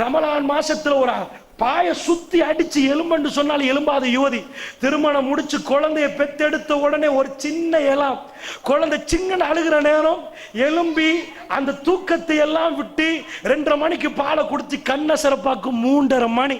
ரமலான் மாசத்துல ஒரு பாய சுத்தி அடிச்சு எலும்புன்னு சொன்னால் எலும்பாத யுவதி திருமணம் முடிச்சு குழந்தைய பெத்தெடுத்த உடனே ஒரு சின்ன இலம் குழந்தை சிங்கன்னு அழுகிற நேரம் எலும்பி அந்த தூக்கத்தை எல்லாம் விட்டு 2:30 மணிக்கு பாலை குடிச்சு கண்ணை சிறப்பாக்கும் 3:30 மணி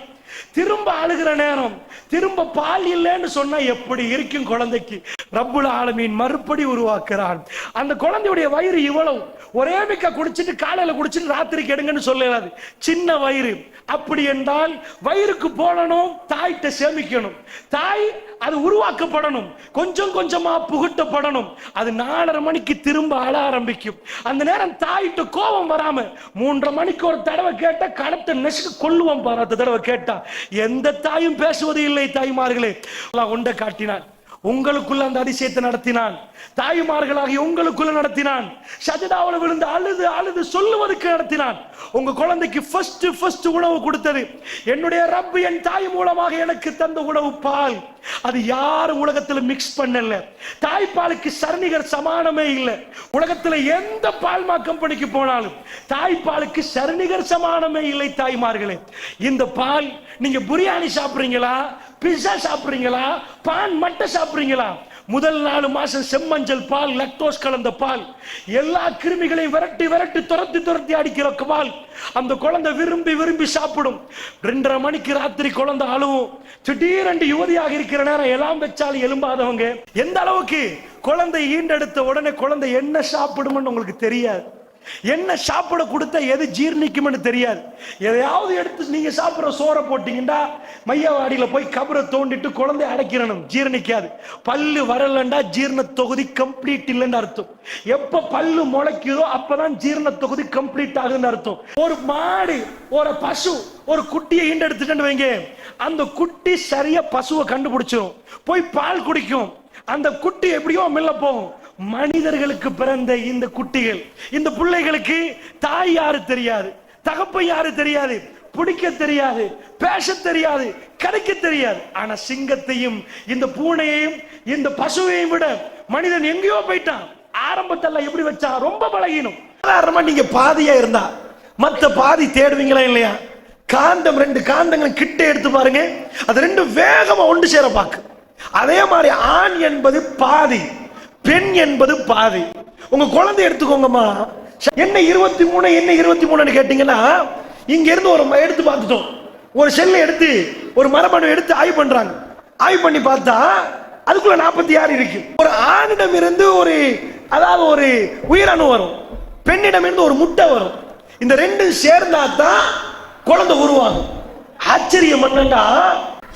திரும்ப அழுகிற நேரம் திரும்ப பால் இல்லைன்னு சொன்னா எப்படி இருக்கும் குழந்தைக்கு? ரப்புல் ஆலமீன் மறுபடி உருவாக்குறான். அந்த குழந்தையுடைய வயிறு இவ்வளவு, ஒரே மிக்க குடிச்சிட்டு காலையில குடிச்சிட்டு ராத்திரிக்கு எடுங்கன்னு சொல்லலாது, சின்ன வயிறு. அப்படி என்றால் வயிறுக்கு போடணும், தாய்கிட்ட சேமிக்கணும், தாய் அது உருவாக்கப்படணும், கொஞ்சம் கொஞ்சமா புகுட்டப்படணும். அது 4:30 மணிக்கு திரும்ப அழ ஆரம்பிக்கும். அந்த நேரம் தாய்கிட்ட கோபம் வராம 3:30 மணிக்கு ஒரு தடவை கேட்டா கணத்தை நெசுக்கு கொல்லுவோம் பாரு. அந்த தடவை கேட்டா எந்த தாயும் பேசுவது இல்லை. தாய்மார்களே, உண்டை காட்டினான், உங்களுக்குள்ள அந்த அதிசயத்தை நடத்தினான், தாய்மார்களாகிய உங்களுக்குள்ள நடத்தினான். சஜிதாவில் விழுந்து அழுது அழுது சொல்லுவதற்கு நடத்தினான். உங்க குழந்தைக்கு ஃபர்ஸ்ட் உணவு கொடுத்தது என்னுடைய ரப்பு, என் தாய் மூலமாக எனக்கு தந்த உணவு பால். அது யாரும் உலகத்துல மிக்ஸ் பண்ணல. தாய்ப்பாலுக்கு சரணிகர் சமானமே இல்லை. உலகத்துல எந்த பால்மா கம்பெனிக்கு போனாலும் தாய்ப்பாலுக்கு சரணிகர் சமானமே இல்லை. தாய்மார்களே, இந்த பால் நீங்க பிரியாணி சாப்பிடுறீங்களா, பிஸ்ஸா சாப்பிடுறீங்களா, பான் மட்டை சாப்பிடுறீங்களா, முதல் 4 மாசம் செம்மஞ்சள் பால், லக்டோஸ் கலந்த பால், எல்லா கிருமிகளையும் விரட்டி விரட்டி துரத்தி அடிக்கிற பால் அந்த குழந்தை விரும்பி விரும்பி சாப்பிடும். 2:30 மணிக்கு ராத்திரி குழந்தை அழுவும். திடீரென்று யுவதியாக இருக்கிற நேரம் எல்லாம் வச்சாலும் எலும்பாதவங்க எந்த அளவுக்கு குழந்தை ஈண்டெடுத்த உடனே குழந்தை என்ன சாப்பிடும்னு உங்களுக்கு தெரியாது. என்ன சாப்பிட கொடுத்தா எது ஜீர்ணிக்கும்னு தெரியாது. எதையாவது எடுத்து நீங்க சாப்பிடுற சோறை போட்டீங்கன்னா மையவாடியில போய் கபரை தோண்டிட்டு குழந்தை அடைக்கிறணும், ஜீர்ணிக்காது. பல்லு வரலண்டா ஜீரண தொகுதி கம்ப்ளீட் இல்லைன்னு அர்த்தம். எப்ப பல்லு முளைக்குதோ அப்பதான் ஜீரண தொகுதி கம்ப்ளீட் ஆகுதுன்னு அர்த்தம். ஒரு மாடு, ஒரு பசு ஒரு குட்டியை ஈண்டெடுத்துட்டு வைங்க, அந்த குட்டி சரியா பசுவை கண்டுபிடிச்சிடும், போய் பால் குடிக்கும். அந்த குட்டி எப்படியோ மெல்ல போகும். மனிதர்களுக்கு பிறந்த இந்த குட்டிகள், இந்த பிள்ளைகளுக்கு தாய் யாரு தெரியாது, தகப்ப யாரு தெரியாது, பிடிக்க தெரியாது, பேச தெரியாது, கிடைக்க தெரியாது. ஆனா சிங்கத்தையும் இந்த பூனையையும் இந்த பசுவையும் விட மனிதன் எங்கேயோ போயிட்டான். ஆரம்பத்தில் எப்படி வச்சா ரொம்ப பழகினும். சாதாரணமா நீங்க பாதியா இருந்தா மத்த பாதி தேடுவீங்களா இல்லையா? காந்தம் 2 காந்தங்களை கிட்ட எடுத்து பாருங்க, அது 2 வேகமா ஒன்று சேர பாக்கு. அதே மாதிரி ஆண் என்பது பாதி, பெண் என்பது பாதி. உங்க குழந்தை எடுத்துக்கோங்கம்மா, என்ன 23 என்ன 23 கேட்டீங்கன்னா, இங்க இருந்து ஒரு எடுத்து பார்த்துட்டோம், ஒரு செல்லை எடுத்து ஒரு மரபணு எடுத்து ஆய்வு பண்றாங்க. ஆய்வு பண்ணி பார்த்தா அதுக்குள்ள 46 இருக்கு. ஒரு ஆணிடம் இருந்து ஒரு ஒரு உயிரணு வரும், பெண்ணிடம் இருந்து ஒரு முட்டை வரும். இந்த 2 சேர்ந்தா தான் குழந்தை உருவாகும். ஆச்சரியம் என்னன்னா,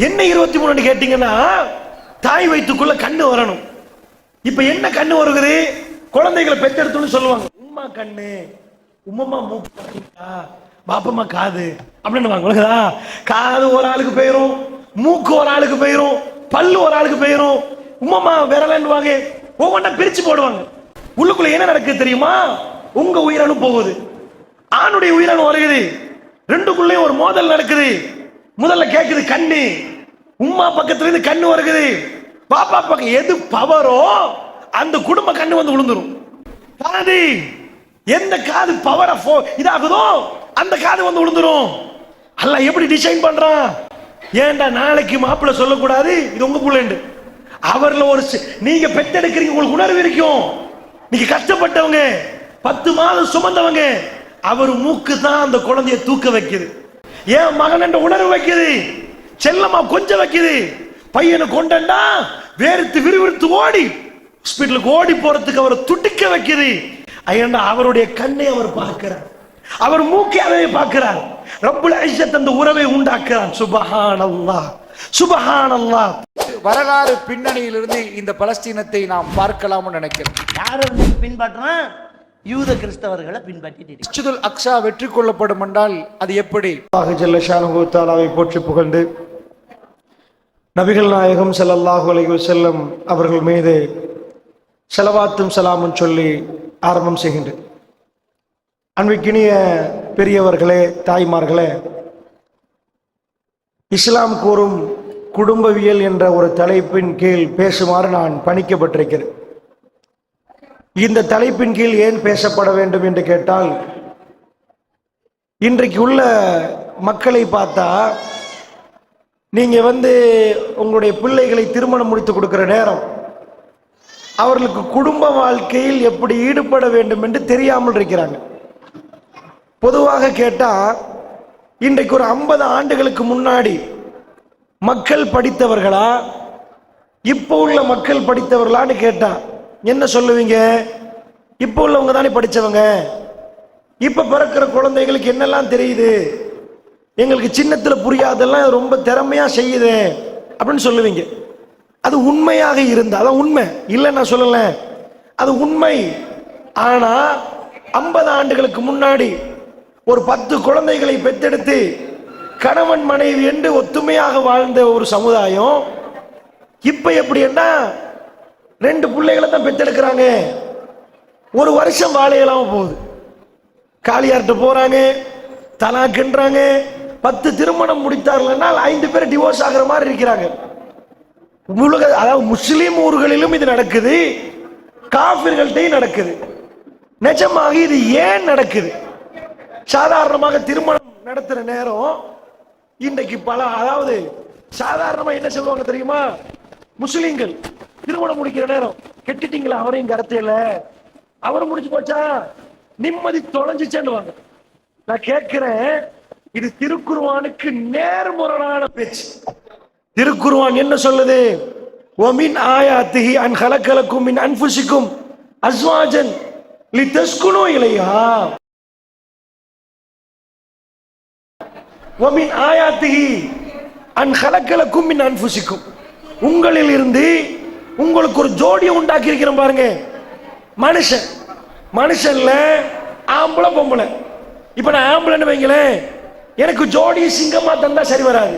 என்ன 23 கேட்டீங்கன்னா, தாய் வயிற்றுக்குள்ள கண்ணு வரணும். இப்ப என்ன கண்ணு வருகிறது? குழந்தைகளை பெற்றெடுத்துன்னு சொல்லுவாங்க, உம்மா கண்ணு, உம்மம்மா மூக்கு, பாப்பம்மா காது அப்படின்னு. காது ஒரு ஆளுக்கு போயிரும், மூக்கு ஒரு ஆளுக்கு போயிரும், பல்லு ஒரு ஆளுக்கு போயிரும், உம்மம்மா விரலன்னுவாங்க. ஒவ்வொன்றா பிரிச்சு போடுவாங்க. உள்ளுக்குள்ள என்ன நடக்குது தெரியுமா? உங்க உயிரணு போகுது, ஆணுடைய உயிரணு வருகிறது, 2க்குள்ளேயும் ஒரு மோதல் நடக்குது. முதல்ல கேட்குது கண்ணு, உம்மா பக்கத்துல இருந்து கண்ணு வருகிறது, பாப்பா பக்கம் எது பவரோ அந்த குடும்ப கண்ணு வந்து விழுந்துரும். காது, எந்த காது பவர இதாகுதோ அந்த காது வந்து விழுந்துரும். அல்ல எப்படி டிசைன் பண்றான்? ஏன்டா நாளைக்கு மாப்பிள்ள சொல்லக்கூடாது இது உங்க புள்ளண்டு. அவர்ல ஒரு நீங்க பெத்தெடுக்கிறீங்க, உங்களுக்கு உணர்வு இருக்கும். நீங்க கஷ்டப்பட்டவங்க, 10 மாதம் சுமந்தவங்க, அவர் மூக்கு தான் அந்த குழந்தைய தூக்க வைக்குது. ஏன் மகன் என்ற உணர்வு வைக்குது, செல்லமா கொஞ்சம் வைக்குது. பையனை கொண்டா வேர்த்து விறுவிறுத்து ஓடி ஹாஸ்பிட்டலுக்கு ஓடி போறதுக்கு அவரை துடிக்க வைக்குது. அவருடைய கண்ணை அவர் பார்க்கிறார், அவர் மூக்கை அதை பார்க்கிறார். ரப்புல் இஸ்ஸத் அந்த உறவை உண்டாக்குறான். சுப்ஹானல்லாஹ், சுப்ஹானல்லாஹ். வரலாறு பின்னணியிலிருந்து இந்த பலஸ்தீனத்தை நாம் பார்க்கலாம்னு நினைக்கிறேன். யாரை பின்பற்றான்? யூத கிறிஸ்தவர்களை பின்பற்றிட்டு மஸ்ஜிதுல் அக்ஸா வெற்றி கொள்ளப்படும் என்றால் அது எப்படி? அல்லாஹ் ஜல்ல ஷானஹு தஆலாவை போற்றி புகழ்ந்து நபிகள் நாயகம் ஸல்லல்லாஹு அலைஹி வஸல்லம் அவர்கள் மீது ஸலவாத்தும் ஸலாமும் சொல்லி ஆரம்பம் செய்கின்றேன். அன்பிற்கினிய பெரியவர்களே, தாய்மார்களே, இஸ்லாம் கூறும் குடும்பவியல் என்ற ஒரு தலைப்பின் கீழ் பேசுமாறு நான் பணிக்கப்பட்டிருக்கிறேன். இந்த தலைப்பின் கீழ் ஏன் பேசப்பட வேண்டும் என்று கேட்டால், இன்றைக்கு உள்ள மக்களை பார்த்தா நீங்க உங்களுடைய பிள்ளைகளை திருமணம் முடித்து கொடுக்கிற நேரம் அவர்களுக்கு குடும்ப வாழ்க்கையில் எப்படி ஈடுபட வேண்டும் என்று தெரியாமல் இருக்கிறாங்க. பொதுவாக கேட்டா இன்றைக்கு ஒரு 50 ஆண்டுகளுக்கு முன்னாடி மக்கள் படித்தவர்களா இப்போ உள்ள மக்கள் படித்தவர்களான்னு கேட்டா என்ன சொல்லுவீங்க? இப்போ உள்ளவங்க தானே படிச்சவங்க. இப்ப பிறக்கிற குழந்தைகளுக்கு என்னெல்லாம் தெரியுது, எங்களுக்கு சின்னத்துல புரியாதெல்லாம் ரொம்ப திறமையா செய்யுது அப்படின்னு சொல்லுவீங்க. அது உண்மையாக இருந்தா அதான் உண்மை, இல்லை நான் சொல்லல, அது உண்மை. ஆனா 50 ஆண்டுகளுக்கு முன்னாடி ஒரு 10 குழந்தைகளை பெற்றெடுத்து கணவன் மனைவி என்று ஒத்துமையாக வாழ்ந்த ஒரு சமுதாயம் இப்ப எப்படின்னா 2 பிள்ளைகளை தான் பெற்றெடுக்கிறாங்க. ஒரு வருஷம் வாழையெல்லாம் போகுது, காளியார்ட்ட போறாங்க, தலாக்குன்றாங்க. 10 திருமணம் முடித்தார்கள் 5 பேர் டிவோர்ஸ் ஆகிற மாதிரி இருக்கிறாங்க. உலக அதாவது முஸ்லிம் ஊர்களிலும் இது நடக்குது, காபிர்கள்ட்டையும் நடக்குது. நிஜமாக இது ஏன் நடக்குது? சாதாரணமாக திருமணம் நடத்துற நேரம் இன்றைக்கு அதாவது சாதாரணமா என்ன சொல்லுவாங்க தெரியுமா? முஸ்லிம்கள் திருமணம் முடிக்கிற நேரம் கெட்டிட்டீங்களா, அவரையும் கடத்தையில அவரை முடிச்சு போச்சா, நிம்மதி தொலைஞ்சிச்சேன்னு. நான் கேட்கிறேன், இது திருக்குர்ஆனுக்கு நேர்முரணான பேச்சு. திருக்குர்ஆன் என்ன சொல்லுது? வமின் ஆயாத்திஹி அன் ஹலகலக்கும் மின் அன்ஃபுசிக்கும் அஸ்வாஜன் லிதஸ்குனு இலைஹா. வமின் ஆயாத்திஹி அன் ஹலகலக்கும் மின் அன்ஃபுசிக்கும், உங்களில் இருந்து உங்களுக்கு ஒரு ஜோடியை உண்டாக்கி இருக்கிறேன் பாருங்க. மனுஷன்ல ஆம்பளை பொம்பளை. இப்ப நான் ஆம்பளைன்னு வைங்களேன், எனக்கு ஜோடி சிங்கமா தந்தா சரி வராது.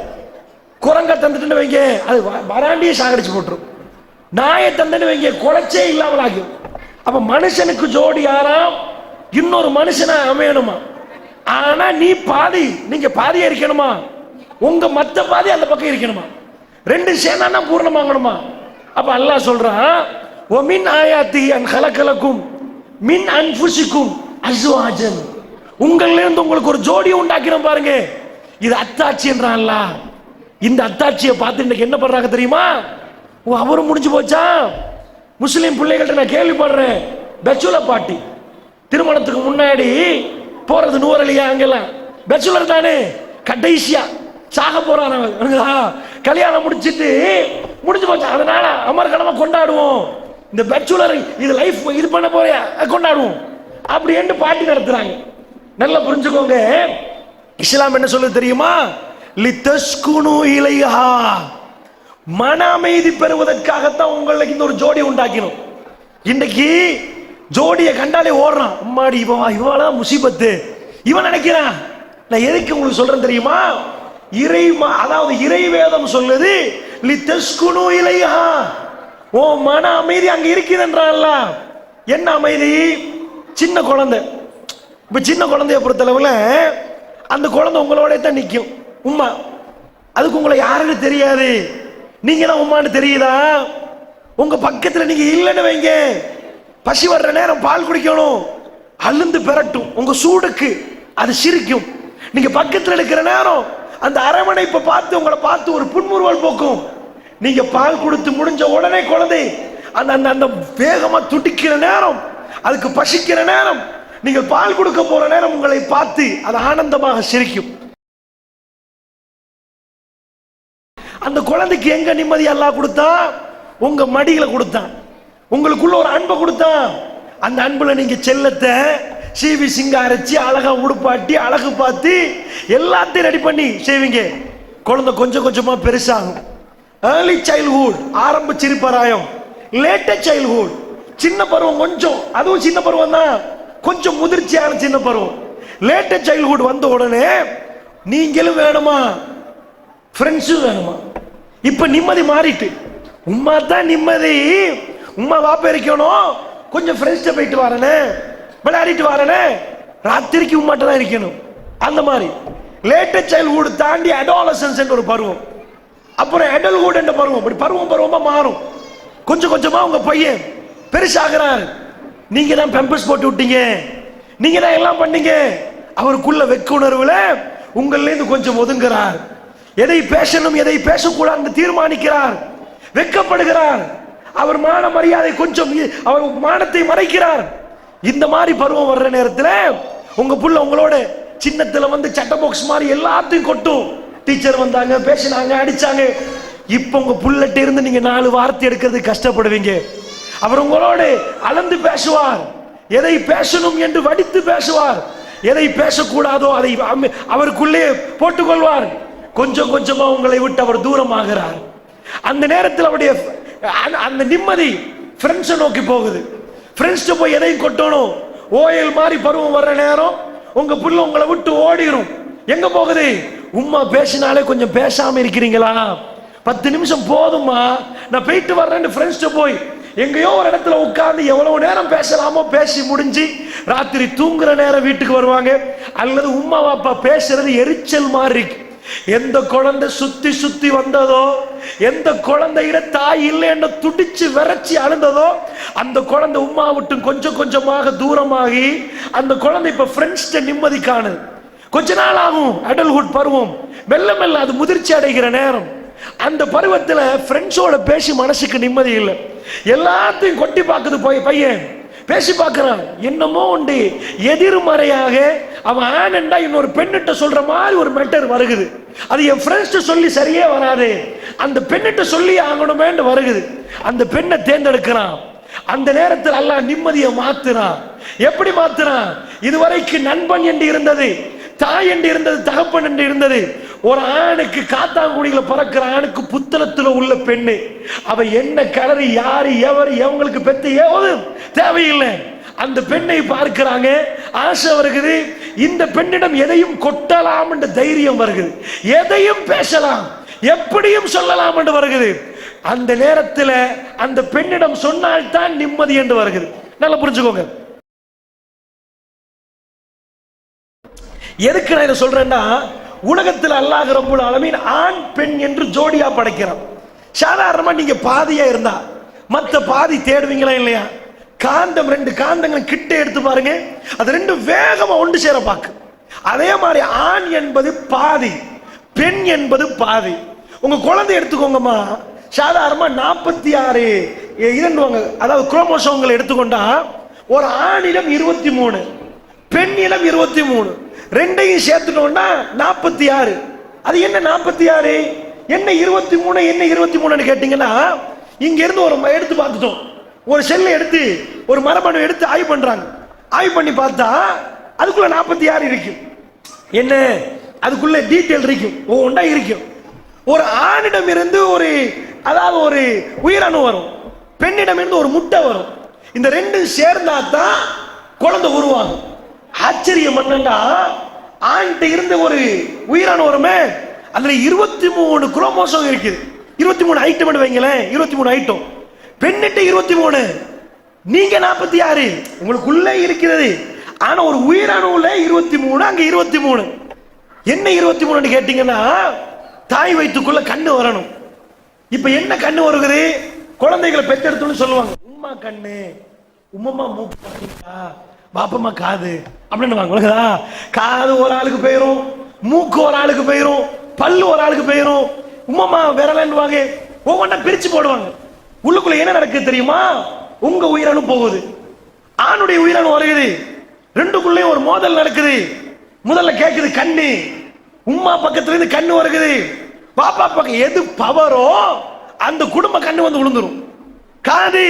குரங்க தந்துட்டு வைங்க, அது வராண்டியே சாகடிச்சு போட்டுரும். நாயை தந்துட்டு வைங்க, குலைச்சே இல்லாமல் ஆகும். அப்ப மனுஷனுக்கு ஜோடி யாராம்? இன்னொரு மனுஷனா அமையணுமா? ஆனா நீங்க பாதியா இருக்கணுமா, உங்க மத்த பாதி அந்த பக்கம் இருக்கணுமா, 2 சேர்ந்தா பூர்ணமாகணுமா? அப்ப அல்லாஹ் சொல்றான், வமின் ஆயாத்தி அன் ஹலகலக்கும் மின் அன்ஃபுசிக்கும் அஸ்வாஜன், உங்களிலிருந்து இருந்து உங்களுக்கு ஒரு ஜோடியை உண்டாக்கினோம் பாருங்க. இது அத்தாட்சி என்றான்ல. இந்த அத்தாட்சியை பார்த்து இன்னைக்கு என்ன பண்றாங்க தெரியுமா? அவரும் முடிஞ்சு போச்சா? முஸ்லிம் பிள்ளைகள்ட்ட நான் கேள்விப்படுறேன், பேச்சுலர் பார்ட்டி திருமணத்துக்கு முன்னாடி போறது நூறலியா, அங்கெல்லாம் பேச்சுலர் தானே, கடைசியா சாக போறான் அவன். கல்யாணம் முடிச்சிட்டு முடிஞ்சு போச்சு, அதனால அமர்கலமா கொண்டாடுவோம். இந்த பேச்சுலர் இது லைஃப் இது பண்ண போறியா, கொண்டாடுவோம் அப்படி என்று பார்ட்டி நடத்துறாங்க. நல்லா புரிஞ்சுக்கோங்க, இஸ்லாம் என்ன சொல்லுது தெரியுமா? லிதஸ்குனு இலைஹா, மன அமைதி பெறுவதற்காகத்தான் உங்களுக்கு இந்த ஒரு ஜோடி உண்டாக்கணும். இன்னைக்கு ஜோடியை கண்டாலே ஓடுறான், அம்மாடி இவளா முசீபத்து இவன் நினைக்கிறான். நான் எதுக்கு உங்களுக்கு சொல்றேன் தெரியுமா? அதாவது இறை வேதம் சொல்லுது லிதஸ்குனு இலைஹா, ஓ மன அமைதி அங்க இருக்குதுன்றான்ல. என்ன அமைதி? சின்ன குழந்தை, இப்ப சின்ன குழந்தைய பொறுத்தளவுல அந்த குழந்தை உங்களோட தான் நிற்கும். உம்மா, அதுக்கு உங்களை யாருன்னு தெரியாது, நீங்க தான் உம்மான்னு தெரியுதா? உங்க பக்கத்துல நீங்க இல்லைன்னு வைங்க, பசி வர்ற நேரம் பால் குடிக்கணும், அழுந்து பெறட்டும், உங்க சூடுக்கு அது சிரிக்கும். நீங்க பக்கத்துல இருக்கிற நேரம் அந்த அரவணைப்பை பார்த்து உங்களை பார்த்து ஒரு புன்முறுவல் போக்கும். நீங்க பால் கொடுத்து முடிஞ்ச உடனே குழந்தை அந்த அந்த வேகமா துடிக்கிற நேரம், அதுக்கு பசிக்கிற நேரம், நீங்கள் பால் கொடுக்க போற நேரம் உங்களை பார்த்து அது ஆனந்தமாக சிரிக்கும். அந்த குழந்தைக்கு எங்க நிம்மதி அல்லாஹ் கொடுத்தா? உங்க மடியில கொடுத்தான், உங்களுக்குள்ள ஒரு அன்பை கொடுத்தான். அந்த அன்புல நீங்க செல்லத்தை சீவி சிங்காரிச்சு அழகா உடுப்பாட்டி அழகு பார்த்து எல்லாத்தையும் ரெடி பண்ணி செய்வீங்க. குழந்தை கொஞ்சம் கொஞ்சமா பெருசாகும். ஏர்லி சைல்ட்ஹுட், ஆரம்ப சிறுபராயம். லேட்டர் சைல்ட்ஹுட், சின்ன பருவம் கொஞ்சம், அதுவும் சின்ன பருவம் தான், கொஞ்சம் முதிர்ச்சியான சின்ன பருவம். லேட்டர் சைல்ட்ஹுட் வந்த உடனே நீங்களும் வேணுமா, ஃப்ரெண்ட்ஸும் வேணுமா. இப்ப நிம்மதி மாறிட்டு, உம்மா தான் நிம்மதி, உம்மா வாப்ப இருக்கணும், கொஞ்சம் ஃப்ரெண்ட்ஸ்ட போயிட்டு வரனே, விளையாடிட்டு வரனே, ராத்திரிக்கு உம்மாட்ட தான் இருக்கணும். அந்த மாதிரி லேட்டர் சைல்ட்ஹுட் தாண்டி அடாலசன்ஸ் என்ற ஒரு பருவம், அப்புறம் அடல்ட்ஹுட் என்ற பருவம். இப்படி பருவமா மாறும். கொஞ்சம் கொஞ்சமா உங்க பையன் பெருசாகிறார், நீங்க தான் பெம்பர்ஸ் போட்டு விட்டீங்க, நீங்க தான் எல்லாம் பண்ணீங்க. அவருக்குள்ள வெக்க உணர்வுல உங்களிலிருந்து கொஞ்சம் ஒதுங்குறார். எதை பேசணும் எதை பேசக்கூடாது தீர்மானிக்கிறார். வெட்கப்படுகிறார். அவர் மான மரியாதை கொஞ்சம், அவர் மானத்தை மறைக்கிறார். இந்த மாதிரி பருவம் வர்ற நேரத்தில் உங்க புள்ள உங்களோட சின்னத்துல வந்து சட்ட பாக்ஸ் மாதிரி எல்லாத்தையும் கொட்டும். டீச்சர் வந்தாங்க, பேசினாங்க, அடிச்சாங்க. இப்ப உங்க புள்ளட்ட இருந்து நீங்க 4 வார்த்தை எடுக்கிறது கஷ்டப்படுவீங்க. அவர் உங்களோட அளந்து பேசுவார். எதை பேசணும் என்று வடித்து பேசுவார். எதை பேசக்கூடாதோ அதை அவருக்குள்ளே போட்டுக்கொள்வார். கொஞ்சம் கொஞ்சமா உங்களை விட்டு அவர் தூரமாகிறார். அந்த நேரத்தில் அவருடைய அந்த நிம்மதி ஃப்ரெண்ட்ஸை நோக்கி போகுது. ஃப்ரெண்ட்ஸ் போய் எதையும் கொட்டணும். ஓயல் மாதிரி பருவம் வர்ற நேரம் உங்க புள்ள உங்களை விட்டு ஓடிடும். எங்க போகுது? உம்மா பேசினாலே கொஞ்சம் பேசாம இருக்கிறீங்களா, 10 நிமிஷம் போதுமா, நான் போயிட்டு வர்றேன்னு ஃப்ரெண்ட்ஸ் போய் எங்கேயோ ஒரு இடத்துல உட்கார்ந்து எவ்வளவு நேரம் பேசலாமோ பேசி முடிஞ்சு ராத்திரி தூங்குற நேரம் வீட்டுக்கு வருவாங்க. அல்லது உம்மா அப்பா பேசுறது எரிச்சல் மாதிரி இருக்கு. எந்த குழந்தை சுத்தி சுத்தி வந்ததோ, எந்த குழந்தையிட தாய் இல்லை என்று துடிச்சு விரைச்சி அழுந்ததோ, அந்த குழந்தை உம்மா விட்டு கொஞ்சம் கொஞ்சமாக தூரமாகி அந்த குழந்தை இப்ப ஃப்ரெண்ட்ஸ் நிம்மதி காணுது. கொஞ்ச நாள் ஆகும். அடல்ஹுட் பருவம் மெல்ல மெல்ல அது முதிர்ச்சி அடைகிற நேரம். அந்த பருவத்தில் ஃப்ரெண்ட்ஸோட பேசி மனசுக்கு நிம்மதி இல்லை. எல்லாத்தையும் கொட்டி பார்க்குது பையன், பேசி பார்க்கிறான். என்னமோ உண்டு எதிர்மறையாக அவன் ஆனண்டா இன்னொரு பெண்ணிட்ட சொல்ற மாதிரி ஒரு மெட்டர் வருகுது. அது என் ஃப்ரெண்ட்ஸ் சொல்லி சரியே வராது, அந்த பெண்ணிட்ட சொல்லி ஆகணுமேன்னு வருகுது. அந்த பெண்ணை தேர்ந்தெடுக்கிறான். அந்த நேரத்தில் அல்லாஹ் நிம்மதியை மாத்துறான். எப்படி மாத்துறான்? இதுவரைக்கும் நண்பன் என்று இருந்தது, தாய் என்று இருந்தது, தகப்பன் என்று இருந்தது. ஒரு ஆணுக்கு காத்தாங்குடியில பறக்கிற ஆணுக்கு புத்தளத்துல உள்ள பெண்ணு, அவ என்ன கலரு, யாரு எவர் எவங்களுக்கு பெத்து ஏவதும் தேவையில்லை. அந்த பெண்ணை பார்க்கிறாங்க, ஆசை வருகிறது. இந்த பெண்ணிடம் எதையும் கொட்டலாம் என்ற தைரியம் வருகிறது. எதையும் பேசலாம், எப்படியும் சொல்லலாம் என்று வருகிறது. அந்த நேரத்தில் அந்த பெண்ணிடம் சொன்னால்தான் நிம்மதி என்று வருகிறது. நல்லா புரிஞ்சுக்கோங்க. எதுக்கு நான் இதை சொல்றேன்னா, உலகத்தில் அல்லாஹ் ரப்பல் ஆலமீன் ஆண் பெண் என்று ஜோடியா படைக்கிறான். சாதாரணமா நீங்க பாதியா இருந்தா மத்த பாதி தேடுவீங்களா இல்லையா? காந்தம் 2 காந்தங்களை கிட்ட எடுத்து பாருங்க, அது 2 வேகமா ஒன்று சேர பார்க்கு. அதே மாதிரி ஆண் என்பது பாதி, பெண் என்பது பாதி. உங்க குழந்தை எடுத்துக்கோங்கம்மா, சாதாரணமா 46 இரண்டுவாங்க, அதாவது குரோமோசோம்களை எடுத்துக்கொண்டா ஒரு ஆணிடம் 23, பெண்ணிடம் 23, ரெண்டையும் சேர்த்துட்டோம்னா 46. அது என்ன 46 என்ன 23 என்ன 23 கேட்டீங்கன்னா, இங்க இருந்து ஒரு எடுத்து பார்த்துட்டோம். ஒரு செல்லை எடுத்து ஒரு மரபணு எடுத்து ஆய்வு பண்றாங்க. ஆய்வு பண்ணி பார்த்தா அதுக்குள்ள 46 இருக்கு. என்ன அதுக்குள்ள டீட்டெயில் இருக்கும், ஒவ்வொன்றா இருக்கும். ஒரு ஆணிடம் இருந்து ஒரு அதாவது ஒரு உயிரணு வரும், பெண்ணிடம் இருந்து ஒரு முட்டை வரும். இந்த 2 சேர்ந்தா தான் குழந்தை உருவாகும். ஆச்சரியம் என்னன்னா, ஆண்ட இருந்து ஒரு உயிரணு வருமே, அதுல 23 குரோமோசோம் இருக்குது. 23 ஐட்டம் வைங்களேன், 23 ஐட்டம். பெண்ணிட்ட 23, நீங்க 46 உங்களுக்குள்ள இருக்கிறது. ஆனா ஒரு உயிரணுல 23, அங்க 23. என்ன 23 கேட்டீங்கன்னா, தாய் வயிற்றுக்குள்ள கண்ணு வரணும். இப்ப என்ன கண்ணு வருகிறது? குழந்தைகளை பெற்றெடுத்துன்னு சொல்லுவாங்க, உம்மா கண்ணு, உம்மம்மா மூக்கு, பாப்பம்மா காது அப்படின்னு வாங்க. காது ஒரு ஆளுக்கு போயிரும், மூக்கு ஒரு ஆளுக்கு போயிரும், பல்லு ஒரு ஆளுக்கு போயிரும், உம்மம்மா விரலன்னுவாங்க. ஒவ்வொன்றா பிரிச்சு போடுவாங்க. உள்ளுக்குள்ள என்ன நடக்குது தெரியுமா? உங்க உயிரணு போகுது, ஆணுடைய உயிரணு வருகிறது, 2க்குள்ளேயும் ஒரு மோதல் நடக்குது. முதல்ல கேட்குது கண்ணு, உம்மா பக்கத்துல இருந்து கண்ணு வருகிறது, பாப்பா பக்கம் எது பவரோ அந்த குடும்ப கண்ணு வந்து விழுந்துரும். காது,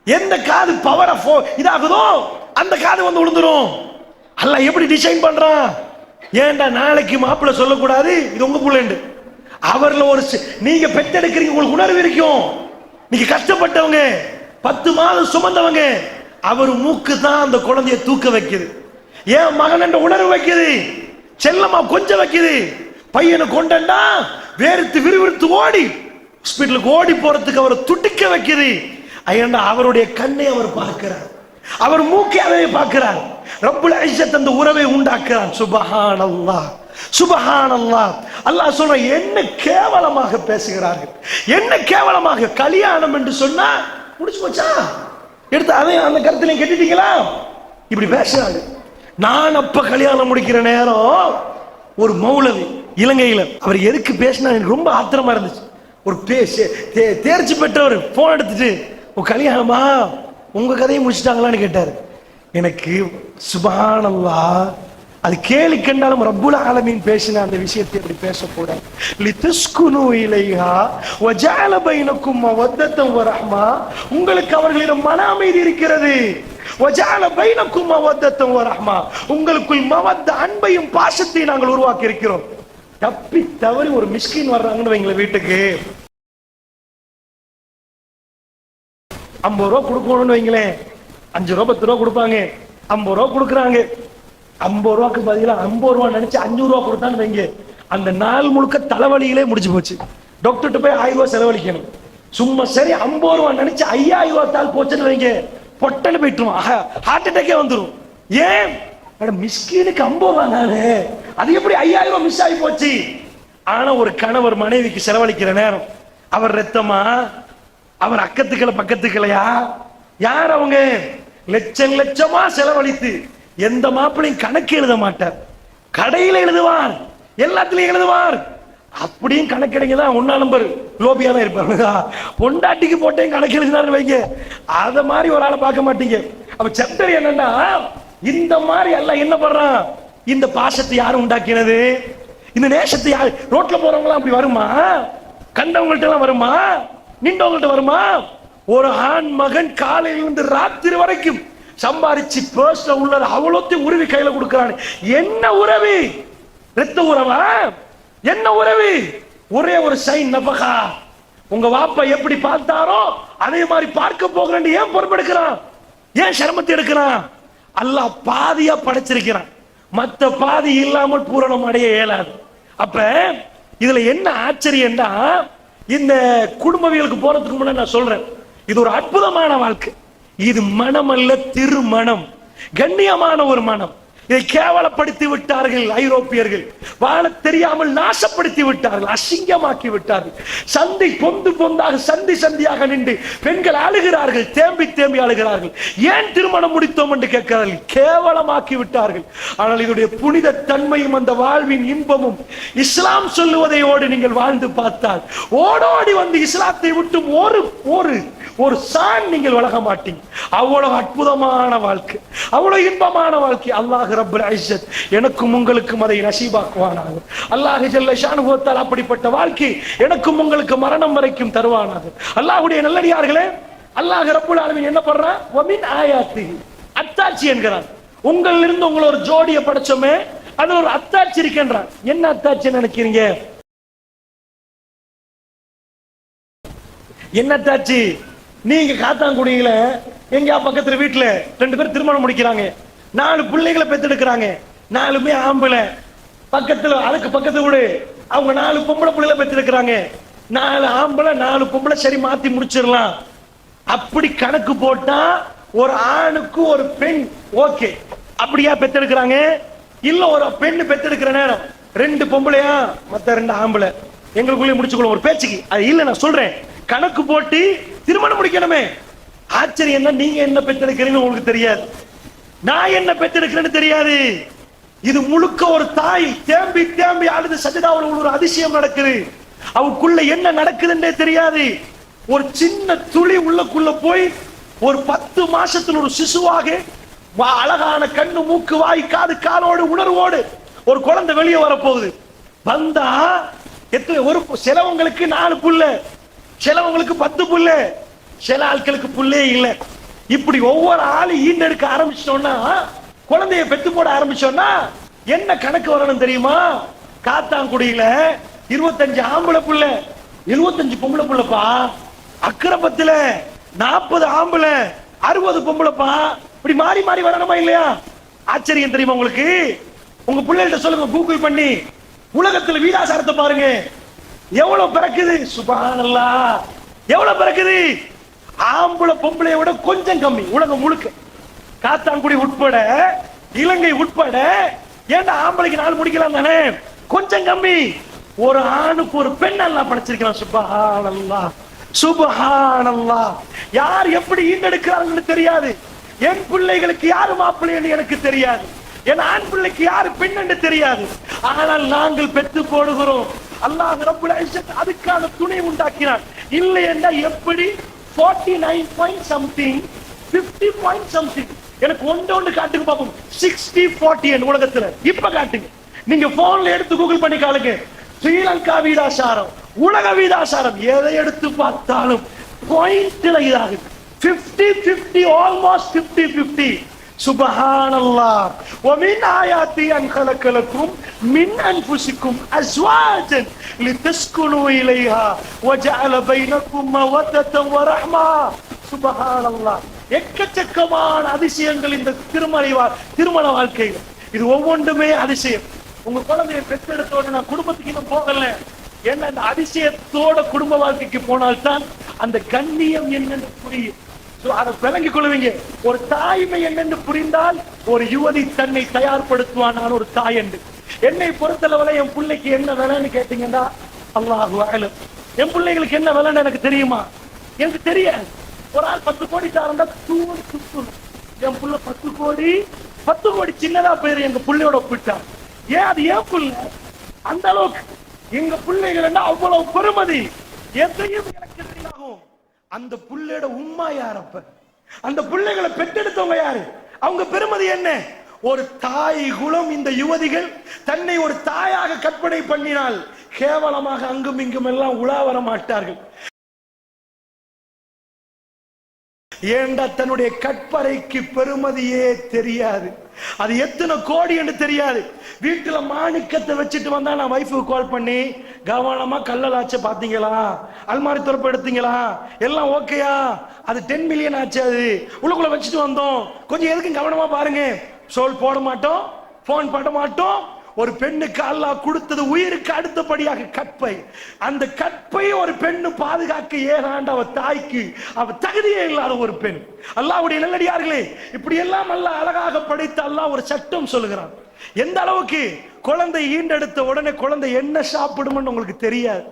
எந்த காது பவர இதாகுதோ அந்த காது வந்து விழுந்துரும். அல்லாஹ் எப்படி டிசைன் பண்றான்? ஏன்டா நாளைக்கு மாப்பிள்ள சொல்லக்கூடாது இது உங்க புள்ளண்டு. அவர்ல ஒரு நீங்க பெத்தெடுக்கிறீங்க, உங்களுக்கு உணர்வு இருக்கும். நீங்க கஷ்டப்பட்டவங்க, 10 மாதம் சுமந்தவங்க, அவர் மூக்கு தான் அந்த குழந்தைய தூக்க வைக்குது. ஏன் மகன் என்ற உணர்வு வைக்குது, செல்லமா கொஞ்சம் வைக்குது. பையனை கொண்டா வேறுத்து விறுவிறுத்து ஓடி ஹாஸ்பிட்டலுக்கு ஓடி போறதுக்கு அவரை துடிக்க வைக்குது. ஐயா அவருடைய கண்ணை அவர் பார்க்கிறார், அவர் மூக்கை அதை பார்க்கிறார். ரப்புல் இஸ்ஸத் அந்த உறவை உண்டாக்குறான். சுப்ஹானல்லாஹ் சுப்ஹானல்லாஹ். அல்லாஹ் சொல்ற, என்ன கேவலமாக பேசுகிறார்கள், என்ன கேவலமாக. கல்யாணம் என்று சொன்னா முடிச்சு போச்சா, எடுத்து அதை அந்த கருத்திலையும் கட்டிட்டீங்களா? இப்படி பேசுறாங்க. நான் அப்ப கல்யாணம் முடிக்கிற நேரம் ஒரு மௌலவி இலங்கையில. அவர் எதுக்கு பேசினா எனக்கு ரொம்ப ஆத்திரமா இருந்துச்சு. ஒரு தேர்ச்சி பெற்றவர் போன் எடுத்துட்டு, உங்க கல்யாணமா, உங்க கதையை முடிச்சிட்டாங்களான்னு கேட்டாரு. எனக்கு சுப்ஹானல்லாஹ், அது கேலி கண்டாலும் ரப்புல் ஆலமீன் பேசின அந்த விஷயத்தை எப்படி பேசக்கூடாது. லிதஸ்குனு இலைஹா வஜஅல பைனக்கும் மவத்தன் வரஹ்மா, உங்களுக்கு அவர்களிடம் மன அமைதி இருக்கிறது. வஜஅல பைனக்கும் மவத்தன் வரஹ்மா, உங்களுக்குள் மவத்த அன்பையும் பாசத்தையும் நாங்கள் உருவாக்கி இருக்கிறோம். தப்பி தவறி ஒரு மிஸ்கின் வர்றாங்கன்னு வைங்களேன் வீட்டுக்கு, 50 ரூபா கொடுக்கணும்னு வைங்களேன், 5 ரூபா 10 ரூபா கொடுப்பாங்க. 50 ரூபா கொடுக்குறாங்க. 50 ரூபாய்க்கு பதிலாக 50 ரூபா நினைச்சு 500 ரூபா கொடுத்தான்னு வைங்க, அந்த நாள் முழுக்க தலைவலியிலே முடிச்சு போச்சு. டாக்டர்கிட்ட போய் 1000 ரூபா செலவழிக்கணும். சும்மா சரி 50 ரூபா நினைச்சு 5000 ரூபா தாள் போச்சுன்னு வைங்க, பொட்டன்னு போயிட்டுருவோம், ஹார்ட் அட்டாக்கே வந்துடும். ஏன்? மிஸ்கினுக்கு 50 ரூபா தானே, அது எப்படி 5000 ரூபா மிஸ் ஆகி போச்சு? ஆனா ஒரு கணவர் மனைவிக்கு செலவழிக்கிற நேரம், அவர் ரத்தமா, அவர் அக்கத்துக்களை பக்கத்துக்களையா, யார் அவங்க? லட்சம் லட்சமா செலவழித்து எந்த மாப்பிளையும் கணக்கு எழுத மாட்டார், கடையில எழுதுவார், எல்லாத்திலையும் எழுதுவார். அப்படியும் கணக்கெடுங்க தான் 1 நம்பர் லோபியா தான் இருப்பாங்க. பொண்டாட்டிக்கு போட்டேன் கணக்கு எழுதினாரு வைங்க, அத மாதிரி ஒரு ஆளை பார்க்க மாட்டீங்க. அப்ப சாப்டர் என்னன்னா, இந்த மாதிரி எல்லாம் என்ன பண்றான்? இந்த பாசத்தை யாரும் உண்டாக்கினது? இந்த நேசத்தை யாரு? ரோட்ல போறவங்க அப்படி வருமா? கண்டவங்கள்ட்ட எல்லாம் வருமா? நின்றவங்கள்ட்ட வருமா? ஒரு ஆண் மகன் காலையில இருந்து ராத்திரி வரைக்கும் சம்பாரிச்சு பர்ஸ்ல உள்ளது அவ்வளோத்தையும் உருவி கையில கொடுக்கிறான். என்ன உறவு? ரத்த உறவா? என்ன உறவு? ஒரே ஒரு சைன் நபகா. உங்க வாப்பா எப்படி பார்த்தாரோ அதே மாதிரி பார்க்க போகிறேன். ஏன் பொறுப்பெடுக்கிறான்? ஏன் சிரமத்தை எடுக்கிறான்? அல்லாஹ் பாதியா படைச்சிருக்கிறான், மற்ற பாதி இல்லாமல் பூரணம் அடைய இயலாது. அப்ப இதுல என்ன ஆச்சரியம்னா, இந்த குடும்பவியலுக்கு போறதுக்கு முன்னாடி நான் சொல்றேன், இது ஒரு அற்புதமான வாழ்க்கை. இது மனம் அல்ல, திருமணம், கண்ணியமான ஒரு மனம். இதை கேவலப்படுத்தி விட்டார்கள் ஐரோப்பியர்கள், வாழ தெரியாமல் நாசப்படுத்தி விட்டார்கள், அசிங்கமாக்கி விட்டார்கள். சந்தி பொந்து பொந்தாக சந்தி சந்தியாக நின்று பெண்கள் அழுகிறார்கள், தேம்பி தேம்பி அழுகிறார்கள். ஏன் திருமணம் முடித்தோம் என்று கேட்கிறார்கள், கேவலமாக்கி விட்டார்கள். ஆனால் இதனுடைய புனித தன்மையும் அந்த வாழ்வின் இன்பமும் இஸ்லாம் சொல்லுவதையோடு நீங்கள் வாழ்ந்து பார்த்தால், ஓடோடி வந்து இஸ்லாத்தை விட்டு ஒரு சான் நீங்கள் வழங்க மாட்டீங்க. அவ்வளவு அற்புதமான வாழ்க்கை, அவ்வளவு இன்பமான வாழ்க்கை. அல்லாஹ் ரப்பல் இஸ்ஸத் எனக்கும் உங்களுக்கும் அதை நசீபாக்குவானாக. அல்லாஹ் ஜல்ல ஷானுஹு வ தஆலா அப்படிப்பட்ட வாழ்க்கை எனக்கும் உங்களுக்கு மரணம் வரைக்கும் தருவானாக. அல்லாஹ்வுடைய நல்லடியார்களே, அல்லாஹ் ரப்பல் ஆலமீன் என்ன பண்றான்? வமின் ஆயாத்திஹி, அத்தாட்சி என்கிறான். உங்களிலிருந்து உங்களை ஒரு ஜோடியை படைச்சோமே, அதுல ஒரு அத்தாட்சி இருக்கின்றான். என்ன அத்தாட்சி நினைக்கிறீங்க? என்ன அத்தாட்சி? நீங்க காத்தாங்குடியில எங்க பக்கத்துல வீட்டுல 2 பேர் திருமணம் முடிக்கிறாங்க, 4 பிள்ளைகளை பெத்தெடுக்கிறாங்க, 4மே ஆம்பளை. பக்கத்துல அதுக்கு பக்கத்துல விடு, அவங்க 4 பொம்பளை பிள்ளைகளை பெத்தெடுக்கிறாங்க, 4 ஆம்பளை 4 பொம்பளை, சரி மாத்தி முடிச்சிடலாம். அப்படி கணக்கு போட்டா ஒரு ஆணுக்கு ஒரு பெண் ஓகே, அப்படியா பெத்தெடுக்கிறாங்க? இல்ல ஒரு பெண் பெத்தெடுக்கிற நேரம் 2 பொம்பளையா, மத்த 2 ஆம்பளை, எங்களுக்குள்ளே முடிச்சுக்கொள்ளும் ஒரு பேச்சுக்கு. அது இல்ல, நான் சொல்றேன், கணக்கு போட்டு திருமணம் முடிக்கணுமே. ஆச்சரியம் என்ன, நீங்க என்ன பெற்றெடுக்கிறீங்கன்னு உங்களுக்கு தெரியாது, நான் என்ன பெற்றெடுக்கிறேன்னு தெரியாது. இது முழுக்க ஒரு தாய் தேம்பி தேம்பி அழுது சஜதாவுல ஒரு அதிசயம் நடக்குது. அவக்குள்ள என்ன நடக்குதுன்னே தெரியாது. ஒரு சின்ன துளி உள்ளக்குள்ள போய் ஒரு 10 மாசத்துல ஒரு சிசுவாக அழகான கண்ணு மூக்கு வாய் காது காலோடு உணர்வோடு ஒரு குழந்தை வெளியே வரப்போகுது. வந்தா ஒரு சிலவங்களுக்கு 4 புள்ள, சிலவங்களுக்கு 10 புள்ள, சில ஆட்களுக்கு புள்ளே இல்லை. இப்படி ஒவ்வொரு ஆளு ஈண்டெடுக்க ஆரம்பிச்சோம்னா, குழந்தைய பெத்து போட ஆரம்பிச்சோம்னா என்ன கணக்கு வரணும் தெரியுமா? காத்தாங்குடியில 25 ஆம்பளை புள்ள, 75 பொம்பளை புள்ளப்பா. அக்கரப்பத்துல 40 ஆம்பளை, 60 பொம்பளைப்பா. இப்படி மாறி மாறி வரணுமா இல்லையா? ஆச்சரியம் தெரியுமா உங்களுக்கு? உங்க பிள்ளைகிட்ட சொல்லுங்க, கூகுள் பண்ணி உலகத்துல வீடாசாரத்தை பாருங்க, எவ்வளவு பிறக்குது. சுப்ஹானல்லாஹ், எவ்வளவு பிறக்குது. ஆம்பளை பொம்பளையை விட கொஞ்சம் கம்மி உலகம் முழுக்க, காத்தாங்குடி உட்பட இலங்கை உட்பட. ஏன்டா ஆம்பளைக்கு 4 முடிக்கலாம் தானே, கொஞ்சம் கம்மி. ஒரு ஆணுக்கு ஒரு பெண் அல்லாஹ் படைச்சிருக்கிறான். சுப்ஹானல்லாஹ், சுப்ஹானல்லாஹ். யார் எப்படி ஈண்டெடுக்கிறாங்கன்னு தெரியாது. என் பிள்ளைகளுக்கு யாரு மாப்பிள்ளை என்று எனக்கு தெரியாது. என் ஆண் பிள்ளைக்கு யாரு பெண் என்று தெரியாது, ஆனால் நாங்கள் பெற்று போடுகிறோம். அல்லாஹ் ரப்புல் இஸ்ஸத் அதுக்கான துணை உண்டாக்கினான். இல்லை என்றால் எப்படி 49 பாயிண்ட் சம்திங் 50 பாயிண்ட் சம்திங். எனக்கு ஒன்று காட்டுங்க பாப்போம். 60-40 உலகத்துல இப்ப காட்டுங்க. நீங்க போன்ல எடுத்து கூகுள் பண்ணி காலுங்க. ஸ்ரீலங்கா வீதாசாரம், உலக வீதாசாரம், எதை எடுத்து பார்த்தாலும் பாயிண்ட்ல இதாகுது. 50-50, ஆல்மோஸ்ட் 50-50. சுப்ஹானல்லாஹ். ومن آياته أن خلق لكم من أنفسكم أزواجا لتسكنوا إليها وجعل بينكم مودة ورحمة. சுப்ஹானல்லாஹ். எக்கச்சக்கமான அதிசயங்கள் இந்த திருமண வாழ்க்கையில். இது ஒவ்வொன்றுமே அதிசயம். உங்க குழந்தைய பெற்றெடுத்தோட நான் குடும்பத்துக்கு இன்னும் போகல. ஏன்னா இந்த அதிசயத்தோட குடும்ப வாழ்க்கைக்கு போனால்தான் அந்த கண்ணியம் என்னன்னு புரியும். அதை விளங்கிக் கொள்வீங்க. ஒரு தாய்மை என்னென்று புரிந்தால் ஒரு யுவதி தன்னை தயார்படுத்துவான். நான் ஒரு தாய் என்று. என்னை பொறுத்தளவுல என் பிள்ளைக்கு என்ன விலைன்னு கேட்டீங்கன்னா அல்லாஹு அஅலம். என் பிள்ளைகளுக்கு என்ன விலைன்னு எனக்கு தெரியுமா? எனக்கு தெரியாது. ஒரு ஆள் 10 கோடி தாரண்டா தூண் சுத்தணும். என் புள்ள 10 கோடி சின்னதா போயிரு எங்க பிள்ளையோட ஒப்பிட்டான். ஏன் அது ஏன் புள்ள அந்த அளவுக்கு? எங்க பிள்ளைகள் அவ்வளவு பெருமதி. எதையும் எனக்கு தெரியாகும். அந்த புள்ளையோட உம்மா யார்? அப்ப அந்த பிள்ளைகளை பெற்றெடுத்தவங்க யாரு? அவங்க பெருமதி என்ன? ஒரு தாய் குலம். இந்த யுவதிகள் தன்னை ஒரு தாயாக கற்பனை பண்ணினால் கேவலமாக அங்கும் இங்கும் எல்லாம் உலா வர மாட்டார்கள். ஏண்டா தன்னுடைய கற்பறைக்கு பெருமதியே தெரியாது. அது எத்தனை கோடி என்று தெரியாது. வீட்டுல மாணிக்கத்தை வச்சுட்டு வந்தா நான் வைஃபுக்கு கால் பண்ணி, கவனமா கல்லலாச்ச பாத்தீங்களா, அல்மாரி துறப்பு எடுத்தீங்களா, எல்லாம் ஓகேயா, அது 10 மில்லியன் ஆச்சு, அது உள்ளுக்குள்ள வச்சுட்டு வந்தோம், கொஞ்சம் எதுக்கும் கவனமா பாருங்க. சோல் போட மாட்டோம், போன் பண்ண மாட்டோம். ஒரு பெண்ணுக்கு அல்லாஹ் கொடுத்தது உயிருக்கு அடுத்தபடியாக கற்பை. அந்த கற்பை ஒரு பெண்ணு பாதுகாக்க ஏகாண்ட அவ தாய்க்கு அவ தகுதியே இல்லாத ஒரு பெண். அல்லாஹ்வுடைய நல்லடியார்களே, இப்படி எல்லாம் அல்லாஹ் அழகாக படைத்த அல்லாஹ் ஒரு சட்டம் சொல்லுகிறான். எந்த அளவுக்கு குழந்தை ஈண்டெடுத்த உடனே குழந்தை என்ன சாப்பிடும்னு உங்களுக்கு தெரியாது.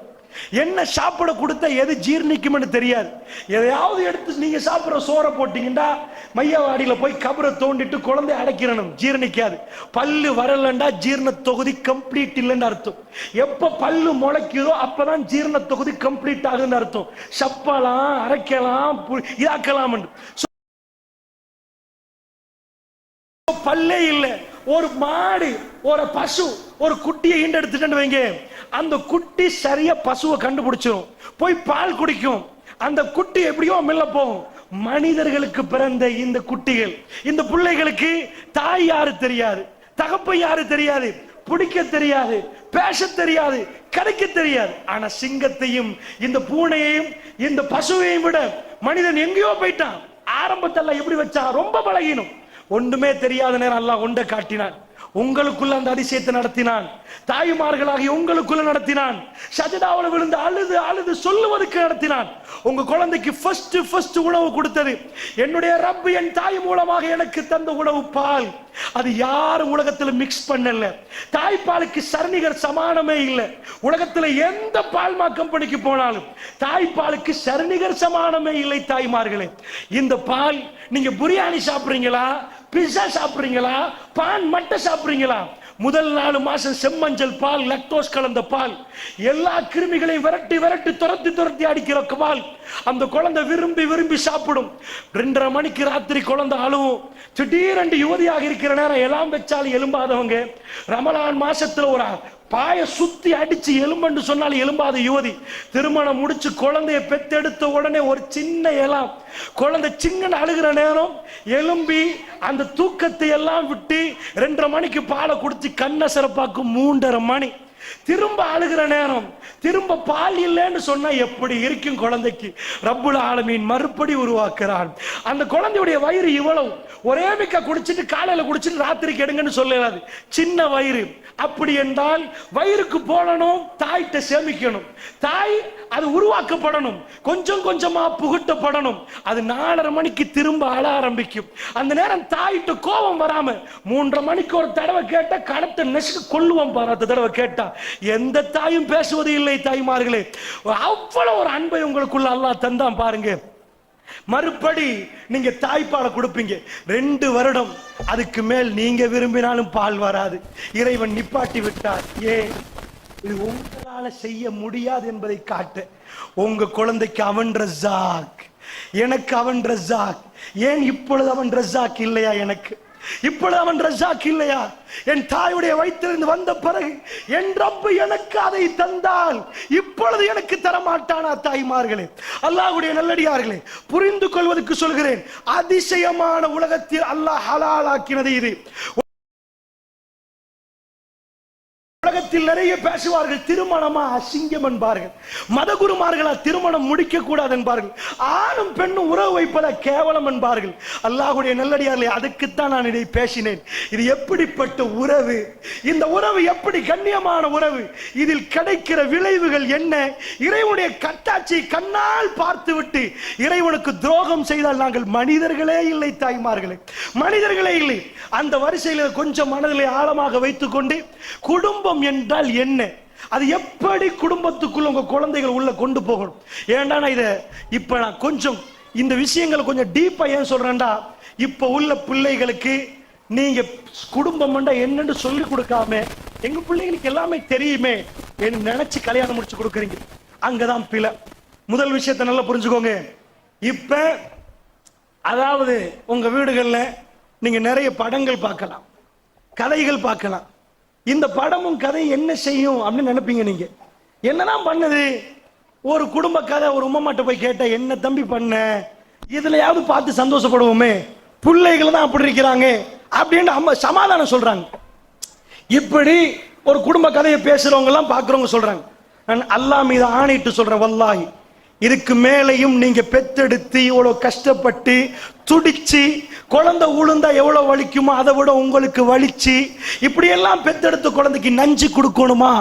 என்ன சாப்பிட கொடுத்தா எது ஜீர்ணிக்கும்னு தெரியாது. எதையாவது எடுத்து நீங்க சாப்பிடுற சோறை போட்டீங்கன்னா மையவாடியில போய் கபரை தோண்டிட்டு குழந்தை அடைக்கிறணும், ஜீர்ணிக்காது. பல்லு வரலண்டா ஜீரண தொகுதி கம்ப்ளீட் இல்லைன்னு அர்த்தம். எப்ப பல்லு முளைக்குதோ அப்பதான் ஜீரண தொகுதி கம்ப்ளீட் ஆகுதுன்னு அர்த்தம். சப்பலாம், அரைக்கலாம், இதாக்கலாம். பல்லே இல்ல. ஒரு மாடு, ஒரு பசு ஒரு குட்டியை ஈண்டெடுத்துட்டு வைங்க, அந்த குட்டி சரியா பசுவை கண்டுபிடிச்சிடும், போய் பால் குடிக்கும். அந்த குட்டி எப்படியோ மெல்ல போகும். மனிதர்களுக்கு பிறந்த இந்த குட்டிகள், இந்த பிள்ளைகளுக்கு தாய் யாரு தெரியாது, தகப்பை யாரு தெரியாது, பிடிக்க தெரியாது, பேச தெரியாது, கிடைக்க தெரியாது. ஆனா சிங்கத்தையும் இந்த பூனையையும் இந்த பசுவையும் விட மனிதன் எங்கேயோ போயிட்டான். ஆரம்பத்தில் எப்படி வச்சா ரொம்ப பழகினும். ஒன்றுமே தெரியாத நேரம் அல்லாஹ் ஒன்றை காட்டினான். உங்களுக்குள்ள அந்த அதிசயத்தை நடத்தினான். தாய்மார்களாகி உங்களுக்குள்ள நடத்தினான். சஜதாவுல விழுந்து அழுது அழுது சொல்லுவதற்கு நடத்தினான். உங்க குழந்தைக்கு ஃபர்ஸ்ட் உணவு கொடுத்தது என்னுடைய ரப்பு, என் தாய் மூலமாக எனக்கு தந்த உணவு பால். அது யாரும் உலகத்துல மிக்ஸ் பண்ணல. தாய்ப்பாலுக்கு சரணிகர் சமானமே இல்லை. உலகத்துல எந்த பால்மா கம்பெனிக்கு போனாலும் தாய்ப்பாலுக்கு சரணிகர் சமானமே இல்லை. தாய்மார்களே, இந்த பால் நீங்க பிரியாணி சாப்பிடுறீங்களா, பிஸ்ஸா சாப்பிடுறீங்களா, பான் மட்டை சாப்பிடுறீங்களா, முதல் 4 மாசம் செம்மஞ்சள் பால், லக்டோஸ் கலந்த பால், எல்லா கிருமிகளையும் விரட்டி விரட்டி துரத்தி அடிக்கிற பால் அந்த குழந்தை விரும்பி விரும்பி சாப்பிடும். 2:30 மணிக்கு ராத்திரி குழந்தை அழுவும். திடீரென்று யுவதியாக இருக்கிற நேரம் எல்லாம் வச்சாலும் எலும்பாதவங்க, ரமலான் மாசத்துல ஒரு பாய சுத்தி அடிச்சு எலும்புன்னு சொன்னால் எலும்பாத யுவதி, திருமணம் முடிச்சு குழந்தைய பெத்தெடுத்த உடனே ஒரு சின்ன எலாம் குழந்தை சின்ன அழுகிற நேரம் எலும்பி அந்த தூக்கத்தை எல்லாம் விட்டு 2:30 மணிக்கு பாலை குடிச்சு கண்ண சிறப்பாக்கும் 3:30 மணி திரும்ப அழுகிற நேரம், திரும்ப பால் இல்லைன்னு சொன்னா எப்படி இருக்கும் குழந்தைக்கு? ரப்புல் ஆலமீன் மறுபடி உருவாக்குறான். அந்த குழந்தையுடைய வயிறு இவ்வளவு, ஒரே மிக்க குடிச்சிட்டு காலையில குடிச்சிட்டு ராத்திரிக்கு எடுங்கன்னு சொல்லலாது, சின்ன வயிறு. அப்படி என்றால் வயிறுக்கு போடணும், தாய்கிட்ட சேமிக்கணும், தாய் அது உருவாக்கப்படணும், கொஞ்சம் கொஞ்சமா புகட்டப்படணும். அது 4:30 மணிக்கு திரும்ப அழ ஆரம்பிக்கும். அந்த நேரம் தாய்கிட்ட கோபம் வராம 3:30 மணிக்கு ஒரு தடவை கேட்டா கடத்தை நெசுக்கு கொள்ளுவோம் பாரு. அந்த தடவை கேட்டா எந்த தாயும் பேசுவது இல்லை. தாய்மார்களே, அவ்வளவு ஒரு அன்பை உங்களுக்குள்ள அல்லாஹ் தந்தான் பாருங்க. மறுபடி நீங்க தாய்ப்பாலை கொடுப்பீங்க 2 வருடம், அதுக்கு மேல் நீங்க விரும்பினாலும் பால் வராது. இறைவன் நிப்பாட்டி விட்டார். ஏன்? இது உங்களால செய்ய முடியாது என்பதை காட்ட. உங்க குழந்தைக்கு அவன் ரஸாக், எனக்கு அவன் ரஸாக். ஏன் இப்பொழுது அவன் ரஸாக் இல்லையா? எனக்கு இப்பொழுது அவன் ரஸாக் இல்லையா? என் தாயுடைய வயிற்றிலிருந்து வந்த பிறகு என் ரப்பு எனக்கு அதை தந்தால் இப்பொழுது எனக்கு தரமாட்டானா? தாய்மார்களே, அல்லாஹ்வுடைய நல்லடியார்களே, புரிந்து கொள்வதற்கு சொல்கிறேன். அதிசயமான உலகத்தில் அல்லாஹ் ஹலாலாக்கினது இது. உலகத்தில் நிறைய பேசுவார்கள், திருமணமா அசிங்கம் என்பார்கள். மதகுருமார்களா திருமணம் முடிக்க கூடாது என்பார்கள். ஆணும் பெண்ணும் உறவு வைப்பதா கேவலம் என்பார்கள். அல்லாஹ்வுடைய நல்லடியார்களே, அதுக்குத்தான் நான் இதை பேசினேன். இது எப்படிப்பட்ட உறவு? இந்த உறவு எப்படி கண்ணியமான உறவு? இதில் கிடைக்கிற விளைவுகள் என்ன? இறைவனுடைய கட்டாட்சியை கண்ணால் பார்த்துவிட்டு இறைவனுக்கு துரோகம் செய்தால் நாங்கள் மனிதர்களே இல்லை. தாய்மார்களே, மனிதர்களே இல்லை. அந்த வரிசையில் கொஞ்சம் மனதிலே ஆழமாக வைத்துக் கொண்டு, குடும்பம் என்றால் என்ன, அது எப்படி குடும்பத்துக்குள்ள உங்க குழந்தைகள் உள்ள கொண்டு போகணும். ஏன்டா இப்ப நான் கொஞ்சம் இந்த விஷயங்களை கொஞ்சம் டீப்பா ஏன் சொல்றேன்டா, இப்ப உள்ள பிள்ளைகளுக்கு நீங்க குடும்பம் என்னன்னு சொல்லி கொடுக்காம எங்க பிள்ளைகளுக்கு எல்லாமே தெரியுமே என்று நினைச்சு கல்யாணம் முடிச்சு கொடுக்குறீங்க. அங்கதான் பிழை. முதல் விஷயத்தை நல்லா புரிஞ்சுக்கோங்க. இப்ப அதாவது உங்க வீடுகள்ல நீங்க நிறைய படங்கள் பார்க்கலாம், கதைகள் பார்க்கலாம். இந்த படமும் கதை என்ன செய்யும் அப்படின்னு நினைப்பீங்க. நீங்க என்னதான் பண்ணுது? ஒரு குடும்ப கதை ஒரு உம்மாட்ட போய் கேட்ட, என்ன தம்பி பண்ண, இதுலயாவது பார்த்து சந்தோஷப்படுவோமே, பிள்ளைகள் தான் அப்படி இருக்கிறாங்க அப்படின்னு அம்மா சமாதானம் சொல்றாங்க. இப்படி ஒரு குடும்ப கதையை பேசுறவங்க எல்லாம் பாக்குறவங்க சொல்றாங்க, நான் அல்லாஹ் மீது ஆணையிட்டு சொல்றேன், வல்லாஹி இதுக்கு மேலையும் நீங்க பெத்தெடுத்து இவ்வளவு கஷ்டப்பட்டு துடிச்சு குழந்தை உளுந்தா எவ்வளவு வலிக்குமோ அதை விட உங்களுக்கு வலிச்சு இப்படி எல்லாம் பெத்தெடுத்த குழந்தைக்கு நஞ்சு கொடுக்கணுமா?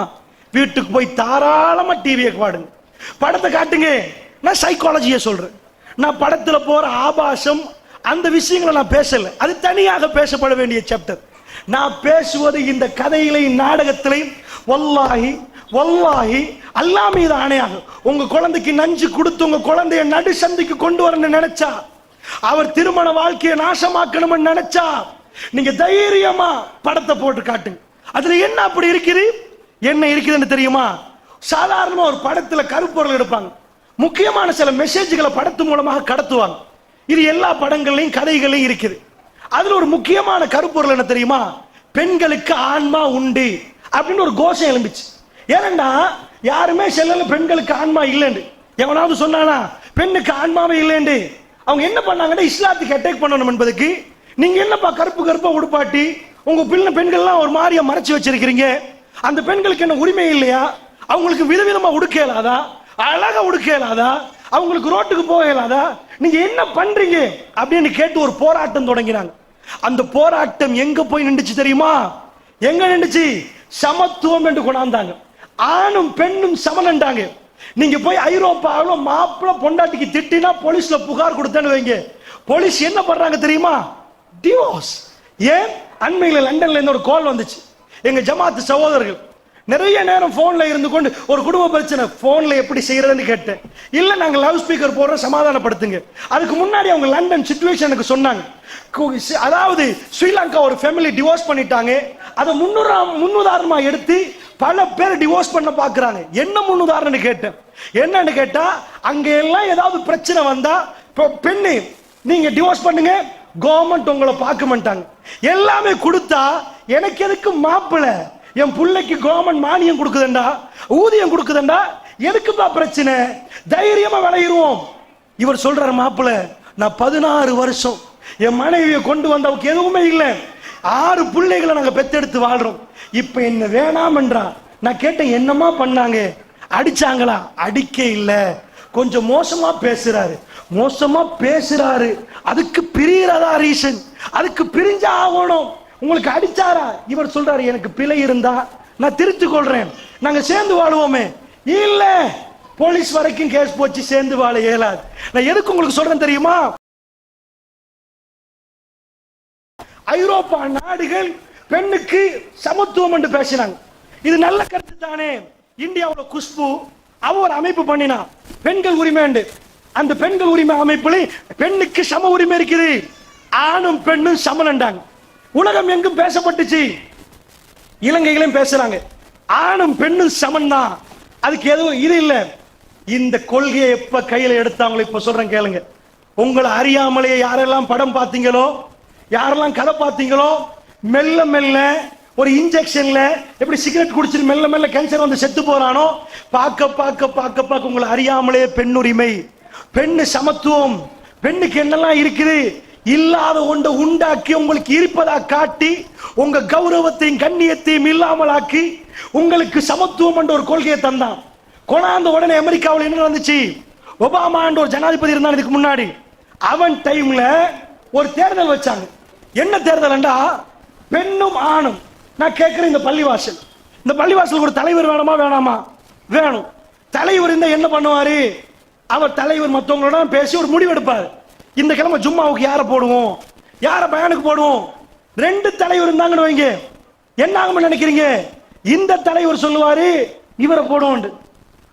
வீட்டுக்கு போய் தாராளமா டிவியை பாடுங்க, படத்தை காட்டுங்க. நான் சைக்காலஜியை சொல்றேன். நான் படத்துல போற ஆபாசம் அந்த விஷயங்களை நான் பேசல, அது தனியாக பேசப்பட வேண்டிய சாப்டர். நான் பேசுவது இந்த கதையிலையும் நாடகத்திலையும் வல்லாஹி வல்லாஹி அல்லாஹ் மீது ஆணையாக, உங்க குழந்தைக்கு நஞ்சு கொடுத்து உங்க குழந்தைய நடு சந்திக்கு கொண்டு வரணும்னு நினைச்சா, அவர் திருமண வாழ்க்கையை நாசமாக்கணும்னு நினைச்சா, நீங்க தைரியமா படத்தை போட்டு காட்டுங்க. அதுல என்ன அப்படி இருக்குது? என்ன இருக்குதுன்னு தெரியுமா? சாதாரணமா ஒரு படத்துல கருப்பொருள் எடுப்பாங்க, முக்கியமான சில மெசேஜ்களை படத்து மூலமாக கடத்துவாங்க. இது எல்லா படங்கள்லையும் கதைகளையும் இருக்குது. அதுல ஒரு முக்கியமான கருப்பொருள் என்ன தெரியுமா? பெண்களுக்கு ஆன்மா உண்டு அப்படின்னு ஒரு கோஷம் எழும்பிச்சு. ஏனண்டா யாருமே செல்லல பெண்களுக்கு ஆன்மா இல்லைன்னு எவனாவது சொன்னானா? பெண்ணுக்கு ஆன்மாவே இல்லைன்னு அவங்க என்ன பண்ணாங்கன்னா, இஸ்லாத்துக்கு அட்டாக் பண்ணணும் என்பதுக்கு நீங்க என்னப்பா கருப்பு கருப்பா உடுப்பாட்டி உங்க பெண்கள்லாம் ஒரு மாதிரியா மறைச்சு வச்சிருக்கிறீங்க, அந்த பெண்களுக்கு என்ன உரிமை இல்லையா? அவங்களுக்கு விதவிதமா உடுக்கலாதா, அழகா உடுக்கலாதா, அவங்களுக்கு ரோட்டுக்கு போகலாதா, நீங்க என்ன பண்றீங்க அப்படின்னு கேட்டு ஒரு போராட்டம் தொடங்கினாங்க. அந்த போராட்டம் எங்க போய் நின்றுச்சு தெரியுமா? எங்க நின்றுச்சு? சமத்துவம் என்று கொண்டாந்தாங்க. ஆணும் பெண்ணும் சமன்ண்டாங்க. நீங்க போய் ஐரோப்பாவில் மாப்பிள்ள பொண்டாட்டிக்கு திட்டினா போலீஸ்ல புகார் கொடுத்தேன்னு வைங்க, போலீஸ் என்ன பண்றாங்க தெரியுமா? டிவோர்ஸ். ஏன்? அண்மையில் லண்டன்ல இருந்து ஒரு கால் வந்துச்சு. எங்க ஜமாத்து சகோதரர்கள் நிறைய நேரம் போன்ல இருந்து கொண்டு ஒரு குடும்ப பிரச்சனை போன்ல எப்படி செய்யறதுன்னு கேட்டேன். இல்ல நாங்க லவுட் ஸ்பீக்கர் போடுறோம், சமாதானப்படுத்துங்க. அதுக்கு முன்னாடி அவங்க லண்டன் சிச்சுவேஷனுக்கு சொன்னாங்க. அதாவது ஸ்ரீலங்கா ஒரு ஃபேமிலி டிவோர்ஸ் பண்ணிட்டாங்க, அதை முன்னுதாரணமா எடுத்து பல பேர் டிவோர்ஸ் பண்ண பாக்குறாங்க. என்ன முன்னுதாரணம் கேட்டேன். என்னன்னு கேட்டா, அங்க எல்லாம் ஏதாவது பிரச்சனை வந்தா பெண்ணு நீங்க டிவோர்ஸ் பண்ணுங்க, கவர்மெண்ட் உங்களை பார்க்க மாட்டாங்க. எல்லாமே கொடுத்தா எனக்கு எதுக்கு மாப்பிள்ளை? என் பிள்ளைக்கு கவர்மெண்ட் மானியம் கொடுக்குதுண்டா, ஊதியம் கொடுக்குதுண்டா, எதுக்குப்பா பிரச்சனை? தைரியமா விளையிடுவோம். இவர் சொல்றாரு, மாப்பிள்ளை நான் 16 வருஷம் என் மனைவியை கொண்டு வந்தவங்க எதுவுமே இல்லை, 6 பிள்ளைகளை நாங்க பெத்தெடுத்து வாழ்றோம், இப்ப என்ன வேணாம்ன்றா. நான் கேட்டேன், என்னமா பண்ணாங்க? அடிச்சாங்களா? அடிக்க இல்ல, கொஞ்சம் மோசமா பேசுறாரு. மோசமா பேசுறாரு, அதுக்கு பிரியறதா ரீசன்? அதுக்கு பிரிஞ்சா ஆகணும். உங்களுக்கு அடிச்சாரா? இவர் சொல்றாரு, எனக்கு பிழை இருந்தா நான் திருத்திக் கொள்றேன், நாங்க சேர்ந்து வாழுவோமே. இல்ல, போலீஸ் வரைக்கும் கேஸ் போச்சு, சேர்ந்து வாழ இயலாது. நான் எதுக்கு உங்களுக்கு சொல்றேன் தெரியுமா? ஐரோப்பா நாடுகள் பெண்ணுக்கு சமத்துவம் என்று பேசினாங்க. இது நல்ல கருத்து தானே. இந்தியாவோட குஷ்பு அவ ஒரு அமைப்பு பண்ணினா பெண்கள் உரிமை. அந்த பெண்கள் உரிமை அமைப்புல பெண்ணுக்கு சம உரிமை இருக்குது, ஆணும் பெண்ணும் சமன்ண்டாங்க. உலகம் எங்கும் பேசப்பட்டுச்சு, இலங்கையிலும் பேசுறாங்க, ஆணும் பெண்ணும் சமன் தான். அதுக்கு எதுவும் இது இல்ல. இந்த கொள்கையை எப்ப கையில எடுத்தாங்களோ, இப்ப சொல்றேன் கேளுங்க. உங்களை அறியாமலே யாரெல்லாம் படம் பார்த்தீங்களோ, யாரெல்லாம் கதை பார்த்தீங்களோ, மெல்ல மெல்ல ஒரு இன்ஜெக்ஷன்ல எப்படி சிகரெட் குடிச்சிட்டு மெல்ல மெல்ல கேன்சர் வந்து செத்து போறானோ, பார்க்க பார்க்க பார்க்க பார்க்க உங்களை அறியாமலே பெண்ணுரிமை, பெண்ணு சமத்துவம், பெண்ணுக்கு என்னெல்லாம் இருக்குது இல்லாத ஒன்றை உண்டாக்கி உங்களுக்கு இருப்பதா காட்டி உங்க கௌரவத்தையும் கண்ணியத்தையும் இல்லாமல் ஆக்கி உங்களுக்கு சமத்துவம் என்ற ஒரு கொள்கையை தந்தான். கொண்டாந்த உடனே அமெரிக்காவில் என்ன நடந்துச்சு? ஒபாமா என்ற ஒரு ஜனாதிபதி இருந்தான் இதுக்கு முன்னாடி. அவன் டைம்ல ஒரு தேர்தல் வச்சாங்க. என்ன தேர்தல்ண்டா, பெண்ணும் ஆணும். நான் கேட்கிறேன், இந்த பள்ளிவாசல் ஒரு தலைவர் வேணுமா வேணாமா? வேணும். தலைவர் இருந்தா என்ன பண்ணுவாரு? அவர் தலைவர் மற்றவங்களோட பேசி ஒரு முடிவு எடுப்பார். இந்த கிழமை ஜும்மாவுக்கு யாரை போடுவோம், யாரை பயனுக்கு போடுவோம். ரெண்டு தலைவர் இருந்தாங்கன்னு வைங்க, என்ன ஆகும் நினைக்கிறீங்க? இந்த தலைவர் சொல்லுவாரு இவரை போடுவோம்,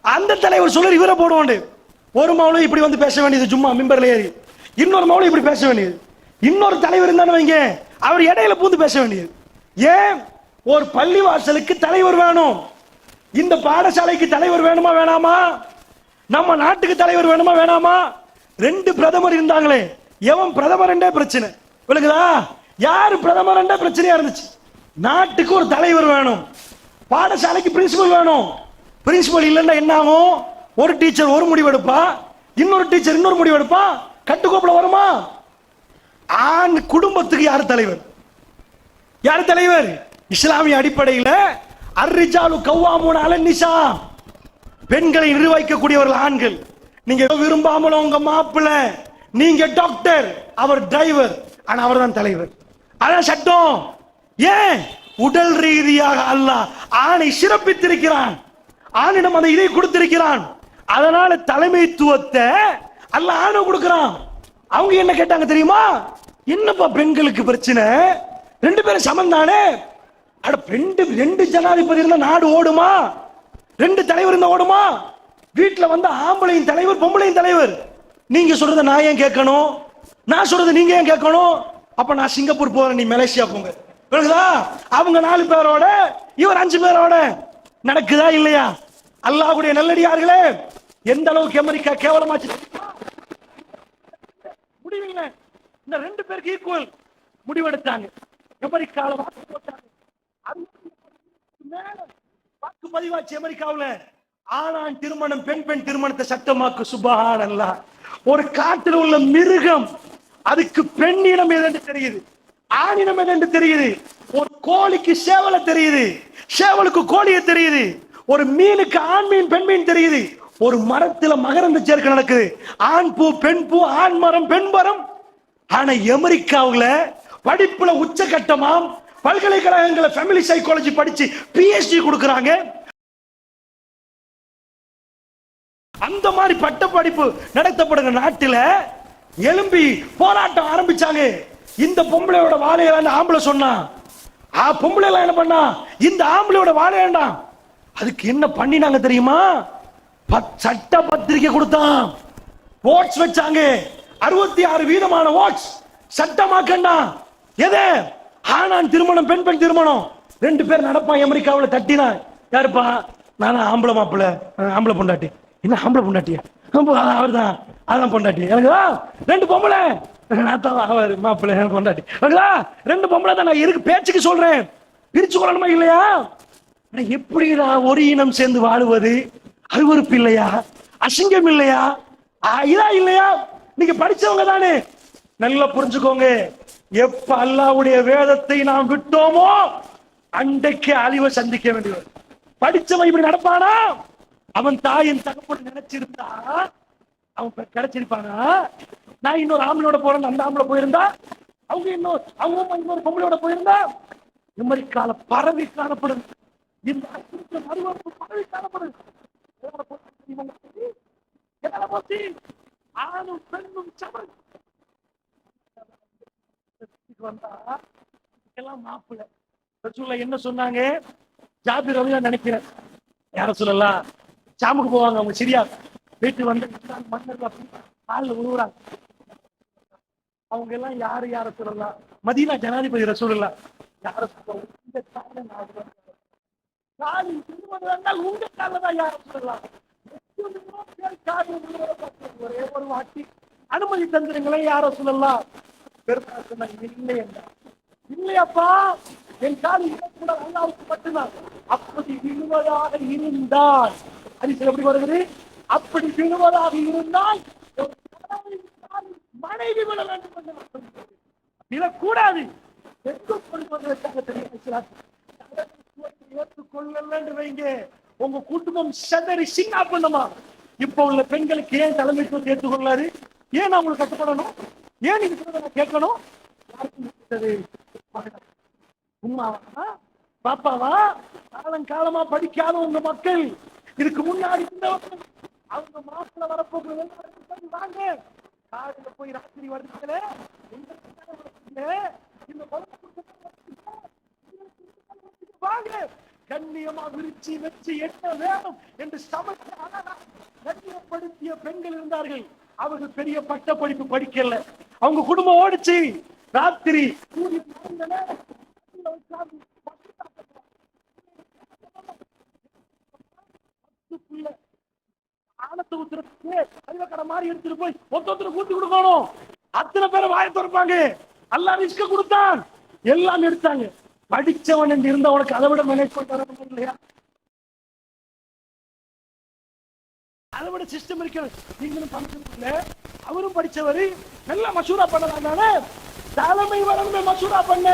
அந்த தலைவர் சொல்லுவார் இவரை போடுவோம். ஒரு மௌலம் இப்படி வந்து பேச வேண்டியது ஜும்மா மிம்பர்ல ஏறி, இன்னொரு மௌலம் இப்படி பேச வேண்டியது. இன்னொரு தலைவர் இருந்தான்னு வைங்க, அவர் இடையில பூந்து பேச வேண்டியது. ஏன்? ஒரு பள்ளிவாசலுக்கு தலைவர் வேணும். இந்த பாடசாலைக்கு தலைவர் வேணுமா வேணாமா? நம்ம நாட்டுக்கு தலைவர் வேணுமா வேணாமா? ரெண்டு பிரதமர் இருந்தாங்களே, எவன் பிரதமர் என்றே பிரச்சனை. விளக்குதா? யாரு பிரதமர் என்றே பிரச்சனையா இருந்துச்சு. நாட்டுக்கு ஒரு தலைவர் வேணும், பாடசாலைக்கு பிரின்சிபல் வேணும். பிரின்சிபல் இல்லைன்னா என்ன ஆகும்? ஒரு டீச்சர் ஒரு முடிவு எடுப்பா, இன்னொரு டீச்சர் இன்னொரு முடிவு எடுப்பா, கட்டுக்கோப்புல வருமா? ஆண் குடும்பத்துக்கு யாரு தலைவர்? யாரு தலைவர்? இஸ்லாமிய அடிப்படையில் அர்ரிஜாலு கவ்வாமூன அலன் நிசா, பெண்களை நிர்வகிக்கக்கூடியவர்கள் ஆண்கள். நீங்க விரும்பாமல உங்க மாப்பிள்ள, நீங்க டாக்டர், அவர் டிரைவர், ஆனா அவர் தான் தலைவர். அதான் சட்டம். ஏன்? உடல் ரீதியாக அல்லாஹ் ஆணை சிறப்பித்திருக்கிறான், ஆணிடம் அந்த இதை கொடுத்திருக்கிறான். அதனால தலைமைத்துவத்தை அல்லாஹ் ஆணை கொடுக்கிறான். அவங்க என்ன கேட்டாங்க தெரியுமா? என்னப்பா பெண்களுக்கு பிரச்சனை, ரெண்டு பேரும் சமம் தானே. அட ரெண்டு ஜனாதிபதி இருந்தா நாடு ஓடுமா? ரெண்டு தலைவர் இருந்தா ஓடுமா? வீட்டுல வந்து ஆம்பளையும் தலைவர் பொம்பளையும் தலைவர். நீங்க சொல்றத நான் ஏன் கேட்கணும்? நான் சொல்றத நீங்க ஏன் கேட்கணும்? அப்ப நான் சிங்கப்பூர் போறேன், நீ மலேசியா போங்க. அவங்க 4 பேரோட இவர் 5 பேரோட நடக்குதா இல்லையா? அல்லாஹ்வுடைய நல்லடியார்களே, எந்த அளவுக்கு அமெரிக்கா கேவலமாச்சு முடிவுங்க. இந்த 2 பேருக்கு ஈக்குவல் முடிவெடுத்தாங்க. அமெரிக்கால வாக்கு போட்டாங்க, வாக்கு பதிவாச்சு அமெரிக்காவுல. ஆணான் திருமணம், பெண் திருமணத்தை சட்டமாக்கு. சுபஹானல்லாஹ். ஒரு காட்டில் உள்ள மிருகம், அதுக்கு பெண்ணினம் எதென்று தெரியுது, ஆணினம் எதென்று தெரியுது. ஒரு கோழிக்கு சேவலை தெரியுது, சேவலுக்கு கோழியை தெரியுது. ஒரு மீனுக்கு ஆண் மீன் பெண் மீன் தெரியுது. ஒரு மரத்துல மகரந்த சேர்க்கை நடக்குது, ஆண் பூ பெண் பூ, ஆண் மரம் பெண் மரம். ஆனா அமெரிக்காவுல படிப்புல உச்சகட்டமாம், பல்கலைக்கழகங்களை ஃபேமிலி சைக்காலஜி படிச்சு PhD கொடுக்கறாங்க. அந்த மாதிரி பட்ட படிப்பு நடத்தப்படுகிற நாட்டில எழும்பி போராட்டம் ஆரம்பிச்சாங்க. இந்த பொம்பளையோட வாழையெல்லாம் ஆம்பளை சொன்னா, பொம்பளை எல்லாம் என்ன பண்ணா, இந்த ஆம்பளையோட வாழ வேண்டாம். அதுக்கு என்ன பண்ணினாங்க தெரியுமா? சட்ட பத்திரிகை கொடுத்தான், ஓட்ஸ் வச்சாங்க. 66% ஓட்ஸ் சட்டமாக்கண்டா. எது? ஆணான் திருமணம், பெண் திருமணம். 2 பேர் நடப்பான் அமெரிக்காவில். தட்டினா யாருப்பா? நானா ஆம்பளை மாப்பிள்ள, ஆம்பளை பொண்டாட்டி. என்ன ஆம்பளை பொண்டாட்டியா? அவர் தான், அதான் பொண்டாட்டி. எனக்கு 2 பொம்பளை, அவர் மாப்பிள்ளை பொண்டாட்டி. 2 பொம்பளை தான். நான் இருக்கு பேச்சுக்கு சொல்றேன், பிரிச்சு கொள்ளணுமா இல்லையா? எப்படிடா ஒரு இனம் சேர்ந்து வாழுவது? அருவருப்பு இல்லையா? அசிங்கம் இல்லையா? இதா இல்லையா? நீங்க படிச்சவங்க தானே, நல்லா புரிஞ்சுக்கோங்க. எப்ப அல்லாஹ்வுடைய வேதத்தை நாம் விட்டோமோ அன்றைக்கு அழிவை சந்திக்க வேண்டியது. படிச்சவன் இப்படி நடப்பானா? அவன் தாயின் தகப்பன் நினைச்சிருந்தா அவன் கிடைச்சிருப்பானா? நான் இன்னொரு ஆம்பளோட போறேன், அந்த ஆம்பளை போயிருந்தா, அவங்க இன்னொரு பொம்பளையோட போயிருந்தா. அமெரிக்கால பரவி காணப்படுது இந்த அருவருப்பு, பரவி காணப்படுது. ஆணும் பெண்ணும் சமன் வந்தா மாப்பிள்ளை. ரசூலுல்லாஹ் என்ன சொன்னாங்க? ஜாபிர் ரலியல்லாஹு நினைக்கிறேன், யார சொல்லலாம், ஷாமுக்கு போவாங்க அவங்க, சிரியா வீட்டு வந்து மன்னர்கள் காலில் விழுவுறாங்க. அவங்க எல்லாம் யார சொல்லலாம்? மதீனா ஜனாதிபதி ரசூலுல்லாஹ் யார சொல்லலாம்? இந்த காலில் விழுவதால் உங்க காலில் தான் யார சொல்லலாம்? ஒரே ஒரு வாட்டி அனுமதி தந்திரங்களே யார சொல்லலாம்? பெருமாள் சொன்னாங்க இல்லை என்றார். இல்லையப்பா, என் காலில் கூட அல்லாஹ்வுக்கு மட்டும்தான். அப்படி விழுவதாக இருந்தால் ஹதீஸ்ல எப்படி வருகிறது? அப்படி விழுவதாக இருந்தால் மனைவி விழ வேண்டும் என்று விழக்கூடாது. ஏற்றுக்கொள்ள வைங்க. உங்க குடும்பம் செதறி சின்ன பண்ணுமா? இப்ப உள்ள பெண்களுக்கு ஏன் தலைமைத்துவத்தை ஏற்றுக்கொள்ளாது? ஏன் அவங்களுக்கு கட்டுப்படணும்? ஏன் நீங்க சொல்றத கேட்கணும்? உமாவா பாப்பாவா? காலங்காலமா படிக்காத உங்க மக்கள், இதுக்கு முன்னாடி இருந்தவங்க, அவங்க மாசத்துல வரப்போகுது வாங்க. காலையில போய் ராத்திரி வருதுல இந்த வாங்க, கண்ணியமா விரிச்சி வச்சு என்ன வேணும் என்று சமைச்சு கண்ணியப்படுத்திய பெண்கள் இருந்தார்கள். அவர்கள் பெரிய பட்ட படிப்பு படிக்கல, அவங்க குடும்பம் ஓடிச்சு. ராத்திரி ஆனத்தை ஊத்துறதுக்கு அறிவக்கடை மாதிரி எடுத்துட்டு போய் ஒருத்தர் ஊத்தி கொடுக்கணும். அத்தனை பேரை வாய திறப்பாங்க. அல்லாஹ் ரிஸ்க கொடுத்தான், எல்லாம் எடுத்தாங்க. படிச்சவன் என்று இருந்தவனுக்கு அதை விட மேனேஜ் பண்ண இல்லையா? அதை விட சிஸ்டம் இருக்கிறது. நீங்களும் படிச்சவங்க, அவரும் படிச்சவரு, நல்லா மசூரா பண்ணலாம் தானே? தலைமை வரணுமே மசூரா பண்ண.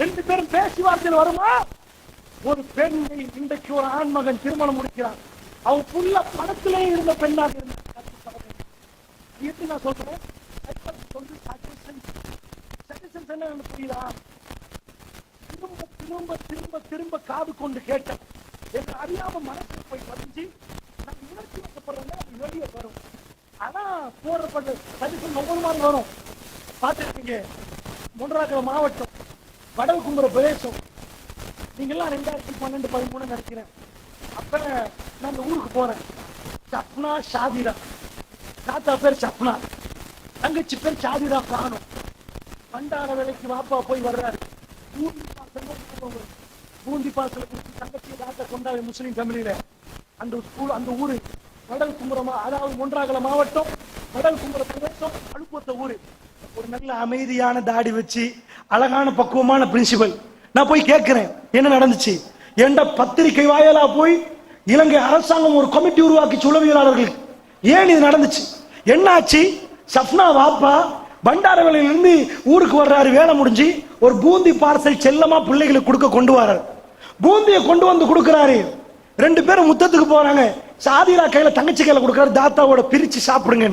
ரெண்டு பேரும் பேசி வார்த்தையில் வருமா? ஒரு பெண்ணை இன்றைக்கு ஒரு ஆண்மகன் திருமணம் முடிக்கிறான், அவன் புள்ள படத்திலே இருந்த பெண்ணாக இருந்தான். நான் சொல்றேன் புரியுதா? திரும்ப திரும்ப திரும்ப திரும்ப காது கொண்டு கேட்டேன். எனக்கு அறியாம மனசுல போய் பதிஞ்சு நான் உணர்ச்சி வசப்படுறேன். அது வெளியே வரும். ஆனா போடுறப்பட்ட சஜஷன் ஒவ்வொரு மாதிரி வரும். பார்த்துருக்கீங்க, மூன்றாவது மாவட்டம் வடகும்புற பிரதேசம். நீங்கெல்லாம் 2012-13 நினைக்கிறேன். அப்ப நான் அந்த ஊருக்கு போறேன். சப்னா ஷாதிரா, தாத்தா பேர் சப்னா, தங்கச்சி பேர் ஷாதிரா காணும். பண்டார வேலைக்கு வாப்பா போய் வர்றாரு. பூந்தி பாசல தங்கச்சி தாத்தா கொண்டாடு முஸ்லீம் ஃபேமிலியில. அந்த ஸ்கூல், அந்த ஊரு வடல் கும்புறமா, அதாவது ஒன்றாகல மாவட்டம் வடல் கும்புற பிரதேசம், அழுப்பத்த ஊரு. ஒரு நல்ல அமைதியான தாடி வச்சு அழகான பக்குவமான பிரின்சிபல். நான் போய் கேட்கிறேன் என்ன நடந்துச்சு. என்ற பத்திரிகை வாயிலா போய் இலங்கை அரசாங்கம் ஒரு கமிட்டி உருவாக்கி உளவியலாளர்கள் ஏன் இது நடந்துச்சு, என்னாச்சு? சப்னா வாப்பா பண்டாரவேலையிலிருந்து ஊருக்கு வர்றாரு, வேலை முடிஞ்சு ஒரு பூந்தி பார்சல் செல்லமா பிள்ளைகளுக்கு கொடுக்க கொண்டு வர்றாரு. பூந்தியை கொண்டு வந்து கொடுக்கிறாரு. ரெண்டு பேரும் முத்தத்துக்கு போறாங்க. சாதிரா கையில தங்கச்சி கையில கொடுக்கறாரு, தாத்தாவோட பிரிச்சு சாப்பிடுங்க.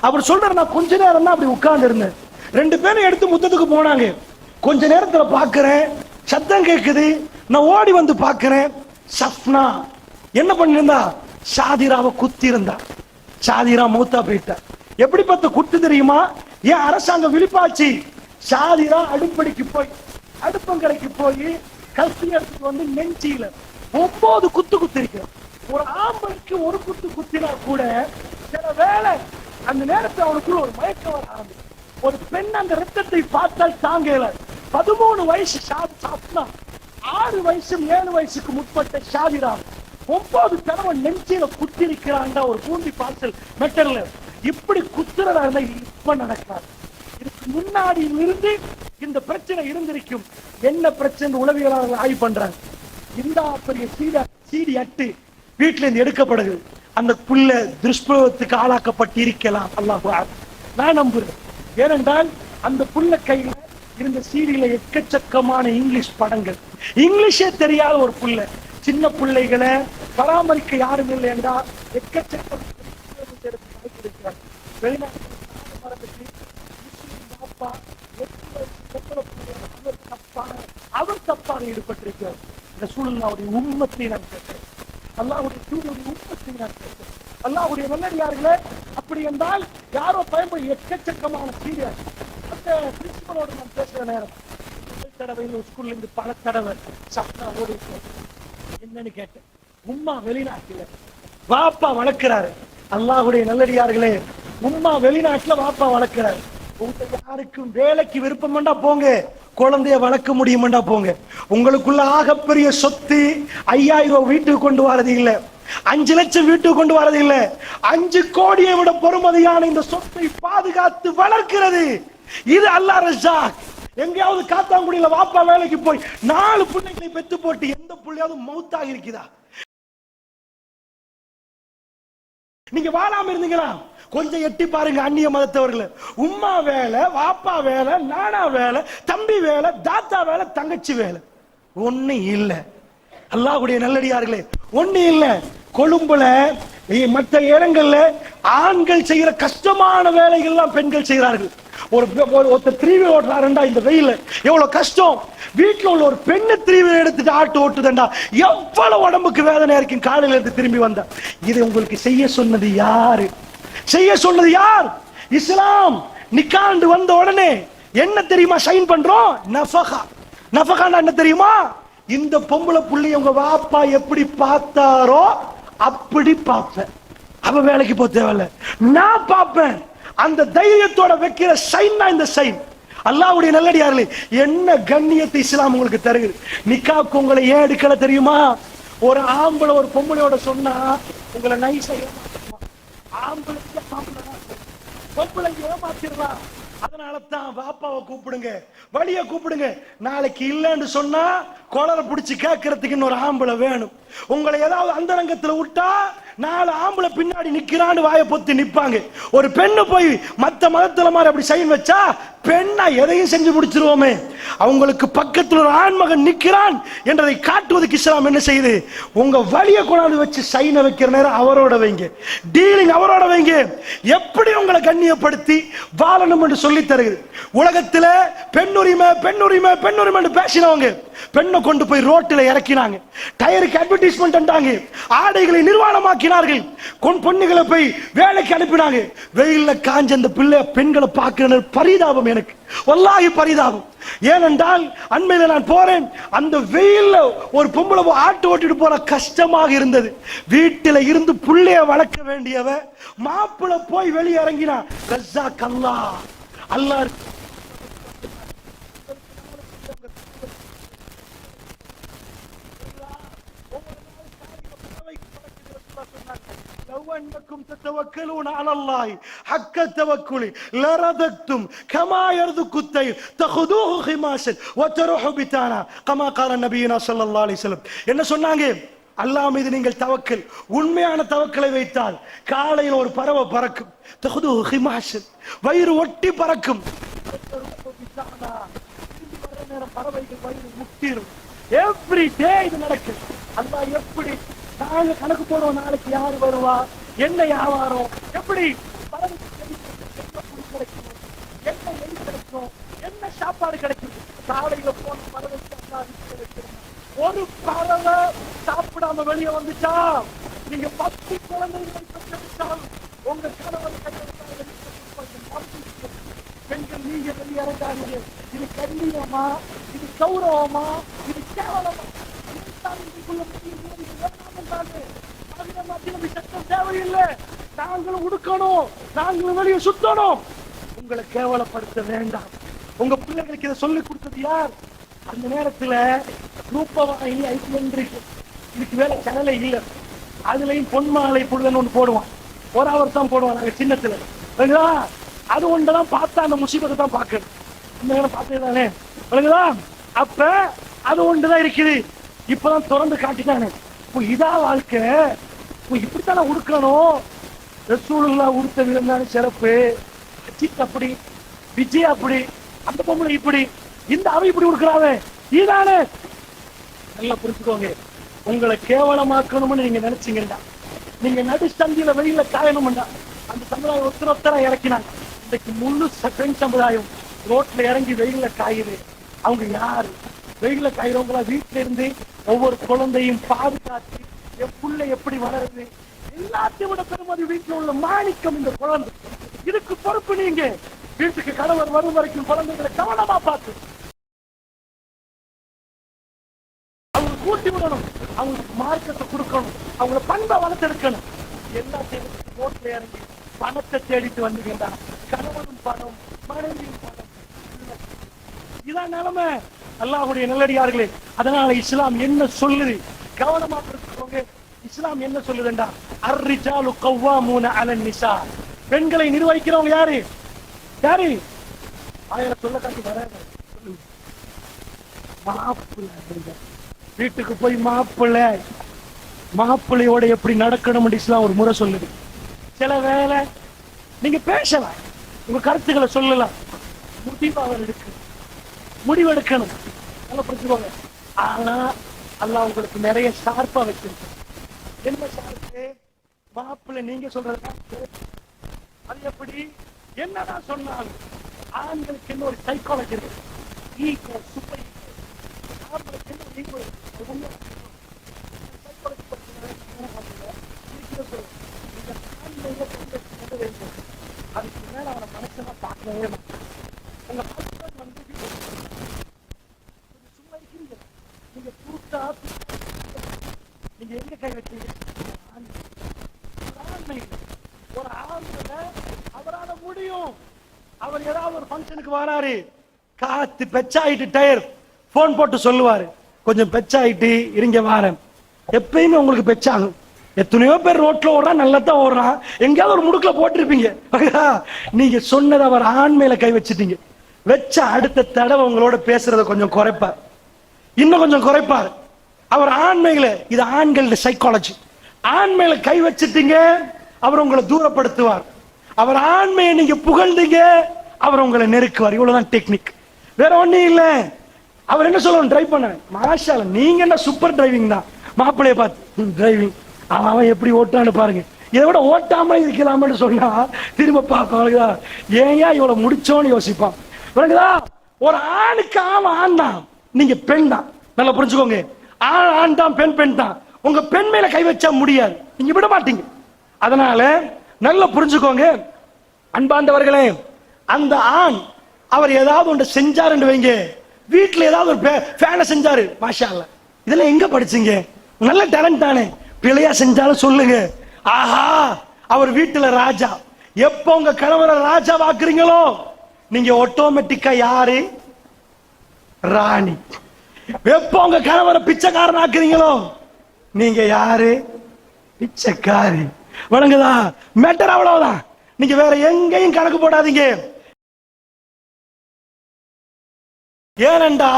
அவர் சொல்றாரு, நான் கொஞ்ச நேரம் தான் அப்படி உட்கார்ந்து இருந்தேன். ரெண்டு பேரும் எடுத்து முத்தத்துக்கு போனாங்க. கொஞ்ச நேரத்துல பாக்குறேன் சத்தம் கேட்குது. நான் ஓடி வந்து பாக்குறேன், சப்னா என்ன பண்ணிருந்தா, சாதிராவை குத்தி இருந்தா. சாதிரா மூத்தா போயிட்டா. எப்படி பார்த்து குத்து தெரியுமா? ஏன் அரசாங்கம் விழிப்பாச்சு. சாதிரா அடுப்படிக்கு போய் அடுப்பங்கரைக்கு போய் கல்வி எடுத்துட்டு வந்து நெஞ்சியில 9 குத்து குத்திருக்க. ஒரு ஆம்பளுக்கு ஒரு குத்து குத்தினா கூட சில வேலை அந்த நேரத்தில் அவனுக்குள்ள ஒரு மயக்கம் வர ஆரம்பிச்சு. ஒரு பெண் அந்த ரத்தத்தை பார்த்தால் தாங்கல. 13 வயசு சாப்னா, 6 வயசு 7 வயசுக்கு முற்பட்ட ஷாதிரா 9 தடவை நெஞ்சில குத்திருக்கிறாங்க ஒரு பூந்தி பார்சல் மெட்டர்ல. இப்படி குத்துறதா இருந்தா இப்ப நடக்காது. இதுக்கு முன்னாடி இருந்து இந்த பிரச்சனை இருந்திருக்கும். என்ன பிரச்சனை உளவியலாளர்கள் ஆய்வு பண்றாங்க. இந்த பெரிய சீடி அட்டு வீட்டுல இருந்து எடுக்கப்படுது. அந்த புள்ள துஷ்பிரயோகத்துக்கு ஆளாக்கப்பட்டு இருக்கலாம். அல்லாஹ் நான் நம்புறேன். ஏனென்றால் அந்த புள்ள கையில இருந்த சீடியில எக்கச்சக்கமான இங்கிலீஷ் படங்கள். இங்கிலீஷே தெரியாத ஒரு புள்ள, சின்ன பிள்ளைகளை பராமரிக்க யாரும் இல்லை என்றால் எக்கச்சக்க அவர் தப்பாக ஈடுபட்டிருக்கிறார். இந்த சூழலுடைய உண்மத்தை நான் கேட்கிறேன். அல்லாஹ்வுடைய தூதருடைய உண்மத்தை நான் கேட்கிறேன். அல்லாஹ்வுடைய நல்லடியார்களே, அப்படி என்றால் யாரோ பயன்படுத்தி எக்கச்சக்கமான சீரியஸ். அந்த பிரின்சிபலோடு நான் பேசுற நேரம் தடவையில் ஸ்கூல்ல இருந்து பல தடவை சப்னா ஓடி என்னன்னு கேட்டேன். உம்மா வெளிநாட்டில, வாப்பா வளர்க்கிறாரு. அல்லாஹ்வுடைய நல்லடியார்களே, உம்மா வெளிநாட்டுல வாப்பா வளர்க்கிறார். உங்க யாருக்கும் வேலைக்கு விருப்பம்டா போங்க, குழந்தைய வளர்க்க முடியுமாண்டா போங்க. உங்களுக்குள்ள ஆகப்பெரிய சொத்து 5000 ரூபாய் வீட்டுக்கு கொண்டு வரது இல்ல, 5 லட்சம் வீட்டுக்கு கொண்டு வரது இல்ல, 5 கோடியை விட பொறுமதியான இந்த சொத்தை பாதுகாத்து வளர்க்கிறது இது அல்லாஹ் ரஸாக். எங்கேயாவது காத்தாங்குடியில வாப்பா வேலைக்கு போய் 4 பிள்ளைகளை பெத்து போட்டு எந்த பிள்ளையாவது மௌத்தாக இருக்குதா? நீங்க வாழாம இருந்தீங்களா? கொஞ்சம் எட்டி பாருங்க அந்நிய மதத்தவர்கள். உம்மா வேலை, வாப்பா வேலை, நானா வேலை, தம்பி வேலை, தாத்தா வேலை, தங்கச்சி வேலை, ஒண்ணு இல்ல. அல்லாஹ்வுடைய நல்லடியார்களே, ஒண்ணு இல்ல. கொழும்புல மற்ற இடங்கள்ல ஆண்கள் செய்யற கஷ்டமான வேலைகள் எல்லாம் பெண்கள் செய்கிறார்கள். ஒருத்தர் 3 வீலர் ஓட்டுறாருண்டா இந்த வெயில எவ்வளவு கஷ்டம். வீட்டுல உள்ள ஒரு பெண்ணு 3 வீலர் எடுத்துட்டு ஆட்டு ஓட்டுதண்டா எவ்வளவு உடம்புக்கு வேதனை இருக்கும். காலையில இருந்து திரும்பி வந்தா இது உங்களுக்கு செய்ய சொன்னது யாரு? செய்ய சொன்னது யார்? இஸ்லாம். நிக்காண்டு வந்த உடனே என்ன தெரியுமா சைன் பண்றோம்? நஃபகா. நஃபகான்னா என்ன தெரியுமா? இந்த பொம்பளை புள்ளி உங்க வாப்பா எப்படி பார்த்தாரோ அப்படி பார்ப்பேன். அவ வேலைக்கு போக தேவையில்ல, நான் பார்ப்பேன். அந்த தைரியத்தோட வைக்கிற சைன் தான் இந்த சைன். அல்லாஹ்வுடைய நல்லடியார்களே, என்ன கண்ணியத்தை இஸ்லாம் உங்களுக்கு தருகிறது. நிக்காக்கு உங்களை ஏன் எடுக்கல தெரியுமா? ஒரு ஆம்பளை ஒரு பொம்பளையோட சொன்னா உங்களை நைஸா ஏமாத்திடுவான். ஆம்பளைக்கு பொம்பளை ஏமாத்திடுறான். அதனால தான் வாப்பாவை கூப்பிடுங்க, வழிய கூப்பிடுங்க. நாளைக்கு இல்லைன்னு சொன்னா கொலரை பிடிச்சு கேட்கறதுக்கு இன்னொரு ஆம்பளை வேணும். உங்களை ஏதாவது அந்தரங்கத்துல விட்டா 4 ஆம்பளை பின்னாடி நிக்கிறான்னு வாயை பொத்தி நிப்பாங்க. ஒரு பெண்ணு போய் மத்த மதத்துல மாதிரி அப்படி சைன் வச்சா பெண்ணா எதையும் செஞ்சு முடிச்சிருவோமே. அவங்களுக்கு பக்கத்துல ஒரு ஆண்மகன் நிக்கிறான் என்றதை காட்டுவதற்கு இஸ்லாம் என்ன செய்யுது? உங்க வழியை கொண்டாந்து வச்சு சைனை வைக்கிற நேரம் அவரோட வைங்க, டீலிங் அவரோட வைங்க. எப்படி உங்களை கண்ணியப்படுத்தி வாழணும் என்று சொல்லி தருகிறது. உலகத்துல பெண்ணுரிமை பெண்ணுரிமை பெண்ணுரிமை பேசினவங்க பெண்ணை கொண்டு போய் ரோட்டில் இறக்கினாங்க, டயருக்கு அட்வர்டைஸ்மெண்ட் பண்ணாங்க, ஆடைகளை நிர்வாணமாக்கினார்கள், பொண்ணுகளை போய் வேலைக்கு அனுப்பினாங்க. வெயில்ல காஞ்ச அந்த பிள்ளை பெண்களை பார்க்கிற பரிதாபம் எனக்கு, வல்லாஹி பரிதாபம். ஏனென்றால் அண்மையில நான் போறேன், அந்த வெயில்ல ஒரு பொம்பளை ஆட்டு ஓட்டிட்டு போற கஷ்டமாக இருந்தது. வீட்டில இருந்து புள்ளைய வளர்க்க வேண்டியவ மாப்பிள்ளை போய் வெளியே இறங்கினா ரஸாக் அல்லாஹ். அல்லாஹ் أنكم تتوكلون على الله حق التوكل لرزقتم كما يرزق الطير تأخذوه خماسا وتروح بطانا كما قال نبينا صلى الله عليه وسلم. என்ன சொன்னாங்க? அல்லாஹ் மீது நீங்கள் தவக்கல், உண்மையான தவக்கலை வைத்தால் காலையில் ஒரு பறவை பறக்கும், தஅخذوه خماسا, வயிறு ஒட்டி பறக்கும், பறவைகள் வயிறு முட்டிரும். எவ்ரி டே இது நடக்கும். அல்லாஹ் எப்படி நாங்க கணக்கு போடுவோம், நாளைக்கு யாரு வருவா, என்ன வியாபாரம், எப்படி கிடைக்கும், என்ன எலி கிடைக்கும், என்ன சாப்பாடு கிடைக்கும். காலையில போன பறவை ஒரு பறவை சாப்பிடாம வெளியே வந்துச்சா நீங்க 10 குழந்தைகள் உங்க கணவர் பெண்கள் நீங்க வெளியே இறங்காதீங்க. இது கண்ணியமா, இது கௌரவமா, இது கேவலமா? சட்டம் தேவையில்லை, நாங்களும் உடுக்கணும், நாங்களும் வெளியே சுத்தணும். உங்களை கேவலப்படுத்த வேண்டாம். உங்க பிள்ளைகளுக்கு இதை சொல்லிக் கொடுத்தது யார்? அந்த நேரத்துல ரூபவாணி இருக்கு, இதுக்கு வேலை சேனலே இல்லை. அதுலயும் பொன்மாலை புள்ளன்னு ஒண்ணு போடுவான், ஒரு அவர் தான் போடுவான். நாங்க சின்னத்துல அது ஒன்றுதான் பார்த்தா அந்த முசீபத்தை தான் பார்க்கணும். இந்த நேரம் பார்த்ததுதானே விளங்குதா? அப்ப அது ஒன்றுதான் இருக்குது. இப்பதான் திறந்து காட்டிட்டானே. இதா வாழ்க்கை, இப்படித்தானே உடுக்கணும். ரசூலுல்லாஹ் உடுத்த விதம் தானே சிறப்பு. அஜித் அப்படி, விஜய் அப்படி, அந்த பொம்பளை இப்படி, இந்த அவை இப்படி உடுக்கிறாவே இதானே. நல்லா புரிஞ்சுக்கோங்க. உங்களை கேவலமாக்கணும்னு நீங்க நினைச்சீங்கடா, நீங்க நடு சந்தியில வெளியில காயணும்டா. அந்த சமுதாயம் ஒருத்தர இறக்கினாங்க. இன்னைக்கு முழு பெண் சமுதாயம் ரோட்ல இறங்கி வெயில காயுது. அவங்க யாரு? வெயில காயிறவங்களா வீட்டுல இருந்து ஒவ்வொரு குழந்தையும் பாதுகாத்து என் புள்ளை எப்படி வளருது, எல்லாத்தையும் விட பெருமதி வீட்டுல உள்ள மாணிக்கம் இந்த குழந்தை. இதுக்கு பொறுப்பு நீங்க. வீட்டுக்கு கணவர் வரும் வரைக்கும் குழந்தைகளை கவனமா பார்த்து அவங்க கூட்டி விடணும், அவங்களுக்கு மார்க்கத்தை கொடுக்கணும், அவங்கள பண்பை வளர்த்தெடுக்கணும். எல்லாத்தையும் ரோட்ல இறங்கி பணத்தை தேடிட்டு வந்தீங்கன்னா கணவனும் பணம், மனைவியும் பணம். இதான் நிலைமை. அல்லாஹ்வுடைய நல்லடியார்களே, அதனால இஸ்லாம் என்ன சொல்லுது கவனமா புரிஞ்சுக்கோங்க. இஸ்லாம் என்ன சொல்லுதுண்டா, அர்ரிஜாலு கவ்வாமூன அலன் நிசா. பெண்களை நிர்வகிக்கிறவங்க யாரு? யாரு? ஆயிரம் சொல்ல காட்டி வராங்க. மாப்பிள்ளை வீட்டுக்கு போய் மாப்பிள்ளையோட எப்படி நடக்கணும் இஸ்லாம் ஒரு முறை சொல்லுது. சில வேளை நீங்க பேசலாம், உங்க கருத்துக்களை சொல்லலாம், முடிவெடுக்கணும், நல்லா புரிஞ்சுக்கோங்க. ஆனா அல்லாஹ் உங்களுக்கு நிறைய ஷார்ப்பா வச்சிருக்கு. என்ன ஷார்ப்பு? மாப்பிள்ளை நீங்க சொல்றது அது எப்படி என்னதான் சொன்னாலும் ஆண்களுக்கு என்ன ஒரு சைக்காலஜி இருக்கு, ஈகோ, சூப்பர் ஆண்களுக்கு என்ன ஈகோ அதுக்கு மேல அவனை மனுஷனா பார்க்கவே மாட்டான். உங்க ஹஸ்பண்ட் வந்து சும்மா இருக்கிறீங்க, நீங்க கூட்டா நீங்க எங்க கை வச்சீங்க? ஒரு ஆண்கள அவரால முடியும். அவர் ஏதாவது ஒரு ஃபங்க்ஷனுக்கு வராரு, காத்து பெச்சாயிட்டு டயர் போன் போட்டு சொல்லுவாரு, கொஞ்சம் பெச்சாயிட்டு இருங்க வாரேன். எப்பயுமே உங்களுக்கு பெச்சாகும். எத்தனையோ பேர் ரோட்ல ஓடுறான், நல்லா தான் ஓடுறான், எங்கேயாவது ஒரு முடுக்குல போட்டிருப்பீங்க. நீங்க சொன்னதை அவர் ஆண்மையில கை வச்சுட்டீங்க. வச்ச அடுத்த தடவை உங்களோட பேசுறத கொஞ்சம் குறைப்பார், இன்னும் கொஞ்சம் குறைப்பார். அவர் ஆண்மையில, இது ஆண்களோட சைக்காலஜி. ஆண்மையில கை வச்சுட்டீங்க, அவர் உங்களை தூரப்படுத்துவார். அவர் ஆண்மையை நீங்க புகழ்ந்தீங்க, அவர் உங்களை நெருக்குவார். இவ்வளவுதான் டெக்னிக், வேற ஒண்ணும் இல்ல. அவர் என்ன சொல்லணும், டிரைவ் பண்ண மாஷால நீங்க என்ன சூப்பர் டிரைவிங் தான். மாப்பிள்ளைய பார்த்து டிரைவிங் அவன் எப்படி ஓட்டான்னு பாருங்க. இதை விட ஓட்டாம இருக்கலாம்னு சொன்னா திரும்ப பார்க்க ஏன் இவ்வளவு முடிச்சோன்னு யோசிப்பான். ஒரு ஆணுக்கு ஆண் தான், நீங்க பெண் தான். நல்லா புரிஞ்சுக்கோங்க. ஆண் தான், பெண் தான். உங்க பெண் மேல கை வச்சா முடியாது, நீங்க விட மாட்டீங்க. அதனால நல்லா புரிஞ்சுக்கோங்க அன்பாண்டவர்களே. அந்த ஆண் அவர் ஏதாவது ஒன்று செஞ்சாருன்னு வைங்க, வீட்டுல ஏதாவது ஒரு ஃபேனை செஞ்சாரு, மாஷா அல்லாஹ், இதெல்லாம் எங்க படிச்சீங்க? நல்ல டேலண்ட் தானே. பிழையா செஞ்சாலும் சொல்லுங்க, ஆஹா அவர் வீட்டுல ராஜா. எப்ப உங்க கணவரை ராஜா வாக்குறீங்களோ நீங்க ஆட்டோமேட்டிக்கா யாரு? ராணி. எப்ப உங்க கணவரை பிச்சைக்காரன் ஆக்குறீங்களோ நீங்க யாரு? பிச்சைக்காரி. வணங்குதா? மேட்டர் அவ்வளவுதான். நீங்க வேற எங்கேயும் கணக்கு போடாதீங்க. ஏனண்டா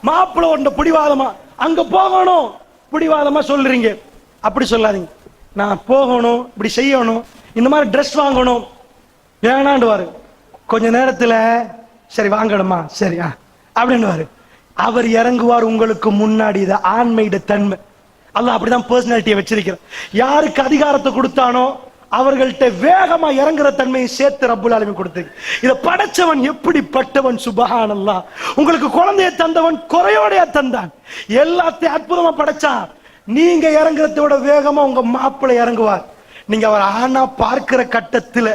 மாப்பிள்ளை ஒன்ற பிடிவாதமா அங்க போகணும், பிடிவாதமா சொல்றீங்க. அப்படி சொல்லாதீங்க. நான் போகணும், இப்படி செய்யணும், இந்த மாதிரி ட்ரெஸ் வாங்கணும், வேணாண்டுவாரு. கொஞ்ச நேரத்துல சரி வாங்கணுமா, சரி அப்படின்னு அவர் இறங்குவார் உங்களுக்கு முன்னாடி. இது ஆண்மையிட தன்மை. அல்லாஹ் அப்படிதான் பர்சனாலிட்டியை வச்சிருக்கிறார். யாருக்கு அதிகாரத்தை கொடுத்தானோ அவர்கள்ட்ட வேகமா இறங்குற தன்மையை சேர்த்து ரப்புல் ஆலமீன் கொடுத்து. இத படைச்சவன் எப்படிப்பட்டவன், சுப்ஹானல்லாஹ். உங்களுக்கு குழந்தைய தந்தவன் குறையோடைய தந்தான், எல்லாத்தையும் அற்புதமா படைச்சான். நீங்க இறங்குறதோட வேகமா உங்க மாப்பிள்ளை இறங்குவார். நீங்க அவர் ஆனா பார்க்கிற கட்டத்துல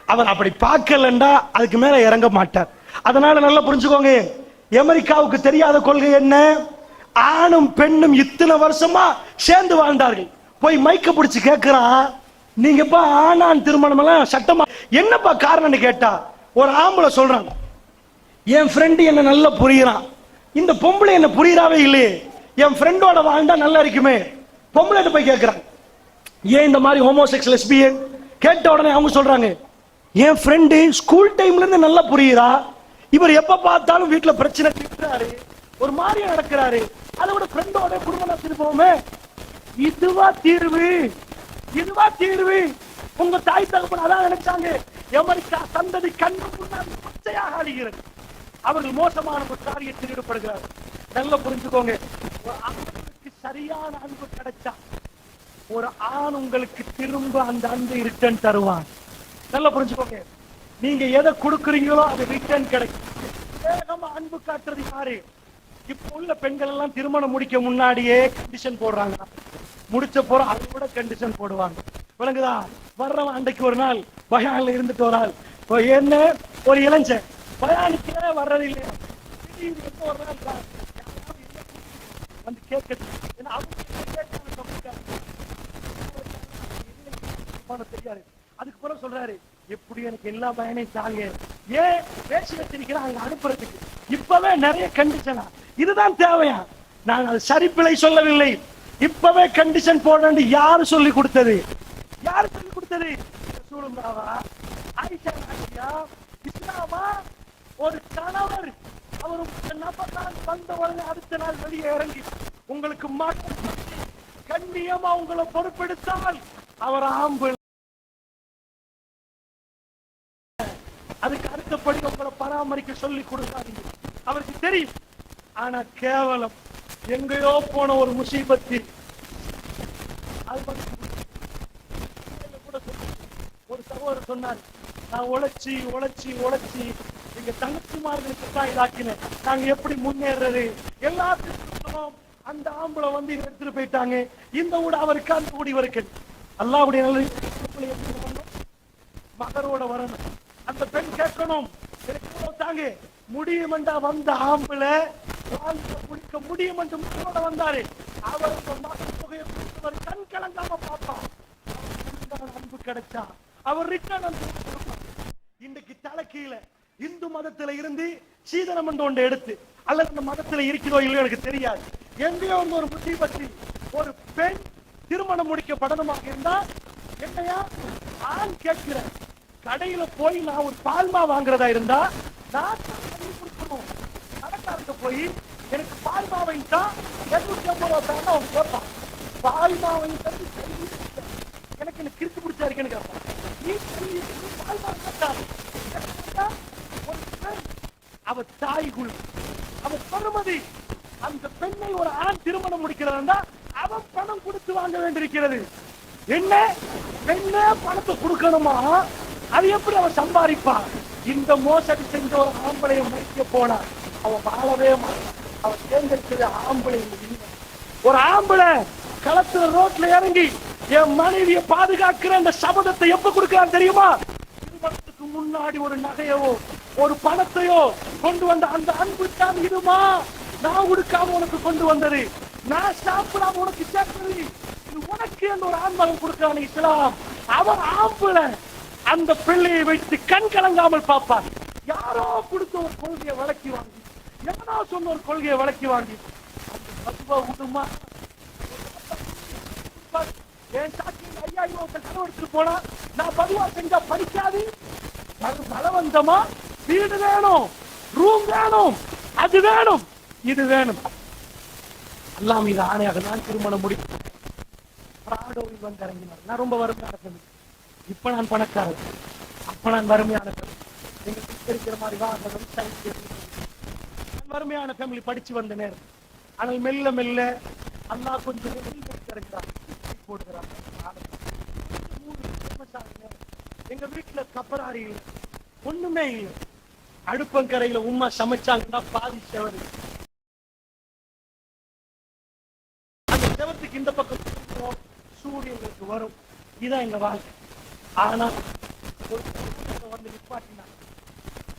அவர் அப்படி பார்க்கலண்டா அதுக்கு மேல இறங்க மாட்டார். அதனால நல்லா புரிஞ்சுக்கோங்க, அமெரிக்காவுக்கு தெரியாத கொள்கை என்ன? ஆணும் பெண்ணும் இத்தனை வருஷமா சேர்ந்து வாழ்ந்தார்கள். போய் மைக்க பிடிச்சு கேட்கிறான், நீங்கப்பா ஆணான் திருமணம் எல்லாம் சட்டமா என்னப்பா காரணம்னு கேட்டா, ஒரு ஆம்பளை சொல்றான், என் ஃப்ரெண்டு என்ன நல்லா புரியுறான், இந்த பொம்பளை என்ன புரியாவே இல்லையே, என் ஃப்ரெண்டோட வாழ்ந்தா நல்லா இருக்குமே. பொம்பளை போய் கேட்கிறான், ஏன் இந்த மாதிரி ஹோமோசெக்ஸ் லெஸ்பியன்? கேட்ட உடனே அவங்க சொல்றாங்க, என் ஃப்ரெண்டு ஸ்கூல் டைம்ல இருந்து நல்லா புரியுறா, இவர் எப்ப பார்த்தாலும் வீட்டுல பிரச்சனை திட்டுறாரு, ஒரு மாதிரியா நடக்கிறாரு, அதை விட ஃப்ரெண்டோட குடும்பம் நடத்திருப்போமே. இதுவா தீர்வு? இதுவா தீர்வு? உங்க தாய் தகப்பன் அதான் நினைச்சாங்க. அமெரிக்கா சந்ததி கண்ணு முன்னாடி பச்சையாக ஆடுகிறது. அவர்கள் மோசமான ஒரு காரியத்தில் ஈடுபடுகிறார். நல்லா புரிஞ்சுக்கோங்க, ஒரு ஆணுக்கு சரியான அன்பு கிடைச்சா ஒரு ஆண் உங்களுக்கு திரும்ப அந்த அன்பு ரிட்டர்ன் தருவான். நல்லா புரிஞ்சுக்கோங்க, நீங்க எதை கொடுக்குறீங்களோ அது ரிட்டர்ன் கிடைக்கும். வேகமா அன்பு காட்டுறது யாரு? இப்ப உள்ள பெண்கள் எல்லாம் திருமணம் முடிக்க முன்னாடியே கண்டிஷன் போடுறாங்க, முடிச்ச போற அதை கூட கண்டிஷன் போடுவாங்க. விளங்குதா? வர்றவன் அன்றைக்கு ஒரு நாள் பயான்ல இருந்துட்டு ஒரு ஆள் என்ன ஒரு இளைஞன் பயானுக்கே வர்றது இல்லையா, ஒரு நாள் வந்து கேட்க இருப்பான்னு தெரியாது. அதுக்கு பிறகு சொல்றாரு, எப்படி எனக்கு எல்லா பயனையும் தாங்க, ஏன் பேசி வச்சிருக்கிறேன் அங்க அனுப்புறதுக்கு. இப்பவே நிறைய கண்டிஷனா, இதுதான் தேவையா? நான் அது சரிப்பிழை சொல்லவில்லை. இப்பவே கண்டிஷன் போட யாரு சொல்லி கொடுத்தது? யாரு சொல்லி கொடுத்தது? ரசூலுல்லாஹ், ஆயிஷா நாயகியா, இஸ்லாமா? ஒரு கணவர் அவர் நபர்தான் வந்த உடனே அடுத்த நாள் வெளியே இறங்கி உங்களுக்கு மாற்றம் கண்ணியமா உங்களை பொறுப்பெடுத்தால் அவர் ஆம்பளை, அதுக்கு அடுத்தபடி உங்களை பராமரிக்க சொல்லி கொடுக்காதீங்க. அவருக்கு தெரியும். ஆனா கேவலம் எங்கேயோ போன ஒரு முசீபத்தில் ஒரு சகோதரர் சொன்னார், நான் உழைச்சி உழைச்சி உழைச்சி எங்க தங்கச்சிமார்களுக்கு தான் இதாக்கினேன், நாங்க எப்படி முன்னேறது எல்லாத்துக்கும் அந்த ஆம்பளை வந்து எடுத்துட்டு போயிட்டாங்க. இந்த ஊட அவருக்கு அந்த ஊடி இவருக்கு அல்லாஹ்வுடைய நல்ல மகரோட வரணும். அந்த பெண் கேட்கணும், தாங்க முடியுமெண்டா வந்த ஆம்பளை குடிக்க முடியும் என்று மகனோட வந்தாரு. அவர் மகன் தொகையை கொடுத்தவர் கண் கலங்காம பார்ப்பான். அன்பு கிடைச்சா அவர் ரிட்டர்ன். இன்றைக்கு தலை கீழே இந்து மதத்துல இருந்து சீதனம் என்று ஒன்று எடுத்து, அல்லது அந்த மதத்துல இருக்கிறதோ இல்லையோ எனக்கு தெரியாது, எங்கேயோ ஒரு முசீபத்தி ஒரு பெண் திருமணம் முடிக்கப்படணுமாக இருந்தா என்னையா ஆண் கேட்கிற கடையில போய் நான் ஒரு பால்மா வாங்குறதா இருந்தா நான் கொடுக்கணும். கடைக்காரங்க போய் எனக்கு பால்மாவை தான் 250 ரூபாய் அவன் கேட்பான். பால்மாவை எனக்கு என்ன கிறுக்கு பிடிச்சா இருக்குன்னு கேட்பான். பால்மா கேட்டாரு அவ தாய்குள், அவ பெருமதி. அந்த பெண்ணை ஒரு ஆண் திருமணம் முடிக்கிறதா அவன் பணம் கொடுத்து வாங்க வேண்டியிருக்கிறது. என்ன பெண்ணே பணத்தை கொடுக்கணுமா? அது எப்படி அவன் சம்பாதிப்பான்? இந்த மோசடி செஞ்ச ஒரு ஆம்பளையை மறிக்க போனா அவன் வாழவே மாட்டான். அவன் தேர்ந்தெடுத்தது ஆம்பளை. ஒரு ஆம்பளை களத்துல ரோட்ல இறங்கி என் மனைவியை பாதுகாக்கிற அந்த சபதத்தை எப்ப கொடுக்கிறான் தெரியுமா? திருமணத்துக்கு முன்னாடி ஒரு நகையவோ ஒரு பணத்தையோ கொண்டு வந்த அந்த அன்பு தான் இதுமா நான் கொடுக்காம உனக்கு கொண்டு வந்தது, நான் சாப்பிடாம உனக்கு சேர்த்தது, இது உனக்கு என்று ஒரு ஆண்மகன் கொடுக்கிறான் இஸ்லாம். அவன் ஆம்பளை அந்த பிள்ளையை வைத்து கண் கலங்காமல் பார்ப்பான். யாரோ கொடுத்த ஒரு கொள்கையை விளக்கி வாங்கி, எவனோ சொன்ன ஒரு கொள்கையை விளக்கி வாங்கி விடுமா? என் சாட்சி 5000 கனவு எடுத்துட்டு போனா நான் பதுவா செஞ்சா படிக்காது. பலவந்தமா வீடு வேணும், ரூம் வேணும், அது வேணும், இது வேணும். எல்லாம் இது ஆணையாக நான் திருமணம் முடிக்கிறேன். வந்து இறங்கினார். நான் ரொம்ப வறுமையான ஃபேமிலி. இப்ப நான் பணக்காரர், அப்ப நான் வறுமையான ஃபேமிலி. நீங்க இருக்கிற மாதிரி நான் வறுமையான ஃபேமிலி படிச்சு வந்த நேரம். ஆனால் மெல்ல மெல்ல அல்லாஹ் கொஞ்சம் போடுகிறார். எங்க வீட்டுல கப்பராரி இல்லை, ஒண்ணுமே இல்லை. அடுப்பங்கரையில உமா சமைச்சாங்கன்னா பாதி செவரு. அந்த செவத்துக்கு இந்த பக்கம் சூரியனுக்கு வரும். இதான் எங்க வாழ்க்கை. ஆனா வந்து நிப்பாட்டினா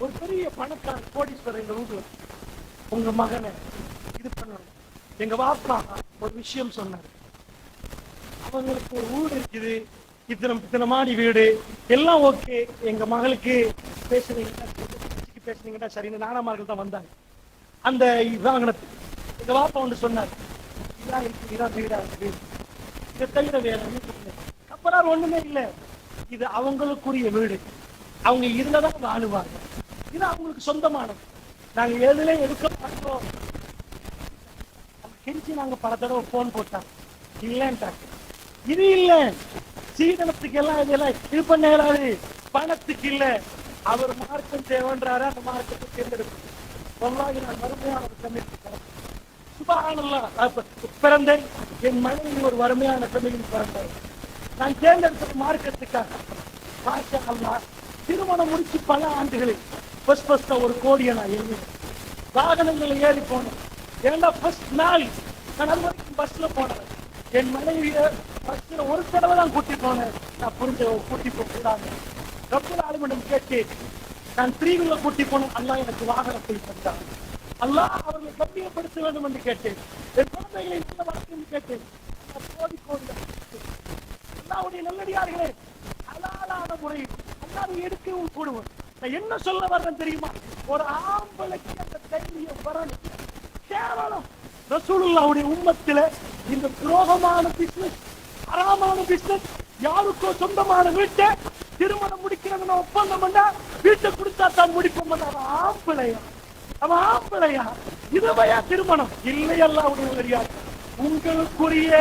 ஒரு பெரிய பணக்கார கோடீஸ்வரர் எங்க வீட்டுல, உங்க மகனை இது பண்ணணும். எங்க வாப்பா ஒரு விஷயம் சொன்னாரு. அவங்களுக்கு ஒரு வீடு இருக்குது, இத்தனை மாடி வீடு எல்லாம் ஓகே. எங்க மகளுக்கு பேசுனீங்கன்னா சரின்னு நானாமார்கள் தான் வந்தாங்க. அந்த வாங்கினது எங்க வாப்பா ஒன்று சொன்னார், இதான் இருக்கு, இதான் வீடா இருக்கு, இதை தவிர வேற கப்பரார் ஒண்ணுமே இல்லை. இது அவங்களுக்குரிய வீடு, அவங்க இதுலதான் வாழுவாங்க, இது அவங்களுக்கு சொந்தமானது. நாங்க எதுல எடுக்க மாட்டோம். கெஞ்சி நாங்க பல தடவை போன் போட்டோம், இல்லைன்ட்டாங்க. இது இல்ல சீதனத்துக்கு எல்லாம் இதெல்லாம் இது பண்ண இயலாது, பணத்துக்கு இல்ல. அவர் மார்க்கம் தேவன்றாரு, அந்த மார்க்கத்தை தேர்ந்தெடுக்கும். நான் வறுமையான சுபஹானல்லாஹ் பிறந்தேன். என் மனைவி ஒரு வறுமையான ஃபேமிலியில் பிறந்தார். நான் தேர்ந்தெடுத்த மார்க்கத்துக்காக மாஷா அல்லாஹ் திருமணம் முடிச்சு பல ஆண்டுகளில் ஃபர்ஸ்ட் ஒரு கோடியை நான் எழுதினேன். வாகனங்களை ஏறி போனேன். ஏன்னா ஃபர்ஸ்ட் நாள் நான் அது வரைக்கும் பஸ்ல போனேன். என் மனைவிய பஸ்ல ஒரு தடவை தான் கூட்டி போனேன். நான் புரிஞ்ச கூட்டி போகிறாங்க. ரப்பல் ஆலமீன் கேட்டேன், நான் 3 வீலர் கூட்டி போனேன். அல்லாஹ் எனக்கு வாகனத்தை தந்தார். அல்லாஹ் அவர்களை கண்ணியப்படுத்த வேண்டும் என்று கேட்டேன். என் குழந்தைகளை இந்த வாக்கியம் கேட்டேன். கோடி கோடி அல்லாஹ்வுடைய நல்லடியார்களே, முறை எல்லாரும் எடுக்கவும் கூடுவோம். நான் என்ன சொல்ல வர்றேன் தெரியுமா? ஒரு ஆம்பளைக்கு அந்த தைரியம் வரணும். கேவலம் ரசூலுல்லாஹ்வுடைய உம்மத்தில இந்த துரோகமான பிசினஸ், ஹராமான பிசினஸ், யாருக்கோ சொந்தமான வீட்டை திருமணம் முடிக்கிறதுன்னு ஒப்பந்தம் பண்ணா வீட்டை கொடுத்தா தான் முடிப்போம். அவன் ஆம்பளையா? அவன் ஆம்பளையா? இதுவையா திருமணம்? இல்லை, அல்லாஹ்வுடைய தெரியாது. உங்களுக்குரிய,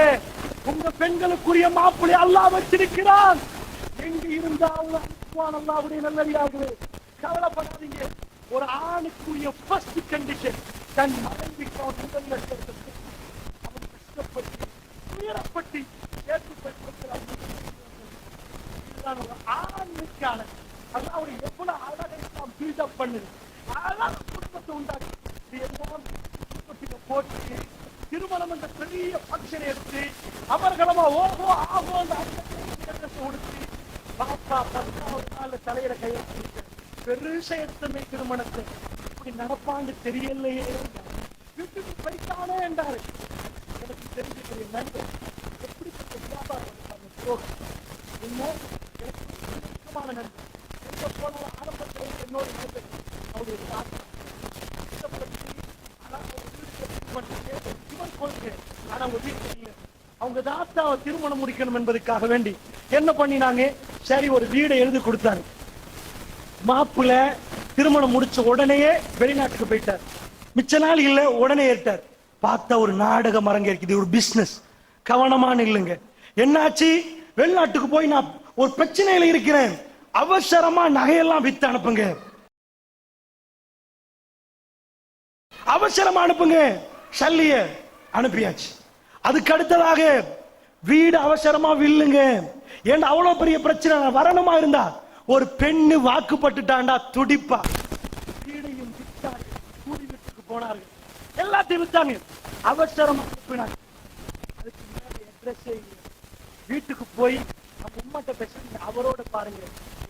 உங்க பெண்களுக்குரிய மாப்பிள்ளை அல்லாஹ் வச்சிருக்கிறான். எங்க இருந்தாலும் அல்லாஹ்வுடைய நல்லடியார்களே, கவலைப்படாதீங்க. ஒரு ஆணுக்குரிய ஃபர்ஸ்ட் கண்டிஷன் தன் மனைவிக்கு அவன் கஷ்டப்பட்டு உயரப்பட்டு ஆணுக்கான அல்லாஹ்வுடைய எவ்வளவு அழகை நாம் பில்டப் பண்ணுது, அழகான குடும்பத்தை உண்டாக்கி போட்டு திருமணம் என்ற பெரிய பங்கனை எடுத்து அவர்களமா ஓஹோ ஆகோ கொடுத்து பாப்பா 10வது நாள் தலையில கையெழுத்து பெருசா எடுத்தமே திருமணத்தை இப்படி நடப்பான்னு தெரியலையே. வீட்டுக்கு பைத்தானே என்றாரு. எனக்கு தெரிஞ்சுக்கிற நண்பர் எப்படிப்பட்ட வியாபாரம் இன்னும் முக்கியமான நண்பர் எங்க போன ஆரம்பத்தில் என்னோட நண்பர் அவருடைய ஆனா ஒரு வீட்டு இல்லை. அவங்க தாத்தாவை திருமணம் முடிக்கணும் என்பதற்காக வேண்டி என்ன பண்ணினாங்க? சரி, ஒரு வீடை எழுதி கொடுத்தாங்க. மாப்பிள்ள திருமணம் முடிச்ச உடனேயே வெளிநாட்டுக்கு போயிட்டார். மிச்ச நாள் இல்ல, உடனே ஏற்றார். பார்த்தா ஒரு நாடகம் அரங்கேற்குது, ஒரு பிசினஸ். கவனமான இல்லைங்க. என்னாச்சு? வெளிநாட்டுக்கு போய் நான் ஒரு பிரச்சனையில இருக்கிறேன், அவசரமா நகையெல்லாம் வித்து அனுப்புங்க, அவசரமா அனுப்புங்க. சல்லிய அனுப்பியாச்சு. அதுக்கு அடுத்ததாக வீடு அவசரமா வில்லுங்க. ஏன்னா அவ்வளவு பெரிய பிரச்சனை வரணுமா இருந்தா ஒரு பெண்ணு வாக்குப்பட்டுட்டாண்டா துடிப்பா. வீடையும் வித்தாங்க, கூலி வீட்டுக்கு போனார்கள், எல்லாத்தையும் வித்தாங்க, அவசரமா அனுப்பினாங்க. அதுக்கு முன்னாடி அட்ரஸே இல்லை. வீட்டுக்கு போய் நம்ம உம்மாட்ட பேசுறீங்க, அவரோட பாருங்க,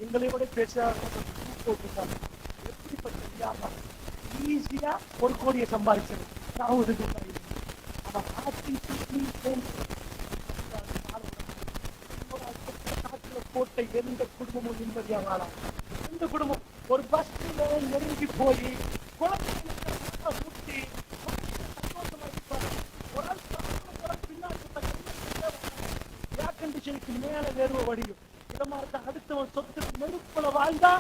எங்களையோட பேசாங்க. எப்படிப்பட்ட வியாபாரம்! ஈஸியா 1 கோடியை சம்பாதிச்சது. போட்ட எந்த குடும்பமும் நிம்மதியா வாழலாம். எந்த குடும்பம் ஒரு பஸ்ல நெருங்கி போய் குழந்தை கண்டிஷனுக்கு மேல வேர்வை வடியும். இத மாதிரி அடுத்தவன் சொத்து நெருப்புல வாழ்ந்தா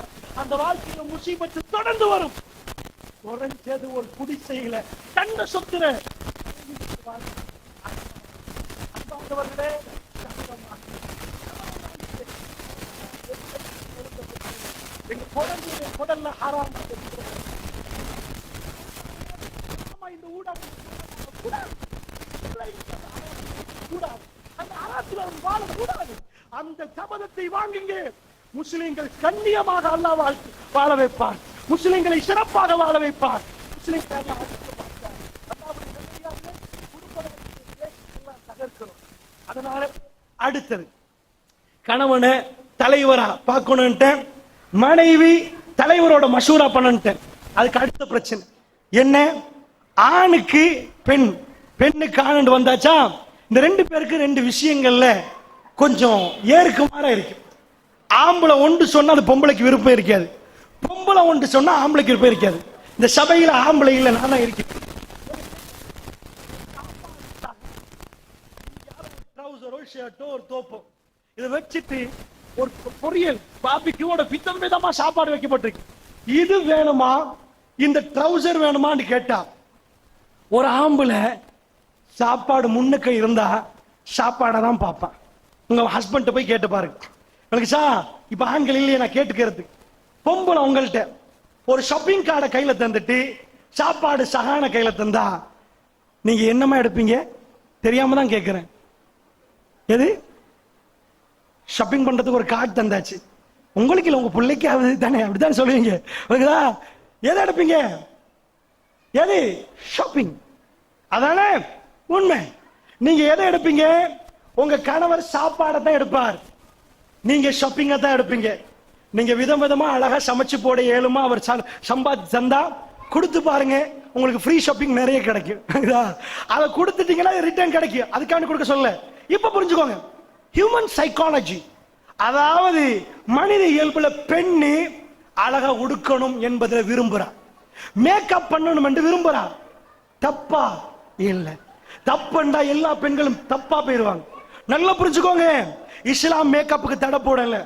அந்த வாழ்க்கையில முசீபத்து தொடர்ந்து வரும். குறைஞ்சது ஒரு குடிசையில தண்ட சொத்துற அன்பார்ந்தவர்களே, எங்க குழந்தைய குடல்ல ஹராம் இந்த ஊடகம் அந்த அராத்துல வாழ கூடாது. அந்த சபதத்தை வாங்குங்க. முஸ்லிம்கள் கண்ணியமாக அல்லாஹ் வாழ வைப்பார். முஸ்லிம்களை சிறப்பாக வாழ வைப்பார். அதனால அடுத்தது கணவனை தலைவரா பார்க்கணும்ட்டு, மனைவி தலைவரோட மசூரா பண்ண. அதுக்கு அடுத்த பிரச்சனை என்ன? ஆணுக்கு பெண், பெண்ணுக்கு ஆண் வந்தாச்சா, இந்த 2 பேருக்கு 2 விஷயங்கள்ல கொஞ்சம் ஏறுக்கு மாற இருக்கு. ஆம்பளை ஒன்று சொன்னா அது பொம்பளைக்கு விருப்பம் இருக்காது, பொம்பளை ஒன்று சொன்னா ஆம்பளைக்கு விருப்பம் இருக்காது. இந்த சபையில ஆம்பளை இல்ல, நான் தான் இருக்கேன். ஒரு தோப்போ இதை வச்சுட்டு ஒரு பொரியல் பாபிக்குவோட விதம் விதமா சாப்பாடு வைக்கப்பட்டிருக்கு. இது வேணுமா, இந்த ட்ரௌசர் வேணுமான்னு கேட்டா ஒரு ஆம்பளை சாப்பாடு முன்னுக்கு இருந்தா சாப்பாடை தான் பார்ப்பான். உங்க ஹஸ்பண்ட் போய் கேட்டு பாருங்க. எனக்கு இப்ப ஆண்கள் இல்லையே நான் கேட்டுக்கிறது. பொம்பளை உங்கள்கிட்ட ஒரு ஷாப்பிங் கார்டை கையில தந்துட்டு சாப்பாடு சகான கையில தந்தா நீங்க என்னமா எடுப்பீங்க? தெரியாம தான் கேட்கிறேன். எது ஷாப்பிங் பண்றதுக்கு ஒரு கார்டு தந்தாச்சு, உங்களுக்கு இல்ல உங்க பிள்ளைக்கு ஆகுது தானே, அப்படித்தான் சொல்லுவீங்க. எதை எடுப்பீங்க? எது ஷாப்பிங்? அதானே உண்மை. நீங்க எதை எடுப்பீங்க? உங்க கணவர் சாப்பாடை தான் எடுப்பார், நீங்க ஷாப்பிங்க தான் எடுப்பீங்க. நீங்க விதம் விதமா அழகா சமைச்சு போட ஏழுமா அவர் சம்பாதி தந்தா கொடுத்து பாருங்க, உங்களுக்கு ஃப்ரீ ஷாப்பிங் நிறைய கிடைக்கும். அதை கொடுத்துட்டீங்கன்னா ரிட்டர்ன் கிடைக்கும். அதுக்காண்டி கொடுக்க சொல்ல. இப்ப புரிஞ்சுக்கோங்க, ஹியூமன் சைக்காலஜி. அதாவது மனித இயல்புல பெண்ணு அழகா உடுக்கணும் என்பதில் விரும்புறா, மேக்கப் பண்ணணும் என்று விரும்புறா. தப்பா இல்ல, தப்புண்டா எல்லா பெண்களும் தப்பா போயிருவாங்க. நல்லா புரிஞ்சுக்கோங்க, இஸ்லாம் மேக்கப்புக்கு தடை போடல,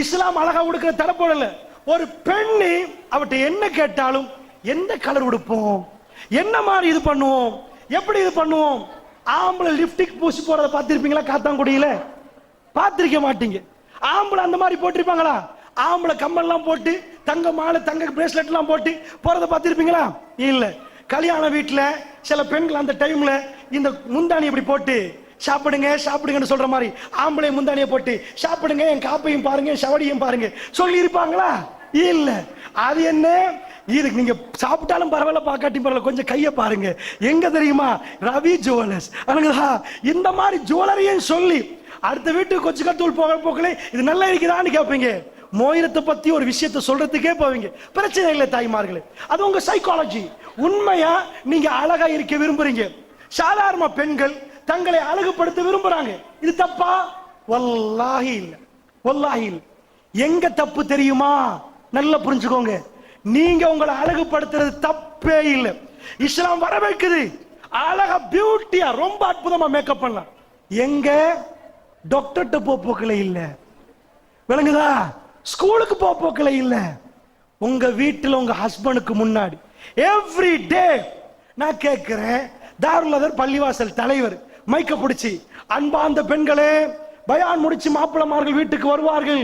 இஸ்லாம் அழகா உடுக்கிற தடை போடல. ஒரு பெண்ணு அவட்ட என்ன கேட்டாலும் எந்த கலர் உடுப்போம், என்ன மாதிரி இது பண்ணுவோம், எப்படி இது பண்ணுவோம். ஆம்பளை லிப்டிக் பூசி போறத பார்த்திருப்பீங்களா? காத்தாங்குடியில பார்த்திருக்க மாட்டீங்க. ஆம்பளை அந்த மாதிரி போட்டிருப்பாங்களா? ஆம்பளை கம்மல் எல்லாம் போட்டு தங்க மாலை தங்க பிரேஸ்லெட் எல்லாம் போட்டு போறத பார்த்திருப்பீங்களா? இல்ல. கல்யாண வீட்டுல சில பெண்கள் அந்த டைம்ல இந்த முந்தானி இப்படி போட்டு சாப்பிடுங்க சாப்பிடுங்கன்னு சொல்ற மாதிரி ஆம்பளை முந்தானியை போட்டு சாப்பிடுங்க, என் காப்பையும் பாருங்க, சவடியும் பாருங்க சொல்லி இருப்பாங்களா? இல்ல. அது என்ன, இதுக்கு நீங்க சாப்பிட்டாலும் பரவாயில்ல, பாக்காட்டி பரவாயில்ல, கொஞ்சம் கைய பாருங்க, எங்க தெரியுமா? ரவி ஜுவல்லர்ஸ். இந்த மாதிரி ஜுவல்லரியும் சொல்லி அடுத்த வீட்டுக்கு கொஞ்சம் கத்தூள் போக போக்கலே இது நல்லா இருக்குதான்னு கேட்பீங்க. மோயிரத்தை பத்தி ஒரு விஷயத்தை சொல்றதுக்கே போவீங்க. பிரச்சனை இல்லை தாய்மார்களே, அது உங்க சைக்காலஜி. உண்மையா நீங்க அழகா இருக்க விரும்புறீங்க, சாதாரண பெண்கள் தங்களை அழகுபடுத்த விரும்புறாங்க. இது தப்பா? வல்லாஹி இல்ல, வல்லாஹி இல்ல. எங்க தப்பு தெரியுமா? நல்லா புரிஞ்சுக்கோங்க, நீங்க உங்களை அழகுபடுத்துறது தப்பே இல்லை. இஸ்லாம் வர வைக்குது, அழகா பியூட்டியா ரொம்ப அற்புதமா மேக்கப் பண்ணலாம். எங்க டாக்டர்கிட்ட போக்கல இல்ல, விளங்குதா? ஸ்கூலுக்கு போக்கல இல்ல, உங்க வீட்டுல உங்க ஹஸ்பண்டுக்கு முன்னாடி எவ்ரி டே. நான் கேட்கிறேன், தாருல்லதர் பள்ளிவாசல் தலைவர் மைக்க பிடிச்சி, அன்பார்ந்த பெண்களே, பயான் முடிச்சு மாப்பிளமார்கள் வீட்டுக்கு வருவார்கள்,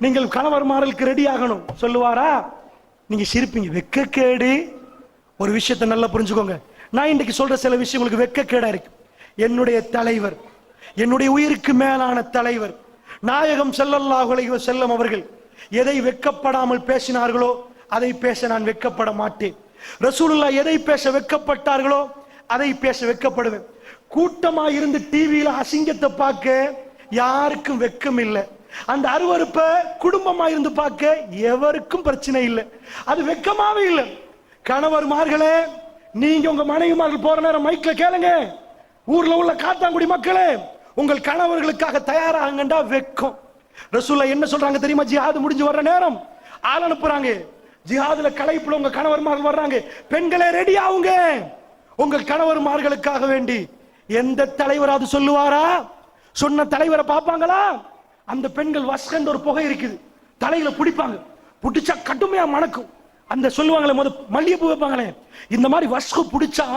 நீங்கள் கணவர்மார்களுக்கு ரெடி ஆகணும் சொல்லுவாரா? நீங்க சிரிப்பீங்க, வெக்கக்கேடு. ஒரு விஷயத்தை நல்லா புரிஞ்சுக்கோங்க, நான் இன்னைக்கு சொல்ற சில விஷயம் உங்களுக்கு வெக்கக்கேடா இருக்கு. என்னுடைய தலைவர், என்னுடைய உயிருக்கு மேலான தலைவர் நாயகம் ஸல்லல்லாஹு அலைஹி வஸல்லம் அவர்கள் எதை வெக்கப்படாமல் பேசினார்களோ அதை பேச நான் வெக்கப்பட மாட்டேன். ரசூலுல்லாஹ் எதை பேச வெக்கப்பட்டார்களோ அதை பேச வெக்கப்படுவேன். கூட்டமா இருந்து டிவியில அசிங்கத்தை பார்க்க யாருக்கும் வெக்கம் இல்லை. அந்த அருவருப்ப குடும்பமா இருந்து பார்க்க எவருக்கும் பிரச்சனை இல்லை, அது வெக்கமாவே இல்லை. கணவர்மார்களே, நீங்க உங்க மனைவிமார்கள் போற நேரம் மைக்ல கேளுங்க, ஊர்ல உள்ள காத்தாங்குடி மக்களே, உங்கள் கணவர்களுக்காக தயாராகண்டா வெக்கம். ரசூலுல்லாஹ் என்ன சொல்றாங்க தெரியுமா? ஜிஹாது முடிஞ்சு வர்ற நேரம் ஆள் அனுப்புறாங்க, ஜிஹாதுல களைப்புல உங்க கணவர்மார்கள் வர்றாங்க, பெண்களே ரெடி ஆகுங்க உங்கள் கணவர்மார்களுக்காக வேண்டி. எந்த தலைவராவது சொல்லுவாரா? சொன்ன தலைவரை பார்ப்பாங்களா? அந்த பெண்கள் வஸ்கண்ட் ஒரு புகை இருக்குது, தலையில பிடிப்பாங்க, பிடிச்சா கடுமையா மணக்கும். அந்த சொல்லுவாங்களே முத மல்லிகைப்பூ வைப்பாங்களே, இந்த மாதிரி வஸ்கு பிடிச்சா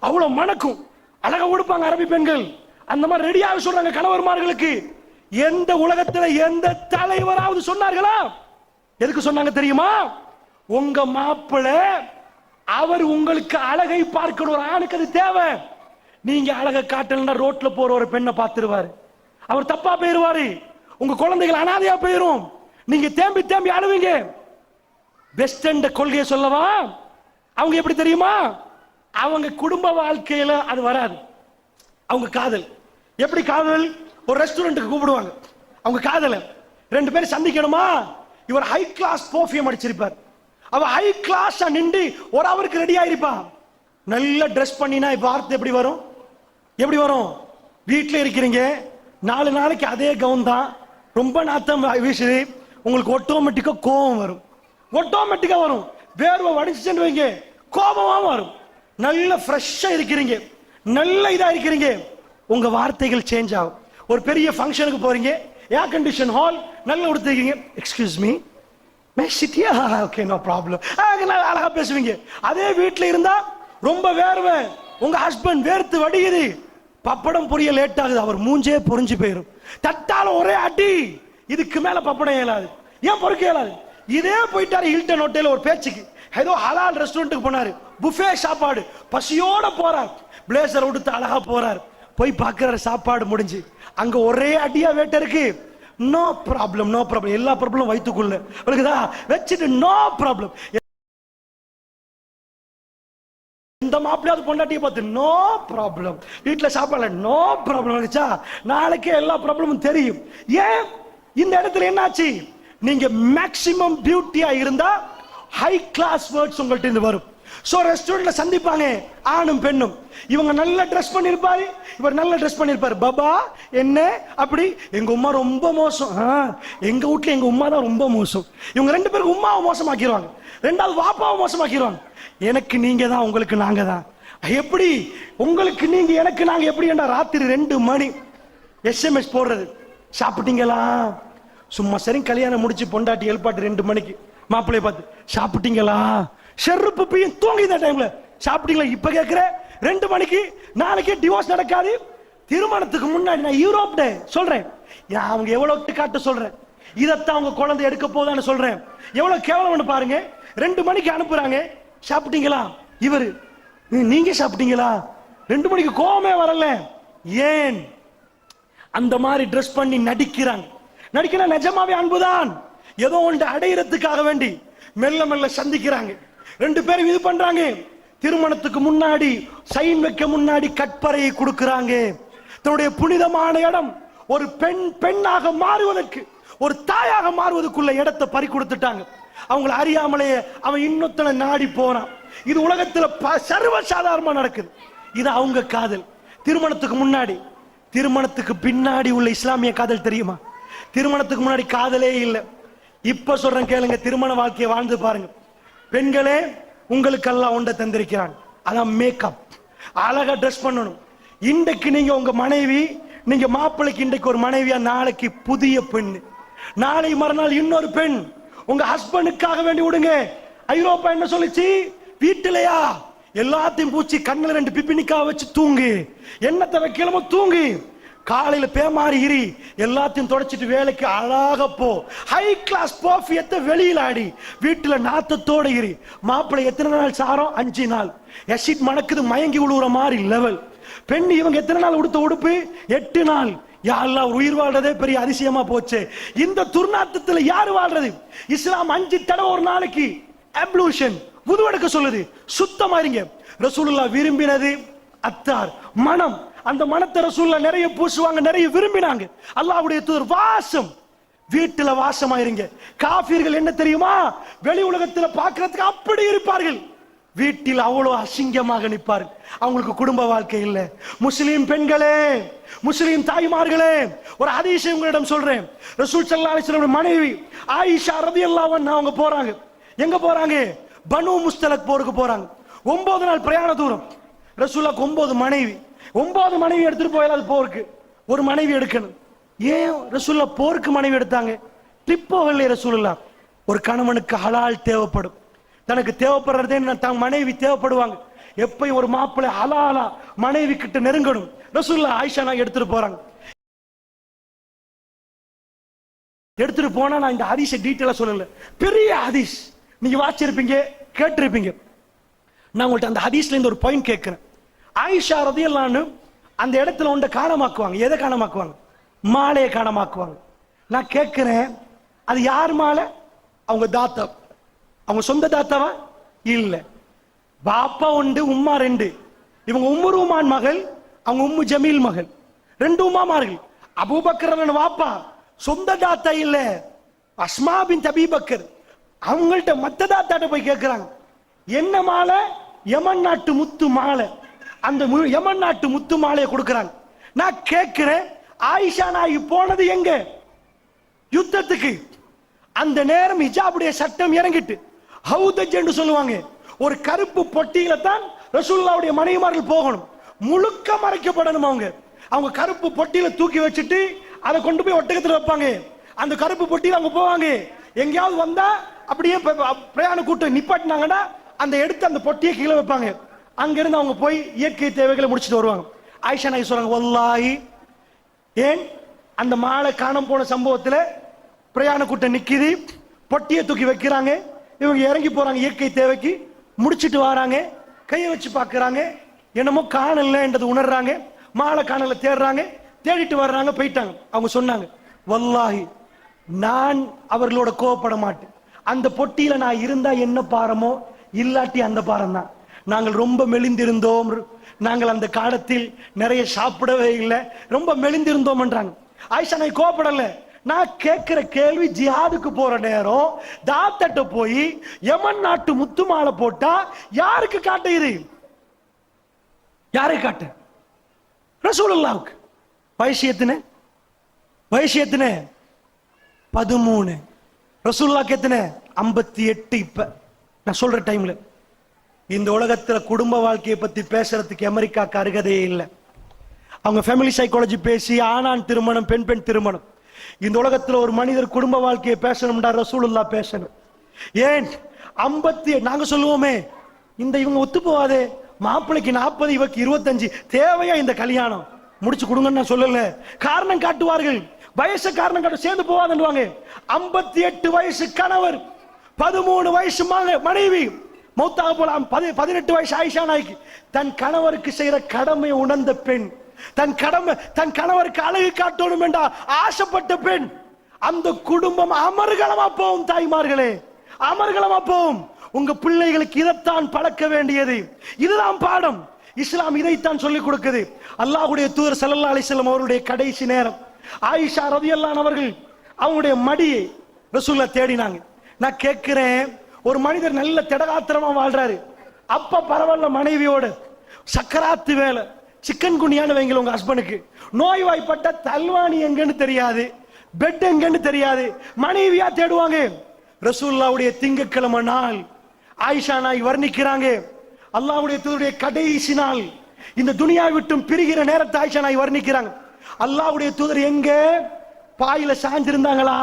அவ்வளவு மணக்கும், அழகா உடுப்பாங்க அரபி பெண்கள். அந்த மாதிரி ரெடியாக சொல்றாங்க கணவர்மார்களுக்கு. எந்த உலகத்துல எந்த தலைவராவது சொன்னார்களா? எதுக்கு சொன்னாங்க தெரியுமா? உங்க மாப்பிள்ள அவர் உங்களுக்கு அழகை பார்க்கணும், ஒரு ஆணுக்கு அது தேவை. நீங்க அழகை காட்டலன்னா ரோட்ல போற ஒரு பெண்ணை பார்த்துருவாரு, அவர் தப்பா போயிருவாரு, உங்க குழந்தைகள் அனாதையா போயிரும், நீங்க தேம்பி தேம்பி அழுவீங்க. பெஸ்ட் என்ற கொள்கையை சொல்லவா? அவங்க எப்படி தெரியுமா? அவங்க குடும்ப வாழ்க்கையில அது வராது. அவங்க காதல் எப்படி? காதல் ஒரு ரெஸ்டாரண்ட்டுக்கு கூப்பிடுவாங்க, அவங்க காதல ரெண்டு பேரும் சந்திக்கணுமா? இவர் ஹை கிளாஸ் பர்ஃபியூம் அடிச்சிருப்பார், அவ ஹை கிளாஸ் நின்று ஒரு அவருக்கு ரெடி ஆயிருப்பா. நல்ல ட்ரெஸ் பண்ணினா இப்ப வார்த்தை எப்படி வரும்? எப்படி வரும்? வீட்டில் இருக்கிறீங்க, 4 நாளைக்கு அதே கவுன் தான், ரொம்ப நாத்தம் வீசுது, உங்களுக்கு ஆட்டோமேட்டிக்கா கோபம் வரும், ஆட்டோமேட்டிக்கா வரும். வேர்வை வடிச்சுட்டு வைங்க, கோபமா வரும். நல்ல ஃப்ரெஷ்ஷா இருக்கிறீங்க, நல்ல இதா இருக்கிறீங்க, உங்க வார்த்தைகள் சேஞ்ச் ஆகும். ஒரு பெரிய ஃபங்க்ஷனுக்கு போறீங்க, ஏர் கண்டிஷன் ஹால், நல்லா உடுத்திருக்கீங்க, எக்ஸ்கியூஸ் மீ மே சிட்டியா, ஓகே நோ ப்ராப்ளம், அழகா பேசுவீங்க. அதே வீட்டில் இருந்தா ரொம்ப வேர்வை, உங்க ஹஸ்பண்ட் வேர்த்து வடியுது, பப்படம் பொரிய லேட் ஆகுது, அவர் மூஞ்சே பொறிஞ்சு போயிடும், தட்டாலும் ஒரே அடி, இதுக்கு மேல பப்படம் இயலாது. ஏன் பொறுக்க இயலாது? இதே போயிட்டாரு ஹில்டன் ஹோட்டல் ஒரு பேச்சுக்கு, ஏதோ ஹலால் ரெஸ்டாரண்ட்டுக்கு போனாரு, புஃபே சாப்பாடு, பசியோட போறார், பிளேசர் உடுத்து அழகா போறார், போய் பார்க்கிறாரு சாப்பாடு முடிஞ்சு, அங்க ஒரே அடியா வேட்டருக்கு, நோ ப்ராப்ளம் நோ ப்ராப்ளம், எல்லா ப்ராப்ளம் வயிற்றுக்குள்ள இருக்குதா வச்சுட்டு நோ ப்ராப்ளம். இந்த மாப்பிள்ளையாவது பொண்டாட்டியை பார்த்து நோ ப்ராப்ளம், வீட்டுல சாப்பாடு நோ ப்ராப்ளம் இருந்துச்சா, நாளைக்கே எல்லா ப்ராப்ளமும் தெரியும். ஏன் இந்த இடத்துல என்னாச்சு? நீங்க மேக்சிமம் பியூட்டியா இருந்தா ஹை கிளாஸ் வேர்ட்ஸ் உங்கள்ட்ட இருந்து வரும். சோ ரெஸ்டாரண்ட்ல சந்திப்பாங்க ஆணும் பெண்ணும். இவங்க நல்லா ட்ரெஸ் பண்ணிருப்பாரு, இவர் நல்லா ட்ரெஸ் பண்ணிருப்பாரு. பாபா என்ன அப்படி, எங்க உமா ரொம்ப மோசம். எங்க வீட்டுல எங்க உமா தான் ரொம்ப மோசம். இவங்க ரெண்டு பேருக்கு உமாவை மோசமாக்கிடுவாங்க, ரெண்டாவது வாப்பாவை மோசமாக்கிடுவாங்க. எனக்கு நீங்க தான், உங்களுக்கு நாங்க தான். எப்படி உங்களுக்கு நீங்க எனக்கு நாங்க எப்படி என்றா ராத்திரி 2 மணி SMS போடுறது, சாப்பிட்டீங்களா? சும்மா சரி கல்யாணம் முடிச்சு பொண்டாட்டி எழுப்பாட்டு 2 மணிக்கு மாப்பிள்ளைய பார்த்து சாப்பிட்டீங்களா? செருப்பு பையன் தூங்கி இந்த டைம்ல சாப்பிட்டீங்களா? இப்ப கேட்கிற 2 மணிக்கு. நாளைக்கே டிவோர்ஸ் நடக்காது. திருமணத்துக்கு முன்னாடி நான் யூரோப் டே சொல்றேன், அவங்க எவ்வளவு காட்ட சொல்றேன், இதத்தான் அவங்க குழந்தை எடுக்க போதான்னு சொல்றேன். எவ்வளவு கேவலம் பாருங்க. 2 மணிக்கு அனுப்புறாங்க, சாப்பிட்டீங்களா? இவரு நீங்க சாப்பிட்டீங்களா? 2 மணிக்கு கோவமே வரல. ஏன் அந்த மாதிரி ட்ரெஸ் பண்ணி நடிக்கிறாங்க? நடிக்கிற நிஜமாவே அன்புதான். ஏதோ ஒன்று அடையிறதுக்காக வேண்டி மெல்ல மெல்ல சந்திக்கிறாங்க. 2 பேரும் இது பண்றாங்க. திருமணத்துக்கு முன்னாடி சைன் வைக்க முன்னாடி கற்பறையை கொடுக்கிறாங்க. தன்னுடைய புனிதமான இடம் ஒரு பெண்ணாக மாறுவதற்கு, ஒரு தாயாக மாறுவதற்குள்ள இடத்தை பறி கொடுத்துட்டாங்க. அவங்களை அறியாமலேயே அவன் இன்னொத்தனை நாடி போறான். இது உலகத்துல சர்வசாதாரணமா நடக்குது. இது அவங்க காதல் திருமணத்துக்கு முன்னாடி. திருமணத்துக்கு பின்னாடி உள்ள இஸ்லாமிய காதல் தெரியுமா? திருமணத்துக்கு முன்னாடி காதலே இல்லை. இப்ப சொல்றேன் கேளுங்க, திருமண வாழ்க்கையை வாழ்ந்து பாருங்க. பெண்களே, உங்களுக்கு எல்லாம் ஒன்றை தந்திருக்கிறான், அதான் மேக்கப். அழகா ட்ரெஸ் பண்ணணும். இன்றைக்கு நீங்க உங்க மனைவி, நீங்க மாப்பிள்ளைக்கு இன்றைக்கு ஒரு மனைவியா, நாளைக்கு புதிய பெண், நாளை மறுநாள் இன்னொரு பெண். உங்க ஹஸ்பண்டுக்காக வேண்டி விடுங்க. ஐரோப்பா என்ன சொல்லிச்சு? வீட்டிலையா எல்லாத்தையும் பூச்சி கண்ணுல 2 பிப்பினிக்கா வச்சு தூங்கு, எண்ணத்தை வைக்கலாமோ தூங்கு, காலையில பேமாறி இரி, எல்லாத்தையும் தொடச்சிட்டு வேலைக்கு அழகா போ, ஹை கிளாஸ் பர்ஃபியூத்தை வெளியில ஆடி, வீட்டுல நாத்தத்தோட இரி. மாப்பிள்ளை எத்தனை நாள் சாரம்? 5 நாள். எசிட் மணக்குது, மயங்கி விழுவுற மாதிரி லெவல். பெண் இவங்க எத்தனை நாள் உடுத்த உடுப்பு? 8 நாள். யாரெல்லாம் உயிர் வாழ்றதே பெரிய அதிசயமா போச்சு. இந்த துர்நாத்தத்துல யாரு வாழ்றது? இஸ்லாம் 5 தடவை ஒரு நாளைக்கு அப்ளூஷன் உதுவெடுக்க சொல்லுது. சுத்தமா இருங்க. ரசூலுல்லாஹ் விரும்பினது அத்தார், மனம். அந்த மனத்தை ரசூலுல்லாஹ் நிறைய பூசுவாங்க, நிறைய விரும்பினாங்க. அல்லாஹ்வுடைய தூதர் வாசம், வீட்டுல வாசமா இருங்க. காஃபிர்கள் என்ன தெரியுமா? வெளி உலகத்துல பார்க்கிறதுக்கு அப்படி இருப்பார்கள், வீட்டில் அவ்வளவு அசிங்கமாக நிற்பார்கள். அவங்களுக்கு குடும்ப வாழ்க்கை இல்லை. முஸ்லிம் பெண்களே, முஸ்லிம் தாய்மார்களே, ஒரு ஹதீஸ் உங்களிடம் சொல்றேன். ரசூல் ஸல்லல்லாஹு அலைஹி வஸல்லம் மனைவி ஆயிஷா ரலியல்லாஹு அன்ஹா அவங்க போறாங்க. எங்க போறாங்க? பனு முஸ்தலக் போருக்கு போறாங்க. 9 நாள் பிரயாண தூரம். ரசூலுல்லாஹ் 9 மனைவி, 9 மனைவி எடுத்துட்டு போயலாது போருக்கு. ஒரு மனைவி எடுக்கணும். ஏன் ரசூலுல்லாஹ் போருக்கு மனைவி எடுத்தாங்க? ட்ரிப் போகல ரசூலுல்லாஹ். ஒரு கணவனுக்கு ஹலால் தேவைப்படும். தனக்கு தேவைப்படுறதே தன் மனைவி தேவைப்படுவாங்க. எப்பயும் ஒரு மாப்பிள்ளை ஹலாலா மனைவி கிட்ட நெருங்கணும். ரசூலுல்லாஹ் ஆயிஷா எடுத்துட்டு போறாங்க. எடுத்துட்டு போனா, நான் இந்த ஹதீஸை டீட்டெயிலா சொல்லல, பெரிய ஹதீஸ், நீங்க வாசிச்சிருப்பீங்க, கேட்டிருப்பீங்க. நான் உங்கள்ட்ட அந்த ஹதீஸ்ல இருந்து ஒரு பாயிண்ட் கேட்கிறேன். ஆயிஷா ரலியல்லாஹு அன்ஹா அந்த இடத்துல ஒன்றை காணமாக்குவாங்க. எதை காணமாக்குவாங்க? மாலையை காணமாக்குவாங்க. நான் கேட்கிறேன், அது யார் மாலை? அவங்க தாத்தா, அவங்க சொந்த தாத்தாவா? இல்ல. பாப்பா உண்டு, உம்மா 2. இவங்க உம்மு ரூமான் மகள், அவங்க உம்மு ஜமீல் மகள். 2 உம்மாமார்கள். அபூபக்கர் வாப்பா, சொந்த தாத்தா இல்ல, அஸ்மா பின்த் அபீ பக்கர். அவங்கள்ட்ட மத்த தாத்தாட்ட போய் கேட்கிறாங்க, என்ன மாலை? யமன் நாட்டு முத்து மாலை. அந்த யமன் நாட்டு முத்து மாலையை கொடுக்கிறாங்க. நான் கேட்கிறேன், ஆயிஷா நாயகி போனது எங்க? யுத்தத்துக்கு. அந்த நேரம் ஹிஜாபுடைய சட்டம் இறங்கிட்டு, ஹவுதஜ் என்று சொல்லுவாங்க, ஒரு கருப்பு பொட்டியில தான் ரசூலுல்லாஹ்வுடைய மனைவிமார்கள் போகணும். முழுக்க மறைக்கப்படணும். அவங்க கருப்பு பொட்டியில தூக்கி வச்சுட்டு அதை கொண்டு போய் ஒட்டகத்தில் வைப்பாங்க. அந்த கருப்பு பொட்டியில அவங்க போவாங்க. எங்கேயாவது வந்தா அப்படியே பிரயாண கூட்டம் நிப்பாட்டினாங்கன்னா அந்த எடுத்து அந்த பொட்டியை கீழே வைப்பாங்க. அங்கிருந்து அவங்க போய் இயற்கை தேவைகளை முடிச்சுட்டு வருவாங்க. ஆயிஷா நாயகி சொல்றாங்க, வல்லாஹி, ஏன் அந்த மாலை காணாம போன சம்பவத்தில் பிரயாண கூட்டம் நிக்குது, பொட்டியை தூக்கி வைக்கிறாங்க, இவங்க இறங்கி போறாங்க, இயற்கை தேவைக்கு முடிச்சிட்டு வராங்க, கையை வச்சு பார்க்கறாங்க, என்னமோ காணலன்றது உணர்றாங்க, மாலை காணல தேடுறாங்க, தேடிட்டு வர்றாங்க, போயிட்டாங்க. அவங்க சொன்னாங்க, வல்லாஹி நான் அவர்களோட கோவப்பட மாட்டேன், அந்த பொட்டியில நான் இருந்தா என்ன பாரமோ இல்லாட்டி அந்த பாரம் தான். நாங்கள் ரொம்ப மெலிந்திருந்தோம், நாங்கள் அந்த காலத்தில் நிறைய சாப்பிடவே இல்லை, ரொம்ப மெலிந்திருந்தோம் என்றாங்க. ஆயிஷா நாயகி கோவப்படல, நான் கேட்கிற கேள்வி, ஜிஹாதுக்கு போற நேரம் தாத்தட்ட போய் யமன் நாட்டு முத்து மாலை போட்டா யாருக்கு காட்டு? இது யாருக்கு காட்டு? ரசூலுல்லாஹ்வுக்கு. வயசு எத்தனை? 13. ரசூலுல்லாஹ்க்கு எத்தனை? 58. இப்ப நான் சொல்ற டைம்ல இந்த உலகத்துல குடும்ப வாழ்க்கையை பத்தி பேசுறதுக்கு அமெரிக்காக்கு அருகதையே இல்லை. அவங்க ஃபேமிலி சைக்காலஜி பேசி ஆணான் திருமணம், பெண் பெண் திருமணம். இந்த உலகத்துல ஒரு மனிதர் குடும்ப வாழ்க்கையை பேசணும்டா ரசூலுல்லாஹ் பேசணும். ஏன் 50? நாங்க சொல்லுவோமே இந்த இவங்க ஒத்து போவாதே, மாப்பிள்ளைக்கு 40 இவக்கு 25, தேவையா இந்த கல்யாணம்? முடிச்சு கொடுங்கன்னு நான் சொல்லல. காரணம் காட்டுவார்கள், வயசு காரணம் காட்டு, சேர்ந்து போவாதுன்னுவாங்க. 58 வயசு கணவர், 13 வயசு மனைவி, மௌத்தாக போலாம். 18 வயசு ஆயிஷா நாய்க்கு தன் கணவருக்கு செய்யற கடமை உணர்ந்த பெண், தன் கணவருக்கு அழகு காட்டணும் என்றா ஆசைப்பட்ட பெண். அந்த குடும்பம் அமர்கலமா போகும். தாய்மார்களே, அமர்கலமா போகும். உங்க பிள்ளைகளுக்கு இதைத்தான் பழக்க வேண்டியது. இதுதான் பாடம். இஸ்லாம் இதைத்தான் சொல்லிக் கொடுக்குது. அல்லாஹ்வுடைய தூதர் ஸல்லல்லாஹு அலைஹி வஸல்லம் அவருடைய கடைசி நேரம், ஆயிஷா ரலியல்லாஹு அன்ஹா அவர்கள் அவங்களுடைய மடியை ரசூலுல்லாஹ் தேடினாங்க. நான் கேட்கிறேன், ஒரு மனிதர் நல்ல திடகாத்திரமா வாழ்றாரு, அப்ப பரவாயில்ல, மனைவியோட சக்கராத்து வேலை, சிக்கன் குனியான்னு வைங்கள, உங்க ஹஸ்பண்டுக்கு நோய்வாய்ப்பட்ட தல்வானி எங்கன்னு தெரியாது, பெட் எங்கன்னு தெரியாது, மனைவியா தேடுவாங்க. ரசூலுல்லாஹ்வுடைய திங்கட்கிழமை நாள் ஆயிஷா நாய் வர்ணிக்கிறாங்க, அல்லாஹ்வுடைய தூதருடைய கடைசி நாள், இந்த துனியா விட்டும் பிரிகிற நேரத்தை ஆயிஷா நாய் வர்ணிக்கிறாங்க. அல்லாஹ்வுடைய தூதர் எங்க? பாயில சாஞ்சிருந்தாங்களா?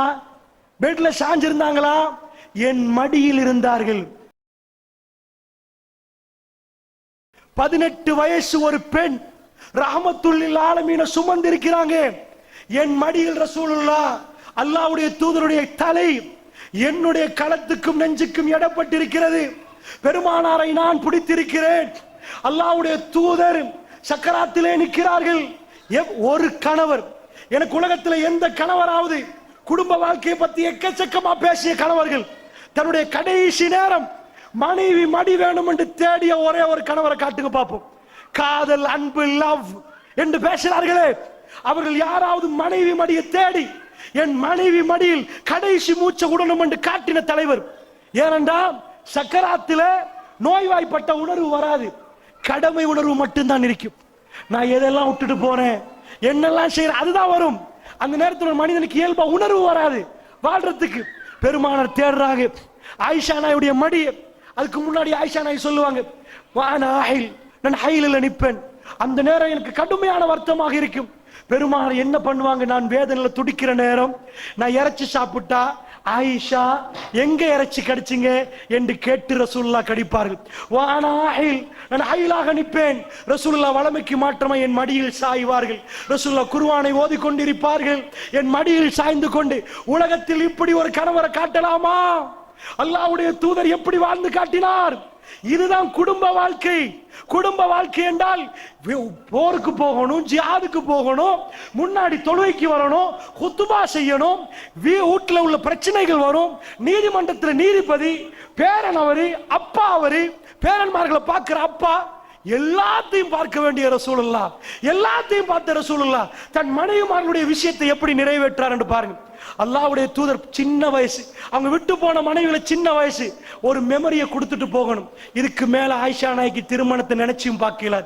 பெட்ல சாஞ்சிருந்தாங்களா? என் மடியில் இருந்தார்கள். 18 வயசு ஒரு பெண் ரஹ்மத்துல்லில் ஆலமீன சுமந்திருக்கிறாங்க. என் மடியில் ரசூலுல்லாஹ், அல்லாஹ்வுடைய தூதருடைய தலை என்னுடைய களத்துக்கும் நெஞ்சுக்கும் எடப்பட்டிருக்கிறது. பெருமானாரை நான் பிடித்திருக்கிறேன். அல்லாஹ்வுடைய தூதர் சக்கராத்திலே நிற்கிறார்கள். ஒரு கணவர், எனக்கு உலகத்தில் எந்த கணவராவது குடும்ப வாழ்க்கையை பத்தி எக்கச்சக்கமா பேசிய கணவர்கள், தன்னுடைய கடைசி நேரம் மனைவி மடி வேணும் என்று தேடிய ஒரே ஒரு கணவரை காட்டுங்க பார்ப்போம். காதல், அன்பு, லவ் என்று பேசுகிறார்களே, அவர்கள் யாராவது மனைவி மடியை தேடி என் மனைவி மடியில் கடைசி மூச்சை உடனும் என்று காட்டின தலைவர்? ஏனென்றால் சக்கராத்தில நோய்வாய்ப்பட்ட உணர்வு வராது, கடமை உணர்வு மட்டும்தான் இருக்கும். நான் எதெல்லாம் விட்டுட்டு போறேன், என்னெல்லாம் செய்யறேன், அதுதான் வரும். அந்த நேரத்தில் ஒரு மனிதனுக்கு இயல்பா உணர்வு வராது வாழ்றதுக்கு. பெருமானார் தேடுறாங்க ஆயிஷா நாயுடைய மடி. அதுக்கு முன்னாடி ஆயிஷா நாய் சொல்லுவாங்க, நான் ஹைலில் நிற்பேன். அந்த நேரம் எனக்கு கடுமையான வருத்தமாக இருக்கும். பெருமானார் என்ன பண்ணுவாங்க, நான் வேதனையில துடிக்கிற நேரம், நான் இறைச்சி சாப்பிட்டா ஆயிஷா எங்க இறைச்சி கடிச்சிங்க என்று கேட்டு ரசூலுல்லாஹ் கடிப்பார்கள். நான் ஹைலாக நிற்பேன். ரசூலுல்லாஹ் வளமைக்கு மாற்றமா என் மடியில் சாய்வார்கள். ரசூலுல்லாஹ் குர்ஆனை ஓதிக் கொண்டிருப்பார்கள். என் மடியில் சாய்ந்து கொண்டு, உலகத்தில் இப்படி ஒரு கணவரை காட்டலாமா? அல்லாஹ்வுடைய தூதர் எப்படி வாழ்ந்து காட்டினார்? இதுதான் குடும்ப வாழ்க்கை. குடும்ப வாழ்க்கை என்றால் போருக்கு போகணும், ஜிஹாதுக்கு போகணும், முன்னாடி தொழுகைக்கு வரணும், குத்துபா செய்யணும், வீட்டுல உள்ள பிரச்சனைகள் வரும், நீதிமன்றத்தில் நீதிபதி, பேரன் அவரு, அப்பா அவரு, பேரன்மார்களை பார்க்கிற அப்பா, எல்லாத்தையும் பார்க்க வேண்டிய ரசூலுல்லாஹ், எல்லாத்தையும் பார்த்த ரசூலுல்லாஹ் தன் மனைவிமார்களுடைய விஷயத்தை எப்படி நிறைவேற்றார் என்று பாருங்க. அல்லாஹ்வுடைய தூதர் சின்ன வயசு, அவங்க விட்டு போன மனைவியில சின்ன வயசு, ஒரு மெமரியை கொடுத்துட்டு போகணும். இதுக்கு மேல ஆயிஷா நாய்க்கு திருமணத்தை நினைச்சும் பார்க்கல.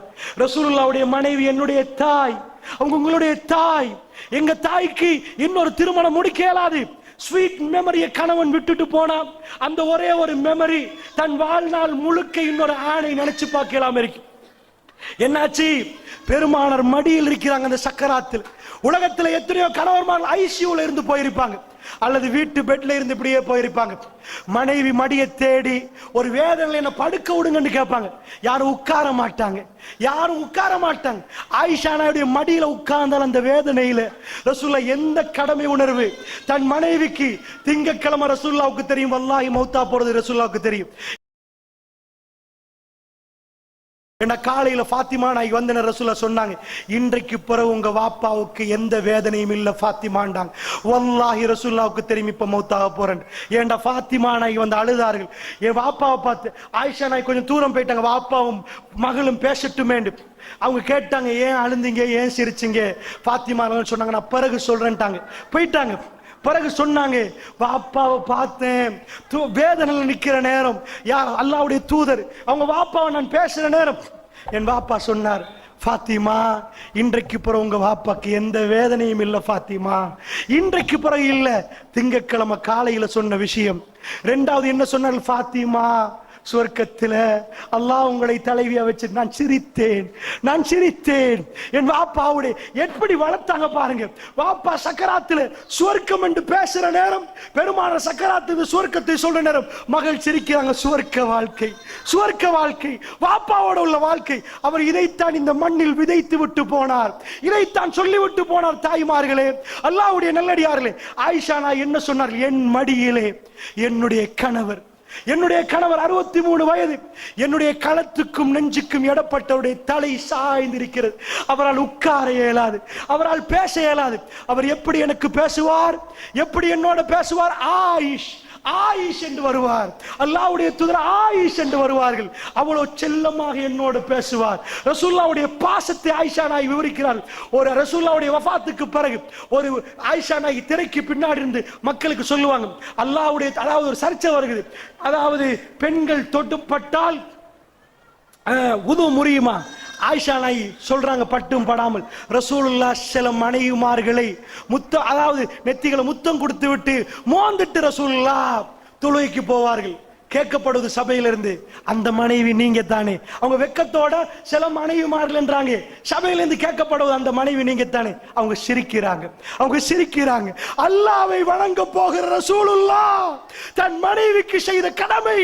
ரசூலுல்லாஹ்வுடைய மனைவி என்னுடைய தாய், அவங்க உங்களுடைய தாய். எங்க தாய்க்கு இன்னொரு திருமணம் முடிக்க இயலாது. ஸ்வீட் மெமரியை கணவன் விட்டுட்டு போனா, அந்த ஒரே ஒரு மெமரி தன் வாழ்நாள் முழுக்க இன்னொரு ஆணை நினைச்சு பார்க்கலாம் இருக்கு. என்னாச்சு? பெருமானார் மடியில் இருக்கிறாங்க அந்த சக்கராத்தில். உலகத்தில் எத்தனையோ கணவன்மார்கள் ஐசியூல இருந்து போயிருப்பாங்க, அல்லது வீட்டு பெட்ல இருந்து இப்படியே போயிருப்பாங்க. மனைவி மடியை தேடி ஒரு வேதனையில என்ன படுக்க விடுங்கன்னு கேட்பாங்க. யாரும் உட்கார மாட்டாங்க, யாரும் உட்கார மாட்டாங்க. ஆயிஷா நாயுடைய மடியில உட்கார்ந்தால் அந்த வேதனையில ரசூலுல்லாஹ் எந்த கடமை உணர்வு தன் மனைவிக்கு. திங்கட்கிழமை ரசூலுல்லாஹ்வுக்கு தெரியும், வல்லாஹி மௌத்தா போறது ரசூலுல்லாஹ்வுக்கு தெரியும். என்ன காலையில ஃபாத்திமா நாய் வந்து ரசூலுல்லாஹ் சொன்னாங்க, இன்றைக்கு பிறகு உங்க வாப்பாவுக்கு எந்த வேதனையும் இல்ல ஃபாத்திமாண்டாங்க. வல்லாஹி ரசூலுல்லாஹ்வுக்கு தெரியும் இப்ப மௌத்தாக போறேன். ஏண்டா ஃபாத்திமா நாய் வந்து அழுதார்கள். என் வாப்பாவை பார்த்து ஆயிஷா நாய் கொஞ்சம் தூரம் போயிட்டாங்க, வாப்பாவும் மகளும் பேசட்டுமேண்டு. அவங்க கேட்டாங்க, ஏன் அழுந்தீங்க, ஏன் சிரிச்சிங்க? ஃபாத்திமா சொன்னாங்க, நான் பிறகு சொல்றேன்ட்டாங்க. போயிட்டாங்க. பிறகு சொன்னாங்க, வாப்பாவை பார்த்தேன், வேதனையில் நிக்கிற நேரம், அல்லாஹ்வுடைய தூதர் அவங்க வாப்பாவை நான் பேசுற நேரம் என் வாப்பா சொன்னார், ஃபாத்திமா இன்றைக்கு பிறகு உங்க வாப்பாக்கு எந்த வேதனையும் இல்லை ஃபாத்திமா, இன்றைக்கு பிறகு இல்ல, திங்கட்கிழமை காலையில சொன்ன விஷயம். ரெண்டாவது என்ன சொன்னார், ஃபாத்திமா சொர்க்கத்தில் அல்லாஹ் உங்களை தலைவியா வச்சு நான் சிரித்தேன். என் வாப்பாவுடைய எப்படி வளர்த்தாங்க பாருங்க. வாப்பா சக்கராத்துல சொர்க்கம் என்று பேசுற நேரம், பெருமான சக்கராத்து சொர்க்கத்தை சொல்ற நேரம் மகள் சிரிக்கிறாங்க. சுவர்க்க வாழ்க்கை வாப்பாவோட உள்ள வாழ்க்கை. அவர் இதைத்தான் இந்த மண்ணில் விதைத்து விட்டு போனார், இதைத்தான் சொல்லிவிட்டு போனார். தாய்மார்களே, அல்லாஹ்வுடைய நல்லடியார்களே, ஆயிஷா நான் என்ன சொன்னார், என் மடியிலே என்னுடைய கணவர் 63 வயது, என்னுடைய களத்துக்கும் நெஞ்சுக்கும் இடப்பட்டவருடைய தலை சாய்ந்திருக்கிறது. அவரால் உட்கார இயலாது, அவரால் பேச இயலாது. அவர் எப்படி எனக்கு பேசுவார், எப்படி என்னோட பேசுவார், ஆயிஷ் என்று வருவார். அல்லாஹ்வுடைய தூதர் ஆயிஷ் என்று வருவார்கள். அவ்வளவு செல்லமாக என்னோடு பேசுவார். ரசூலுல்லாஹ்வுடைய பாசத்தை ஆயிஷா நாய் விவரிக்கிறார். ஒரு ரசூலுல்லாஹ்வுடைய வஃபாத்துக்கு பிறகு ஒரு ஆயிஷா நாய் திரைக்கு பின்னாடி இருந்து மக்களுக்கு சொல்லுவாங்க, அல்லாஹ்வுடைய, அதாவது ஒரு சர்ச்சை வருகிறது, அதாவது பெண்கள் தொட்டுப்பட்டால் உது முறியுமா? ஆயிஷா நாய் சொல்றாங்க, பட்டும் படாமல் ரசூலுல்லாஹ் சில மனைவிமார்களை அதாவது நெத்திகளை முத்தம் கொடுத்து விட்டு மோந்துட்டு ரசூலுல்லாஹ் தொழுகைக்கு போவார்கள். கேட்கப்படுவது சபையிலிருந்து, அந்த மனைவி நீங்க தானே? அவங்க வெக்கத்தோட சில மனைவிமார்கள் என்றாங்க, சபையிலிருந்து கேட்கப்படுவது அந்த மனைவி நீங்க தானே? அவங்க சிரிக்கிறாங்க. அல்லாஹ்வை வணங்க போகிற ரசூலுல்லாஹ் தன் மனைவிக்கு செய்த கடமை,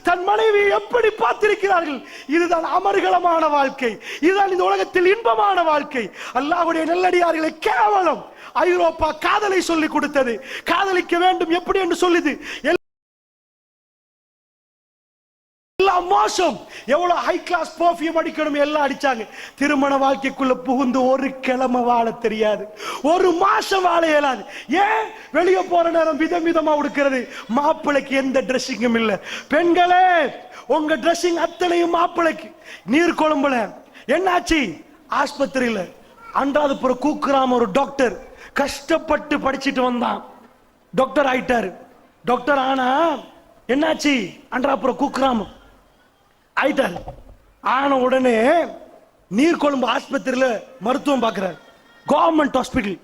தன் மனைவியை எப்படி பார்த்திருக்கிறார்கள். இதுதான் அமர்கலமான வாழ்க்கை, இதுதான் இந்த உலகத்தில் இன்பமான வாழ்க்கை. அல்லாஹ்வுடைய நல்லடியார்களை கேவலம் ஐரோப்பா காதலை சொல்லிக் கொடுத்தது, காதலிக்க வேண்டும் எப்படி என்று சொல்லுது. மோசம், எவ்வளவு ஹை கிளாஸ் பெர்ஃபியூம் அடிக்கணும் எல்லாம் அடிச்சாங்க. திருமண வாழ்க்கைக்குள்ள புகுந்து ஒரு கிழமை வாழ தெரியாது, ஒரு மாசம் வாழ இயலாது. ஏன்? வெளியே போற நேரம் விதமா உடுக்கிறது, மாப்பிளைக்கு எந்த ட்ரெஸ்ஸிங்கும் இல்ல. பெண்களே, உங்க ட்ரெஸ்ஸிங் அத்தனையும் மாப்பிளைக்கு. நீர்கொழும்புல என்னாச்சு, ஆஸ்பத்திரியில அன்றாதபுரம் கூக்குறாம ஒரு டாக்டர் கஷ்டப்பட்டு படிச்சுட்டு வந்தான், டாக்டர் ஆயிட்டாரு. டாக்டர் ஆனா என்னாச்சு, அன்றாபுரம் கூக்குறாம ஆயிட்டாரு. ஆன உடனே நீர்கொழும்பு ஆஸ்பத்திரியில மருத்துவம் பார்க்கிறார். Government hospital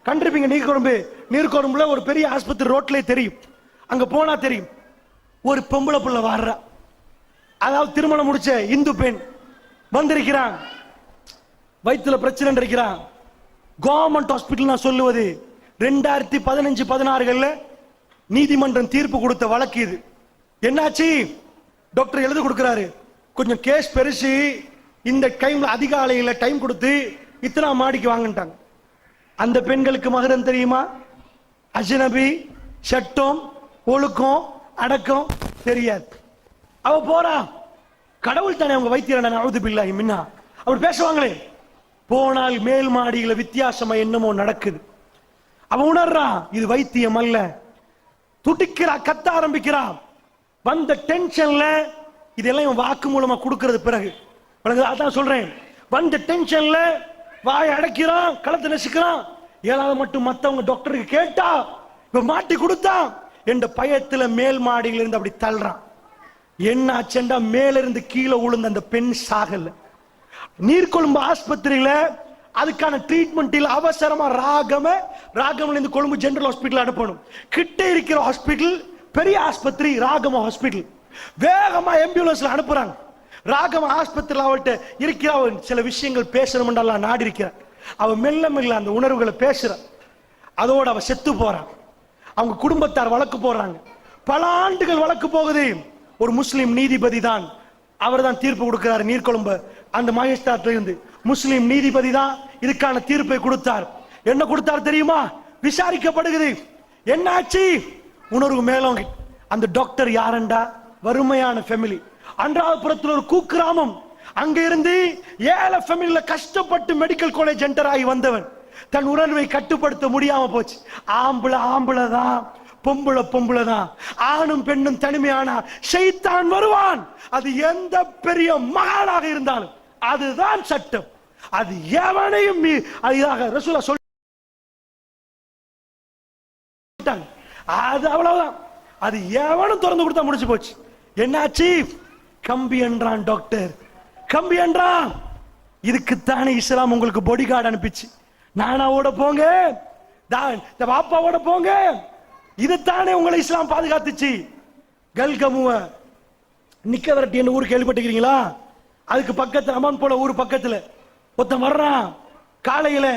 கண்டிருப்பீங்க. நீர்கொழும்புல ஒரு பெரிய ஆஸ்பத்திரி ரோட்ல தெரியும், அங்க போனா தெரியும். ஒரு பொம்பளை புள்ள வர்றா, அதாவது திருமணம் முடிச்ச இந்து பெண் வந்திருக்கிறான், வயிற்றுல பிரச்சனை இருக்கிறான். கவர்மெண்ட் ஹாஸ்பிட்டல் நான் சொல்லுவது 2015-16 நீதிமன்றம் தீர்ப்பு கொடுத்த வழக்கு இது. என்னாச்சு, டாக்டர் எழுதி கொடுக்கிறாரு, கொஞ்சம் கேஸ் பெருசு, இந்த டைம்ல அதிகாலையில டைம் கொடுத்து இத்தனை மாடிக்கு வாங்கிட்டாங்க. அந்த பெண்களுக்கு மகரம் தெரியுமா? அஜ்னபி, சட்டம், ஒழுக்கம், அடக்கம் தெரியாது. அவ போறா, கடவுள் தானே அவங்க வைத்தியரான நவுது பில்லாஹி மின்னா, அப்படி பேசுவாங்களே. போனால் மேல் மாடியில வித்தியாசமா என்னமோ நடக்குது. அவன் உணர்றான், இது வைத்தியம் அல்ல. துடிக்கிறா, கத்த ஆரம்பிக்கிறா. வந்த டென்ஷன்ல இதெல்லாம் வாக்கு மூலமா கொடுக்கிறது. பிறகு அதான் சொல்றேன், வந்த டென்ஷன்ல வாய் அடைக்கிறான், களத்தை நெசிக்கிறான். ஏழாவது மட்டும் மத்தவங்க டாக்டருக்கு கேட்டா இப்ப மாட்டி கொடுத்தான் என்ற பயத்துல மேல் மாடியில இருந்து அப்படி தள்ளுறான். என்ன ஆச்சண்டா, மேல இருந்து கீழே விழுந்த அந்த பெண் சாகல. நீர்கொழும்பு ஆஸ்பத்திரியில அதுக்கான ட்ரீட்மெண்ட் அவசரமா ராகம்ல இருந்து கொழும்பு ஜெனரல் ஹாஸ்பிட்டல் அனுப்பணும். கிட்ட இருக்கிற ஹாஸ்பிட்டல் பெரிய ஆஸ்பத்திரி ராகம ஹாஸ்பிட்டல். வேகமா ஆம்புலன்ஸ்ல அனுப்புறாங்க. ராகம ஆஸ்பத்திரியில் அவள்கிட்ட இருக்கிற சில விஷயங்கள் பேசணும் நாடி இருக்கிறார். அவ மெல்ல அந்த உணர்வுகளை பேசுறான். அதோட அவ செத்து போறான். அவங்க குடும்பத்தார் வழக்கு போடுறாங்க. பல ஆண்டுகள் வழக்கு போகுது. ஒரு முஸ்லிம் நீதிபதி தான், அவர் தான் தீர்ப்பு கொடுக்கிறார். நீர்கொழும்பு அந்த மகேஸ்தாரத்துல இருந்து முஸ்லிம் நீதிபதி தான் இதுக்கான தீர்ப்பை கொடுத்தார். என்ன கொடுத்தார் தெரியுமா? விசாரிக்கப்படுகிறது. என்னாச்சு? உணர்வு மேலோங்கி. அந்த டாக்டர் யாரண்டா, வறுமையான ஃபேமிலி, அன்றாதபுரத்தில் ஒரு குக்கிராமம். அங்க இருந்து ஏழை ஃபேமிலியில கஷ்டப்பட்டு மெடிக்கல் காலேஜ் என்டர் ஆகி வந்தவன். தன் உணர்வை கட்டுப்படுத்த முடியாம போச்சு. ஆம்பளை தான், பொம்பளை தான். ஆணும் பெண்ணும் தனிமையானா ஷைத்தான் வருவான். அது எந்த பெரிய மகானாக இருந்தாலும் அதுதான் சட்டம். அது எவனையும் ரசூலுல்லாஹ் அது அவ்வளவுதான். அது எவனும் திறந்து கொடுத்தா முடிச்சு போச்சு. என்னாச்சு? கம்பி என்றான் டாக்டர், கம்பி என்றான். இதுக்குத்தானே இஸ்லாம் உங்களுக்கு பாடி கார்டு அனுப்பிச்சு. நானாவோட போங்க, பாப்பாவோட போங்க. இதுதானே உங்களை இஸ்லாம் பாதுகாத்துச்சு. கல்கமுவ நிக்க வரட்டி என்ன ஊர் கேள்விப்பட்டிருக்கீங்களா? அதுக்கு பக்கத்துல அமன் போல ஊர் பக்கத்துல ஒருத்தன் வர்றான். காலையில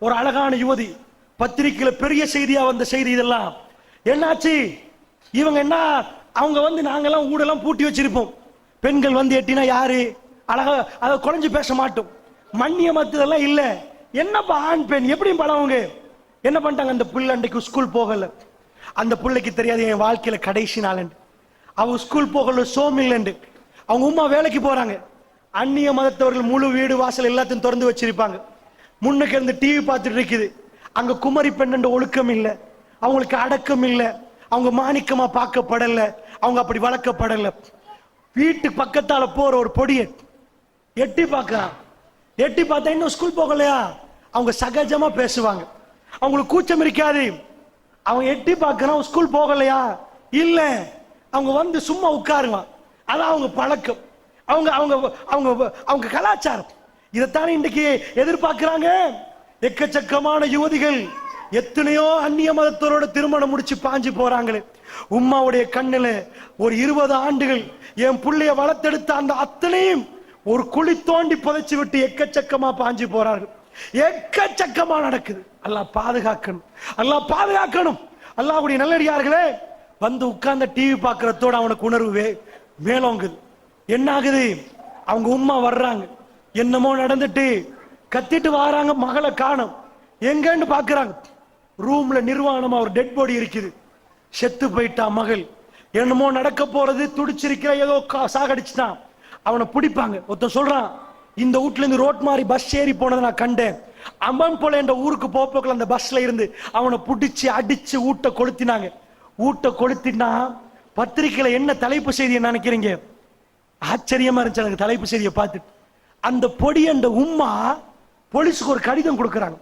ஒரு அழகான யுவதி, பத்திரிக்கையில பெரிய செய்தியா வந்த செய்தி. இதெல்லாம் என்னாச்சு? இவங்க என்ன, அவங்க வந்து நாங்கெல்லாம் ஊடெல்லாம் பூட்டி வச்சிருப்போம். பெண்கள் வந்து எட்டினா யாரு அழகா அதை குறைஞ்சு பேச மாட்டோம். மண்ணிய மத்ததெல்லாம் இல்ல. என்னப்பா ஆண் பெண் எப்படி பழவங்க? என்ன பண்ணிட்டாங்க? அந்த புள்ள அன்றைக்கு ஸ்கூல் போகல. அந்த பிள்ளைக்கு தெரியாது என் வாழ்க்கையில கடைசி நாள். அவங்க ஸ்கூல் போகல, சோமில்லை. அவங்க உமா வேலைக்கு போறாங்க. அந்நிய மதத்தவர்கள் முழு வீடு வாசல் எல்லாத்தையும் திறந்து வச்சிருப்பாங்க. முன்னுக்கு இருந்து டிவி பார்த்துட்டு இருக்குது. அங்க குமரி பெண் ஒழுக்கம் இல்லை, அவங்களுக்கு அடக்கம் இல்லை, அவங்க மாணிக்கமா பார்க்கப்படல, அவங்க அப்படி வளர்க்கப்படல. வீட்டு பக்கத்தால போற ஒரு பொடியை எட்டி பார்க்கலாம். எட்டி பார்த்தா இன்னும் ஸ்கூல் போகலையா? அவங்க சகஜமா பேசுவாங்க, அவங்களுக்கு கூச்சம் இருக்காது. அவங்க எட்டி பார்க்கறான், ஸ்கூல் போகலையா? இல்ல, அவங்க வந்து சும்மா உட்காருவான். அதான் அவங்க பழக்கம், அவங்க அவங்க அவங்க அவங்க கலாச்சாரம். இதைத்தானே இன்றைக்கு எதிர்பார்க்கிறாங்க. எக்கச்சக்கமான யுவதிகள் எத்தனையோ அந்நிய மதத்தோட திருமணம் முடிச்சு பாஞ்சு போறாங்களே. உம்மாவுடைய கண்ணுல ஒரு 20 ஆண்டுகள் என் புள்ளைய வளர்த்தெடுத்த அந்த அத்தனையும் ஒரு குழி தோண்டி புதைச்சு விட்டு எக்கச்சக்கமா பாஞ்சு போறார்கள். எக்கச்சக்கமா நடக்குது. அல்லாஹ் பாதுகாக்கணும், அல்லாஹ் பாதுகாக்கணும். அல்லாஹ்வுடைய நல்லடியார்களே, வந்து உட்கார்ந்த டிவி பார்க்கறதோட அவனுக்கு உணர்வு மேலோங்குது. என்ன ஆகுது? அவங்க உம்மா வர்றாங்க, என்னமோ நடந்துட்டு கத்திட்டு வராங்க. மகளை காணோம், எங்கன்னு பாக்குறாங்க. ரூம்ல நிர்வாணமா ஒரு டெட் பாடி இருக்குது. செத்து போயிட்டா மகள். என்னமோ நடக்க போறது, துடிச்சிருக்கிற, ஏதோ சாகடிச்சுட்டான். அவனை பிடிப்பாங்க. ஒருத்தன் சொல்றான், இந்த வீட்டுல இருந்து ரோட் மாதிரி பஸ் ஏறி போனதை நான் கண்டேன். அம்மன் போல என்ற ஊருக்கு போக்குள்ள அந்த பஸ்ல இருந்து அவனை பிடிச்சு அடிச்சு ஊட்ட கொளுத்தினாங்க. ஊட்ட கொளுத்தினா பத்திரிகையில என்ன தலைப்பு செய்தியை நினைக்கிறீங்க? ஆச்சரியமா இருந்துச்சு எனக்கு தலைப்பு செய்தியை பார்த்துட்டு. அந்த பொடி என்ற உம்மா போலீஸுக்கு ஒரு கடிதம் கொடுக்கறாங்க.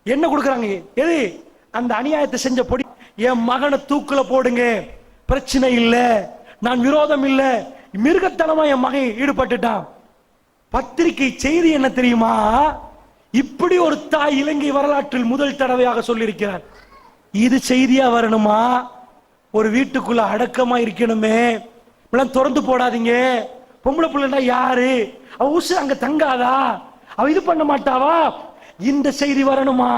என்ன கொடுக்கறாங்க? எது? அந்த அநியாயத்தை செஞ்ச பொடி, என் மகனை தூக்குல போடுங்க, பிரச்சனை இல்ல, நான் விரோதம் இல்ல, மிருகத்தனமா என் மகன் ஈடுபட்டுட்டான். பத்திரிகை செய்தி என்ன தெரியுமா? இப்படி ஒரு தாய் இலங்கை வரலாற்றில் முதல் தடவையாக சொல்லியிருக்கிறார். இது செய்தியா வரணுமா? ஒரு வீட்டுக்குள்ள அடக்கமா இருக்கணுமே, திறந்து போடாதீங்க. பொம்பளை பிள்ளைண்டா யாரு? அவ உசு அங்க தங்காதா? அவ இது பண்ண மாட்டாவா? இந்த செய்தி வரணுமா?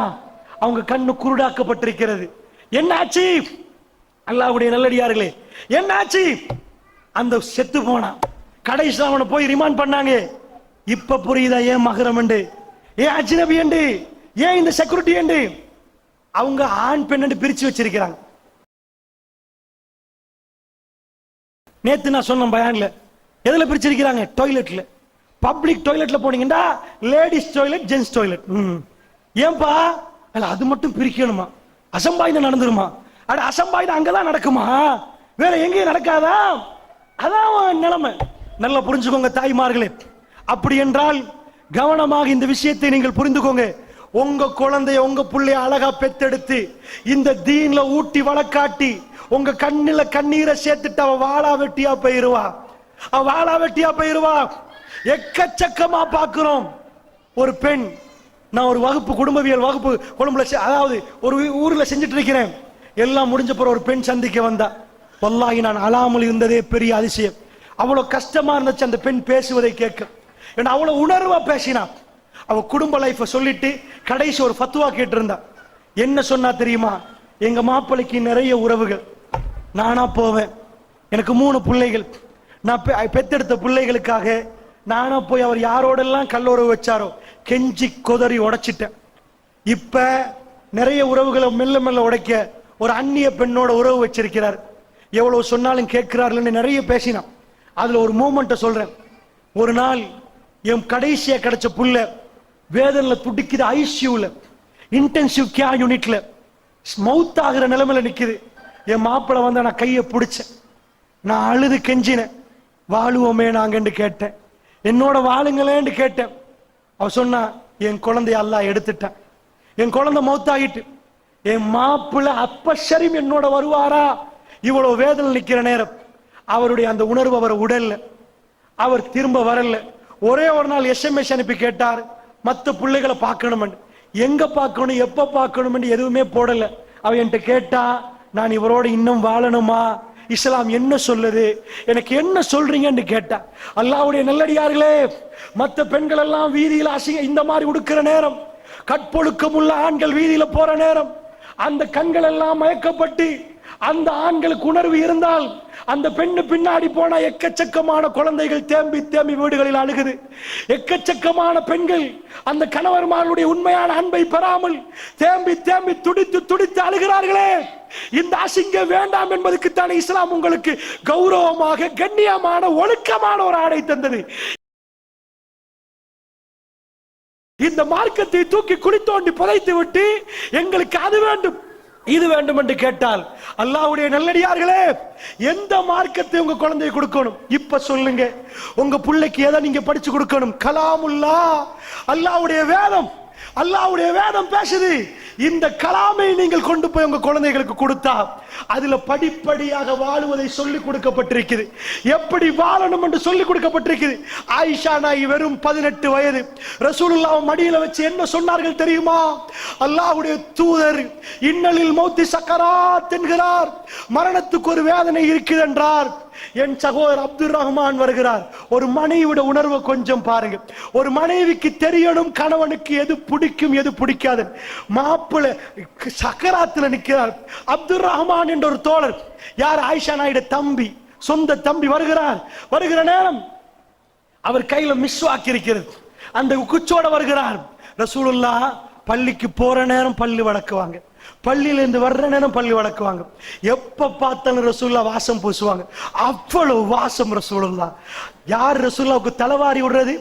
அவங்க கண்ணு குருடாக்கப்பட்டிருக்கிறது. என்னாச்சு? அல்லாஹ்வுடைய நல்லடியார்களே, என்னாச்சு? அந்த செத்து போனா கடைசி அவனை போய் ரிமாண்ட் பண்ணாங்க. இப்ப புரியுதா ஏன் மகரம் என்று, ஏன் அஜ்னபி என்று, ஏன் இந்த செக்யூரிட்டி என்று? அவங்க ஆண் பெண் என்று பிரிச்சு வச்சிருக்கிறாங்க. நேத்து நான் சொன்ன பயான்ல எதுல பிரிச்சிருக்கிறாங்க? டாய்லெட்ல. பப்ளிக் டாய்லெட்ல போனீங்கன்னா லேடிஸ் டாய்லெட், ஜென்ஸ் டாய்லெட். ஏன்பா அது மட்டும் பிரிக்கணுமா? அசம்பாயுதம் நடந்துருமா? அட அசம்பாயுதம் அங்கதான் நடக்குமா, வேற எங்கேயும் நடக்காதா? அதான் நிலைமை. நல்லா புரிஞ்சுக்கோங்க தாய்மார்களே. அப்படி என்றால் கவனமாக இந்த விஷயத்தை நீங்கள் புரிந்துக்கோங்க. உங்க குழந்தைய உங்க பிள்ளைய அழகா பெத்தெடுத்து இந்த தீன்ல ஊட்டி வளக்காட்டி உங்க கண்ணில கண்ணீரை சேர்த்துட்டு அவ வாழா வெட்டியா போயிருவா, அவ வாழா வெட்டியா போயிருவா. எக்கச்சக்கமா பாக்குறோம். ஒரு பெண், நான் ஒரு வகுப்பு, குடும்பவியல் வகுப்பு கொழும்புல, அதாவது ஒரு ஊர்ல செஞ்சுட்டு இருக்கிறேன். எல்லாம் முடிஞ்ச பிறகு ஒரு பெண் சந்திக்க வந்தா. வல்லாஹி நான் அழாமல் இருந்ததே பெரிய அதிசயம். அவ்வளவு கஷ்டமா இருந்துச்சு அந்த பெண் பேசுவதை கேட்க. ஏன்னா அவ்வளவு உணர்வா பேசினா. அவ குடும்ப லைஃப சொல்லிட்டு கடைசி ஒரு ஃபத்வா கேட்டிருந்தா. என்ன சொன்னா தெரியுமா? எங்க மாப்பிள்ளைக்கு நிறைய உறவுகள், நானா போவேன், எனக்கு 3 பிள்ளைகள், நான் பெத்தெடுத்த பிள்ளைகளுக்காக நானா போய் அவர் யாரோடெல்லாம் கல்லுறவு வச்சாரோ கெஞ்சி கொதறி உடைச்சிட்டேன். இப்ப நிறைய உறவுகளை மெல்ல மெல்ல உடைக்க ஒரு அந்நிய பெண்ணோட உறவு வச்சிருக்கிறார். எவ்வளவு சொன்னாலும் கேட்கிறார்கள் நிறைய பேசினான். அதுல ஒரு மூமெண்ட்டை சொல்றேன். ஒரு நாள் என் கடைசியா கிடைச்ச புள்ள வேதனையில துடிக்குது, ஐசியூல இன்டென்சிவ் கேர் யூனிட்ல மவுத் ஆகிற நிலைமையில நிக்குது. என் மாப்பிளை வந்து நான் கையை பிடிச்சேன், நான் அழுது கெஞ்சினேன், வாழுவோமே நாங்கன்னு கேட்டேன், என்னோட வாழுங்களேன்னு கேட்டேன். அவ சொன்னா, என் குழந்தைய அல்லாஹ் எடுத்துட்டான், என் குழந்தை மவுத்தாகிட்டு, என் மாப்பிள்ள அப்ப ஷரீம் என்னோட வருவாரா? இவ்வளவு வேதனை நிக்கிற நேரம் அவருடைய அந்த உணர்வு அவர் உடல்ல. அவர் திரும்ப வரல. ஒரே ஒரு நாள் SMS அனுப்பி கேட்டார், மத்த பிள்ளைகளை பார்க்கணும், எங்க பார்க்கணும் எப்ப பார்க்கணும் எதுவுமே போடல. அவ என்கிட்ட கேட்டா, நான் இவரோட இன்னும் வாழணுமா, இஸ்லாம் என்ன சொல்லுது, எனக்கு என்ன சொல்றீங்கன்னு கேட்டா. அல்லாஹ்வுடைய நல்லடியார்களே, மற்ற பெண்கள் எல்லாம் வீதியில் அசிங்க இந்த மாதிரி உடுக்கிற நேரம், கற்பொழுக்கம் உள்ள ஆண்கள் வீதியில போற நேரம், அந்த கண்கள் எல்லாம் மயக்கப்பட்டு அந்த ஆண்களுக்கு உணர்வு இருந்தால் அந்த பெண்ணு பின்னாடி போனா எக்கச்சக்கமான குழந்தைகள் தேம்பி தேம்பி வீடுகளில் அழுகுது. எக்கச்சக்கமான பெண்கள் அந்த கணவர்மார்களுடைய உண்மையான அன்பை பெறாமல் தேம்பி தேம்பி துடித்து துடித்து அழுகிறார்களே. இந்த அசிங்கம் வேண்டாம் என்பதற்கு தானே இஸ்லாம் உங்களுக்கு கௌரவமாக கண்ணியமான ஒழுக்கமான ஒரு ஆடை தந்தது. இந்த மார்க்கத்தை தூக்கி குழி தோண்டி புதைத்து விட்டு எங்களுக்கு அது வேண்டும் இது வேண்டும் என்று கேட்டால், அல்லாஹ்வுடைய நல்லடியார்களே, எந்த மார்க்கத்தை உங்க குழந்தையை கொடுக்கணும்? இப்ப சொல்லுங்க, உங்க பிள்ளைக்கு எதை நீங்க படிச்சு கொடுக்கணும்? கலாமுல்லாஹ், அல்லாஹ்வுடைய வேதம். அல்லாஹ்வுடைய வேதம் பேசுது. இந்த கலாமை நீங்கள் கொண்டு போய் உங்க குழந்தைகளுக்கு கொடுத்தா அதுல படிப்படியாக வாழுவதை சொல்லிக் கொடுக்கப்பட்டிருக்குது. எப்படி வாழணும் என்று சொல்லிக் கொடுக்கப்பட்டிருக்குது. ஆயிஷா நாயகி வெறும் 18 வயது ரசூலுல்லாஹ் மடியில வச்சு என்ன சொன்னார்கள் தெரியுமா? அல்லாஹ்வுடைய தூதர் இன்னலில் மௌத்தி சக்கராத் என்கிறார். மரணத்துக்கு ஒரு வேதனை இருக்குது என்றார். என் சகோதரர் அப்துல் ரஹ்மான் வருகிறார். ஒரு மனைவியோட உணர்வை கொஞ்சம் பாருங்க. ஒரு மனைவிக்கு தெரியணும் கணவனுக்கு எது பிடிக்கும் எது பிடிக்காது. மாப்பிள்ளை சக்கராத்துல நிற்கிறார். அப்துல் ரஹ்மான் என்ற ஒரு தோழர், யார் ஆயிஷா நாயுடைய தம்பி, சொந்த தம்பி வருகிறார். வருகிற நேரம் அவர் கையில மிஸ்வாக் இருக்கிறது. அந்த குச்சோட வருகிறார். ரசூலுல்லாஹ் பள்ளிக்கு போற நேரம் பள்ளி வளக்குவாங்க, பள்ளியில இருந்து வர்ற நேரம் பள்ளி வளக்குவாங்க. எப்ப பார்த்தாலும் ரசூலுல்லாஹ் வாசம் பூசுவாங்க. அவ்வளவு வாசம் ரசூலுல்லாஹ். யார் ரசூலுல்லாஹ்வுக்கு தலைவாரி விடுறது?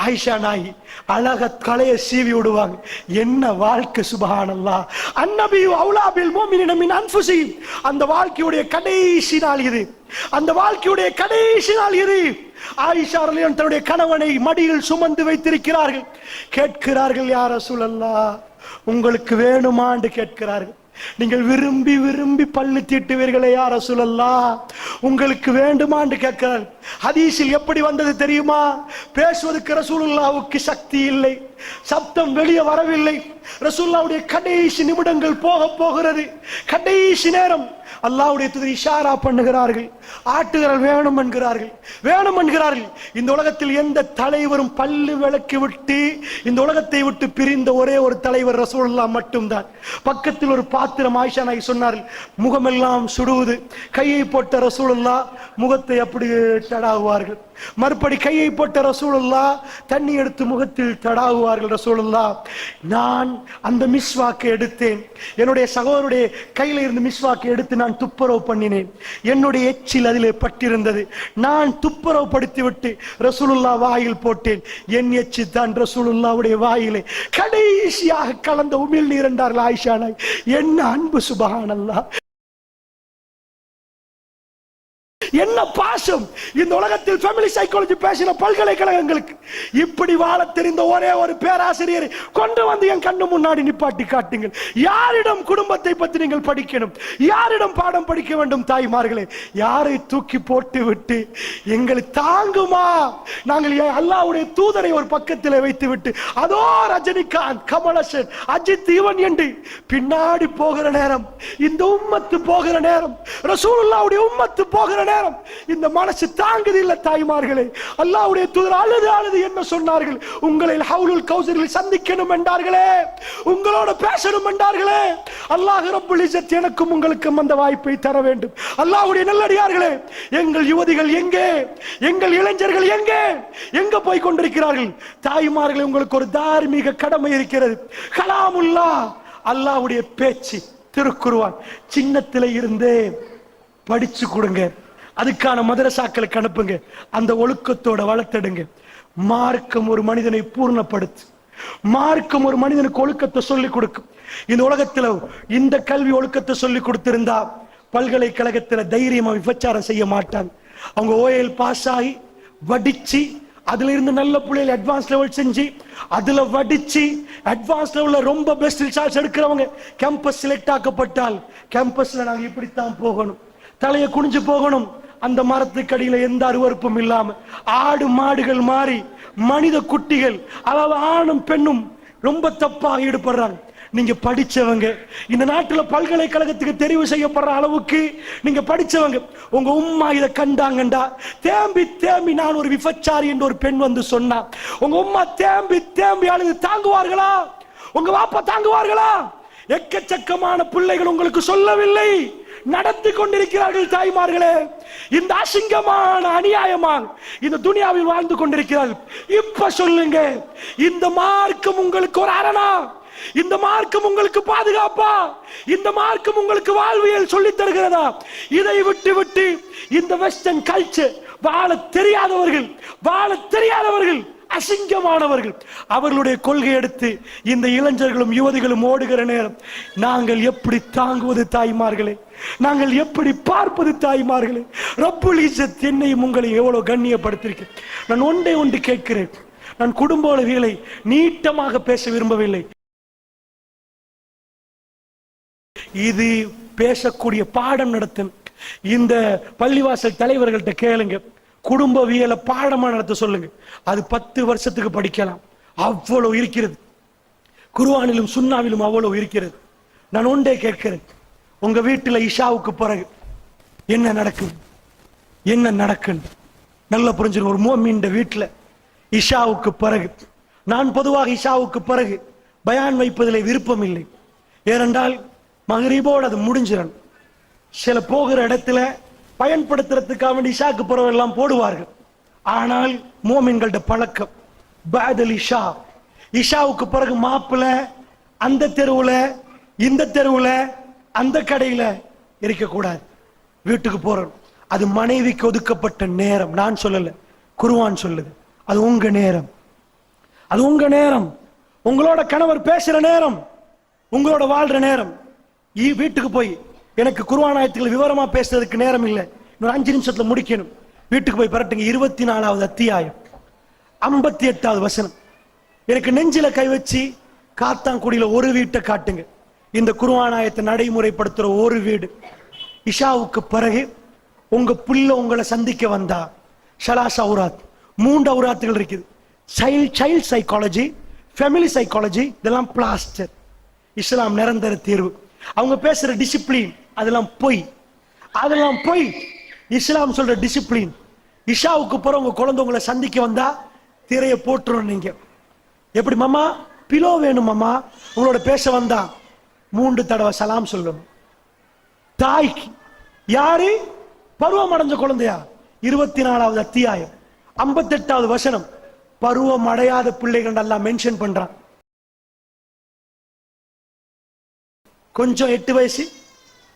ஆயிஷா நாயகி. அழக களைய சீவி விடுவாங்க. என்ன வாழ்க்கை, சுப்ஹானல்லாஹ். அன்னபி அவுலா பில் முஃமினீன மின் அன்ஃபுஸிஹிம். அந்த வாழ்க்கையுடைய கடைசி நாள் இது. அந்த வாழ்க்கையுடைய கடைசி நாள் இது. ஆயிஷா ரலியல்லாஹு அன்ஹா தன்னுடைய கணவனை மடியில் சுமந்து வைத்திருக்கிறார்கள். கேட்கிறார்கள், யா ரசூலல்லாஹ், உங்களுக்கு வேணுமா என்று கேட்கிறார்கள். நீங்கள் விரும்பி விரும்பி பள்ளி தீட்டுவீர்களே யா ரசூலல்லாஹ், உங்களுக்கு வேண்டுமா என்று கேட்கிறார். ஹதீஸில் எப்படி வந்தது தெரியுமா? பேசுவதற்கு ரசூலுல்லாஹ்வுக்கு சக்தி இல்லை, சப்தம் வெளியே வரவில்லை. ரசூலுல்லாஹ்வுடைய கடைசி நிமிடங்கள் போகிறது. கடைசி நேரம் அல்லாஹ்வுடைய தூதர் இஷாரா பண்ணுகிறார்கள். ஆட்டுகிறார்கள், வேணும் என்கிறார்கள், வேணும் என்கிறார்கள். இந்த உலகத்தில் எந்த தலைவரும் பல்லு விளக்கி விட்டு இந்த உலகத்தை விட்டு பிரிந்த ஒரே ஒரு தலைவர் ரசூலுல்லாஹ் மட்டும்தான். பக்கத்தில் ஒரு பாத்திரம் ஆயிஷா நாயகி சொன்னார்கள், முகமெல்லாம் சுடுவது. கையை போட்ட ரசூலுல்லாஹ் முகத்தை அப்படி தடாவுவார்கள். மறுபடி கையை போட்ட ரசூலுல்லாஹ் தண்ணி எடுத்து முகத்தில் தடாவுவார்கள். ரசூலுல்லாஹ், நான் அந்த மிஸ்வாக்கை எடுத்தேன், என்னுடைய சகோதரருடைய கையில இருந்து மிஸ்வாக்கை எடுத்து நான் துப்புரவு பண்ணினேன். என்னுடைய எச்சில் அதிலே பட்டிருந்தது. நான் துப்புரவு படுத்தி விட்டு ரசூலுல்லாஹ் வாயில் போட்டேன். என் எச்சி தான் ரசூலுல்லாஹ்வுடைய வாயிலே கடைசியாக கலந்த உமிழ் நீர் என்றார்கள் ஆயிஷா நாயகி. என்ன அன்பு, சுப்ஹானல்லாஹ். என்ன பாசம்! இந்த உலகத்தில் ஃபேமிலி சைக்காலஜி பேசின பல்கலைக்கழகங்களுக்கு இப்படி வாழ தெரிந்த ஒரே ஒரு பேராசிரியரை கொண்டு வந்து என் கண்ணு முன்னாடி நிப்பாட்டி காட்டுங்கள். யாரிடம் குடும்பத்தை பற்றி நீங்கள் படிக்கணும்? யாரிடம் பாடம் படிக்க வேண்டும்? தாய்மார்களே, யாரை தூக்கி போட்டு விட்டு எங்களை தாங்குமா? நாங்கள் அல்லாஹ்வுடைய தூதரை ஒரு பக்கத்தில் வைத்து விட்டு அதோ ரஜினிகாந்த், கமலஹாசன், அஜித், இவன் என்று பின்னாடி போகிற நேரம், இந்த உம்மத்து போகிற நேரம், ரசூலுல்லாஹ்வுடைய உம்மத்து போகிற நேரம் இந்த மனசு தாங்குது இல்ல தாய்மார்களே. அல்லாஹ்வுடைய தூதர் அழுது அழுது என்ன சொன்னார்கள்? உங்களை ஹவுலுல் கௌசரில் சந்திக்கணும் என்றார்களே, உங்களோட பேசணும் என்றார்களே. அல்லாஹ் ரப்புல் இஸ்ஸத் எனக்கும் உங்களுக்கும் அந்த வாய்ப்பை தர வேண்டும். அல்லாஹ்வுடைய நல்லடியார்களே, எங்கள் யுவதிகள் எங்கே? எங்கள் இளைஞர்கள் எங்கே? எங்க போய் கொண்டிருக்கிறார்கள்? தாய்மார்களே, உங்களுக்கு ஒரு தார்மீக கடமை இருக்கிறது. கலாமுல்லாஹ், அல்லாஹ்வுடைய பேச்சு, திருக்குர்ஆன் சின்னத்திலே இருந்தே படிச்சு கொடுங்க. அதுக்கான மதரசாக்களுக்கு அனுப்புங்க. அந்த ஒழுக்கத்தோட வளர்த்தெடுங்க. மார்க்கம் ஒரு மனிதனை பூர்ணப்படுத்து. மார்க்கம் ஒரு மனிதனுக்கு ஒழுக்கத்தை சொல்லிக் கொடுக்கும். இந்த உலகத்துல இந்த கல்வி ஒழுக்கத்தை சொல்லிக் கொடுத்திருந்தா பல்கலைக்கழகத்துல தைரியமா விபச்சாரம் செய்ய மாட்டாங்க. அவங்க OAL பாஸ் ஆகி வடிச்சு அதுல இருந்து நல்ல பிள்ளைகள் அட்வான்ஸ் லெவல் செஞ்சு அதுல வடிச்சு அட்வான்ஸ் லெவல்ல ரொம்ப பெஸ்ட் ரிசல்ட்ஸ் எடுக்கிறவங்க கேம்பஸ் செலக்ட் ஆக்கப்பட்டால் கேம்பஸ்ல நாங்க இப்படித்தான் போகணும், தலையை குனிஞ்சு போகணும். அந்த மரத்துக்கு அடியில எந்த அருவருப்பும் இல்லாம ஆடு மாடுகள் மாறி மனித குட்டிகள், அதாவது ஆணும் பெண்ணும் ரொம்ப தப்பாக ஈடுபடுறாங்க. நீங்க படிச்சவங்க, இந்த நாட்டுல பல்கலைக்கழகத்துக்கு தெரிவு செய்யப்படுற அளவுக்கு நீங்க படிச்சவங்க, உங்க உம்மா இதை கண்டாங்கண்டா தேம்பி தேம்பி நான் ஒரு விபச்சாரி என்று ஒரு பெண் வந்து சொன்னா உங்க உம்மா தேம்பி தேம்பி அழுது தாங்குவார்களா? உங்க வாப்பா தாங்குவார்களா? எக்கச்சக்கமான பிள்ளைகள் உங்களுக்கு சொல்லவில்லை, நடத்தி கொண்டிருக்கிறார்கள். தாய்மார்களே, இந்த அசிங்கமான அநியாயமாக இந்த துனியாவில் வாழ்ந்து கொண்டிருக்கிறார்கள். இப்ப சொல்லுங்க, இந்த மார்க்கம் உங்களுக்கு ஒரு அரணா? இந்த மார்க்கம் உங்களுக்கு பாதுகாப்பா? இந்த மார்க்கம் உங்களுக்கு வாழ்வியல் சொல்லி தருகிறதா? இதை விட்டு விட்டு இந்த வெஸ்டர்ன் கல்ச்சர் வாழ தெரியாதவர்கள் அசிங்கமானவர்கள் அவர்களுடைய கொள்கை எடுத்து இந்த இளைஞர்களும் யுவதிகளும் ஓடுகிற நேரம் நாங்கள் எப்படி தாங்குவது தாய்மார்களே? நாங்கள் எப்படி பார்ப்பது தாய்மார்களே? ரப்புல் இஸ்ஸத் என்னையும் உங்களை எவ்வளவு கண்ணியப்படுத்தியிருக்கிறேன். நான் ஒன்று கேட்கிறேன். நான் குடும்ப உறவுகளை நீட்டமாக பேச விரும்பவில்லை. இது பேசக்கூடிய பாடம் நடத்தும் இந்த பள்ளிவாசல் தலைவர்கள்ட்ட கேளுங்க, குடும்பவியலை பாடமா நடத்த சொல்லுங்க. அது 10 வருஷத்துக்கு படிக்கலாம், அவ்வளவு இருக்கிறது. குர்ஆனிலும் சுன்னாவிலும் அவ்வளவு இருக்கிறது. நான் ஒன்றே கேட்கிறேன், உங்க வீட்டுல இஷாவுக்கு பிறகு என்ன நடக்கும் நல்லா புரிஞ்சுங்க. ஒரு முஃமின் வீட்டுல இஷாவுக்கு பிறகு, நான் பொதுவாக இஷாவுக்கு பிறகு பயான் வைப்பதிலே விருப்பம் இல்லை. ஏனென்றால் மகரிபோடு அது முடிஞ்சிடும். சில போகிற இடத்துல பயன்படுத்துறதுக்காக வேண்டி இஷாக்கு பிறகு எல்லாம் போடுவார்கள். ஆனால் மோமின்களோட பழக்கம் பாதல் இஷா, இஷாவுக்கு பிறகு மாப்பிள்ள அந்த தெருவுல இந்த தெருவுல அந்த கடையில இருக்கக்கூடாது, வீட்டுக்கு போறோம். அது மனைவிக்கு ஒதுக்கப்பட்ட நேரம். நான் சொல்லல, குர்ஆன் சொல்லுது. அது உங்க நேரம், அது உங்க நேரம். உங்களோட கணவர் பேசுற நேரம், உங்களோட வாழ்ற நேரம். வீட்டுக்கு போய் எனக்கு குர்ஆன் ஆயத்துக்கள் விவரமா பேசுறதுக்கு நேரம் இல்லை, இன்னொரு 5 நிமிஷத்துல முடிக்கணும். வீட்டுக்கு போய் பரட்டுங்க. 24வது அத்தியாயம் 58வது வசனம். எனக்கு நெஞ்சில கை வச்சு காத்தாங்குடியில ஒரு வீட்டை காட்டுங்க, இந்த குர்ஆன் ஆயத்தை நடைமுறைப்படுத்துற ஒரு வீடு. இஷாவுக்கு பிறகு உங்க புள்ள உங்களை சந்திக்க வந்தா ஷலாஸ் அவுராத், 3 அவுராத்துகள் இருக்குது. சைல்ட் சைக்காலஜி, ஃபேமிலி சைக்காலஜி, இதெல்லாம் பிளாஸ்டர். இஸ்லாம் நிரந்தர தீர்வு. அவங்க பேசுற டிசிப்ளின் அதெல்லாம் பொய். இஸ்லாம் சொல்ற டிசிப்ளின். இஷாவுக்கு பிறகு உங்க குழந்தை உங்களை சந்திக்க வந்தா திரைய போட்டுரும். நீங்க எப்படி மாமா பிலோ வேணும் மாமா உங்களோட பேச வந்தா 3 தடவை சலாம் சொல்லணும். தாய்க்கு யாரு பருவம் அடைஞ்ச குழந்தையா? 24வது அத்தியாயம் 58வது வசனம். பருவம் அடையாத பிள்ளைகள் நல்லா மென்ஷன் பண்றான். கொஞ்சம் 8 வயசு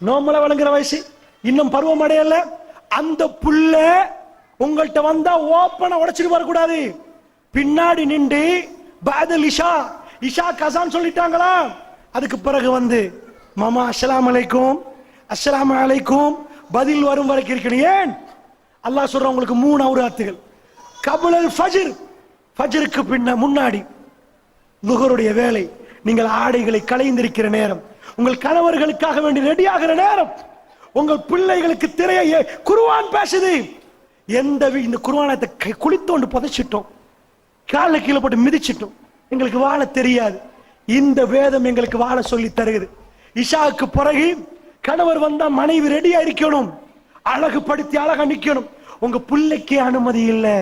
நோமல வழங்குற வயசு, இன்னும் பருவம் அடையல, அந்த புள்ள உங்கள்கிட்ட வந்தா ஓப்பனா உடைச்சிட்டு வரக்கூடாது. பின்னாடி நின்று பாதல் இஷா கசான் சொல்லிட்டாங்களா, அதுக்கு பிறகு வந்து மாமா அஸ்ஸலாமு அலைக்கும் பதில் வரும் வரைக்கும் இருக்கணும். ஏன் அல்லாஹ் சொல்ற உங்களுக்கு 3 அவுராத்துகள். கபுலல் ஃபஜ்ர், ஃபஜ்ருக்கு முன்னாடி லுஹருடைய வேலை, நீங்கள் ஆடைகளை களைந்திருக்கிற நேரம், உங்கள் கணவர்களுக்காக வேண்டி ரெடி ஆகிற நேரம், உங்கள் பிள்ளைகளுக்கு திரையை குர்ஆன் பேசுது. இந்த குர்ஆனத்தை குளித்தோண்டு புதைச்சிட்டோம், கால கீழே போட்டு மிதிச்சிட்டோம், எங்களுக்கு வாழ தெரியாது. இந்த வேதம் எங்களுக்கு வாழ சொல்லி தருகிறது. இஷாவுக்கு பிறகு கணவர் வந்தா மனைவி ரெடியா இருக்கணும், அழகுபடுத்தி அழகா நிக்கணும். உங்க பிள்ளைக்கு அனுமதி இல்லை,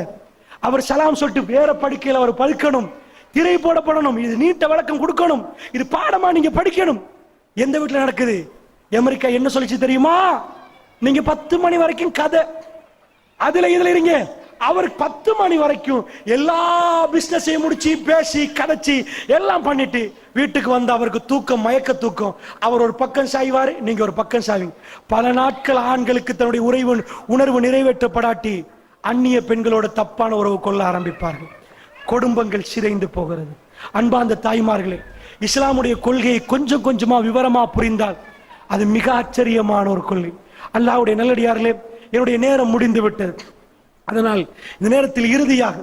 அவர் சலாம் சொல்லிட்டு வேற படுக்கையில் அவர் படுக்கணும், திரை போடப்படணும். இது நீட்ட விளக்கம் கொடுக்கணும், இது பாடமா நீங்க படிக்கணும். எந்த வீட்டுல நடக்குது? அமெரிக்கா என்ன சொல்லிச்சு தெரியுமா? நீங்க 10 மணி வரைக்கும் கதை, அதுல இதுல இருங்க. அவர் 10 மணி வரைக்கும் எல்லா பிசினஸையும் முடிச்சு பேசி கதைச்சு எல்லாம் பண்ணிட்டு வீட்டுக்கு வந்து அவருக்கு தூக்கம், மயக்க தூக்கம். அவர் ஒரு பக்கம் சாய்வாரு, நீங்க ஒரு பக்கம் சாய்வீங்க. பல நாட்கள் ஆண்களுக்கு தன்னுடைய உணர்வு நிறைவேற்றப்படாட்டி அந்நிய பெண்களோட தப்பான உறவு கொள்ள ஆரம்பிப்பார்கள். குடும்பங்கள் சிதைந்து போகிறது. அன்பார்ந்த தாய்மார்களே, இஸ்லாமுடைய கொள்கையை கொஞ்சம் கொஞ்சமா விவரமா புரிந்தால் அது மிக ஆச்சரியமான ஒரு கொள்கை. அல்லாஹ்வுடைய நல்லடியார்களே, என்னுடைய நேரம் முடிந்து விட்டது. அதனால் இந்த நேரத்தில் இறுதியாக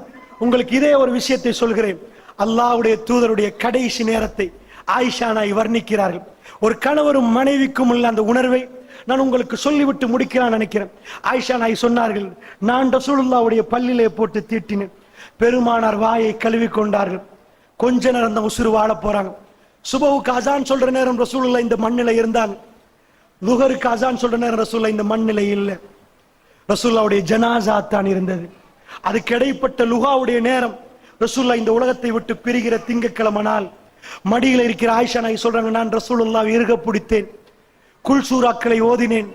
உங்களுக்கு இதே ஒரு விஷயத்தை சொல்கிறேன். அல்லாஹ்வுடைய தூதருடைய கடைசி நேரத்தை ஆயிஷா நாய் வர்ணிக்கிறார்கள். ஒரு கணவரும் மனைவிக்கும் உள்ள அந்த உணர்வை நான் உங்களுக்கு சொல்லிவிட்டு முடிக்கிறான் நினைக்கிறேன். ஆயிஷா நாய் சொன்னார்கள், நான் ரசூலுல்லாஹ்வுடைய பல்லிலே போட்டு தீட்டினேன். பெருமானார் வாயை கழுவி கொண்டார்கள். கொஞ்ச நேரம் தான் உசுறு வாழ போறாங்க. சுபஹுக்கு அசான் சொல்ற நேரம் ரசூலுல்லாஹ் இந்த மண்ணில இருந்தாங்க. லுஹருக்கு அசான் சொல்ற நேரம் ரசூலுல்லாஹ் இந்த மண்ணில இல்லை. ரசூலுல்லாஹ்வுடைய ஜனாஸா தான் இருந்தது. அதுக்கு இடைப்பட்ட லுஹாவுடைய நேரம் ரசூலுல்லாஹ் இந்த உலகத்தை விட்டு பிரிகிற திங்கட்கிழமை நாள் மடியில் இருக்கிற ஆயிஷா நாய் சொல்றாங்க, நான் ரசூலுல்லாஹ் இறுக பிடித்தேன், குல் சூறாக்களை ஓதினேன்,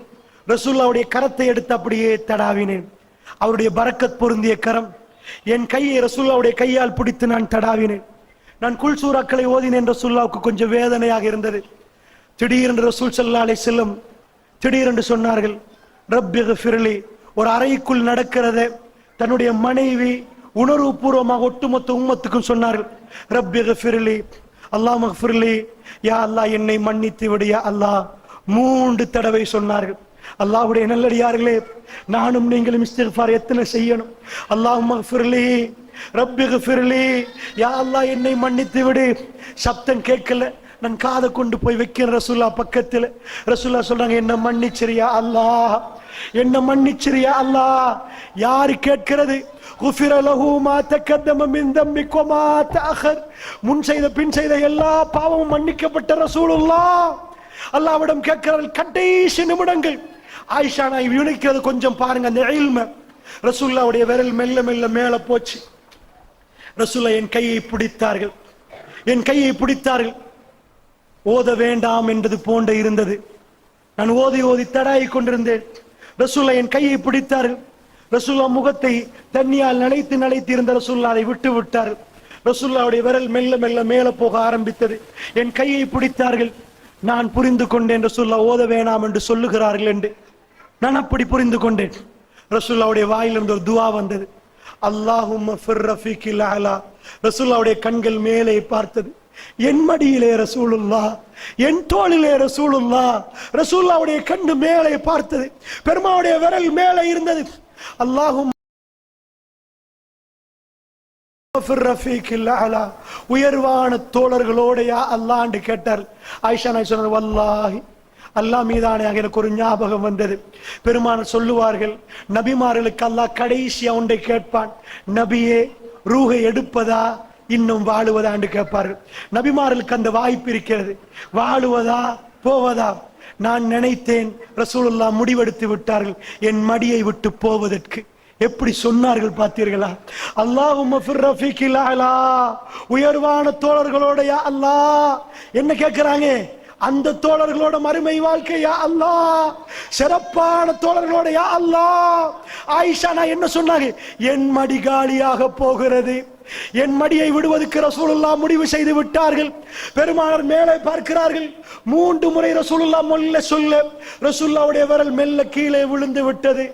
ரசூலுல்லாஹ்வுடைய கரத்தை எடுத்து அப்படியே தடாவினேன். அவருடைய பரக்கத் பொருந்திய கரம் என் கையை ரசூலுல்லாஹ்வுடைய கையால் பிடித்து நான் தடாவினேன். நான் குல் சூறாக்களை ஓதினேன். ரசூலுல்லாஹ்வுக்கு கொஞ்சம் வேதனையாக இருந்தது. திடீரென்று ரசூல் ஸல்லல்லாஹு அலைஹி வஸல்லம் திடீரென்று சொன்னார்கள், ரப்பிக்ஃபிர்லி. ஒரு அறைக்குள் நடக்கிறத தன்னுடைய மனைவி உணர்வுபூர்வமாக ஒட்டுமொத்த உம்மத்துக்கும் சொன்னார்கள், ரப்பிக்ஃபிர்லி, அல்லாஹ்மக்ஃபிர்லி, யா அல்லாஹ் என்னை மன்னித்து விடு யா அல்லாஹ் 3 தடவை சொன்னார்கள். அல்லாஹ்வுடைய நல்லடியார்களே, நானும் நீங்களும் இஸ்திக்ஃபார் எத்தனை செய்யணும்? அல்லாஹ்மக்ஃபிர்லி, ரப்பிக்ஃபிர்லி, யா அல்லாஹ் என்னை மன்னித்து விடு. சப்தம் கேட்கல, நான் காதை கொண்டு போய் வைக்கிறேன் ரசூலுல்லாஹ் பக்கத்தில். ரசூலுல்லாஹ் சொல்றாங்க, என்ன மன்னிச்சிரியா அல்லாஹ், என்ன மன்னிச்சிரியா அல்லாஹ். யாரு கேட்கிறது? குஃபிர லஹு மா தகத்தம மின் தம்பிக வ மா தஅഖர். முன் செய்த பின் செய்த எல்லா பாவமும் மன்னிக்கப்பட்ட ரசூலுல்லாஹ் அல்லாஹ்விடம் கேட்கிறார்கள். கடைசி நிமிடங்கள் ஆயிஷா நாய் விவரிக்கிறது கொஞ்சம் பாருங்க. அந்த இல்ம ரசூலுல்லாஹ்வுடைய விரல் மெல்ல மெல்ல மேல போச்சு. ரசூலுல்லாஹ் என் கையை பிடித்தார்கள், என் கையை பிடித்தார்கள். ஓத வேண்டாம் என்றது போன்ற இருந்தது. நான் ஓதி ஓதி தடாய் கொண்டிருந்தேன். ரசூலுல்லாஹ் என் கையை பிடித்தார்கள். ரசூலுல்லாஹ் முகத்தை தண்ணியால் நனைத்து நனைத்து இருந்த ரசூலுல்லாஹ் அதை விட்டு விட்டார்கள். ரசூலுல்லாஹ்வுடைய விரல் மெல்ல மெல்ல மேல போக ஆரம்பித்தது. என் கையை பிடித்தார்கள். நான் புரிந்து கொண்டேன் ரசூலுல்லாஹ் ஓத வேணாம் என்று சொல்லுகிறார்கள் என்று. நான் அப்படி புரிந்து கொண்டேன். ரசூலுல்லாஹ்வுடைய வாயிலிருந்து ஒரு துஆ வந்தது, அல்லாஹும்ம ஃபிர் ரஃபீகில் அலா. ரசூலுல்லாஹ்வுடைய கண்கள் மேலே பார்த்தது. என் மடியிலே ரசூலுல்லாஹ், என் தோளிலே ரசூலுல்லாஹ். ரசூலுல்லாஹ்வுடைய கண்ணு மேலே பார்த்தது. பெருமாவுடைய விரல் மேலே இருந்தது. அல்லாஹும்ம ஃபிர் ரஃபீகில் அலா, உயர்வான தோழர்களோட யா அல்லாஹ் என்று கேட்டார். ஆயிஷா நாய் சொன்னார், வல்லாஹி அல்லாஹ் மீதானே எனக்கு ஒரு ஞாபகம் வந்தது. பெருமானார் சொல்லுவார்கள், நபிமார்களுக்கு அல்லாஹ் கடைசியா ஒன்றை கேட்பான், நபியே ரூஹை எடுப்பதா இன்னும் வாழுவதா என்று கேட்பார்கள். நபிமார்களுக்கு அந்த வாய்ப்பு இருக்கிறது, வாழுவதா போவதா. நான் நினைத்தேன் ரசூலுல்லாஹ் முடிவெடுத்து விட்டார்கள் என் மடியை விட்டு போவதற்கு. எப்படி சொன்னார்கள் பார்த்தீர்களா? அல்லாஹும்ம ஃபிர் ரஃபீகில் அலா, உயர்வான தோழர்களோட யா அல்லாஹ். என்ன கேட்கிறாங்க? அந்த தோழர்களோட மறுமை வாழ்க்கையா அல்லாஹ், சிறப்பான தோழர்களோட யா அல்லாஹ். ஆயிஷா நான் என்ன சொன்னாங்க? என் மடி காலியாக போகிறது, என் மடியை விடுவதற்கு ரசூலுல்லாஹ் முடிவு செய்து விட்டார்கள். பெருமானார் மேலே பார்க்கிறார்கள். 3 முறை ரசூலுல்லாஹ் மெல்ல சொல்ல ரசூலுல்லாஹ்வுடைய விரல் மெல்ல கீழே விழுந்து விட்டது.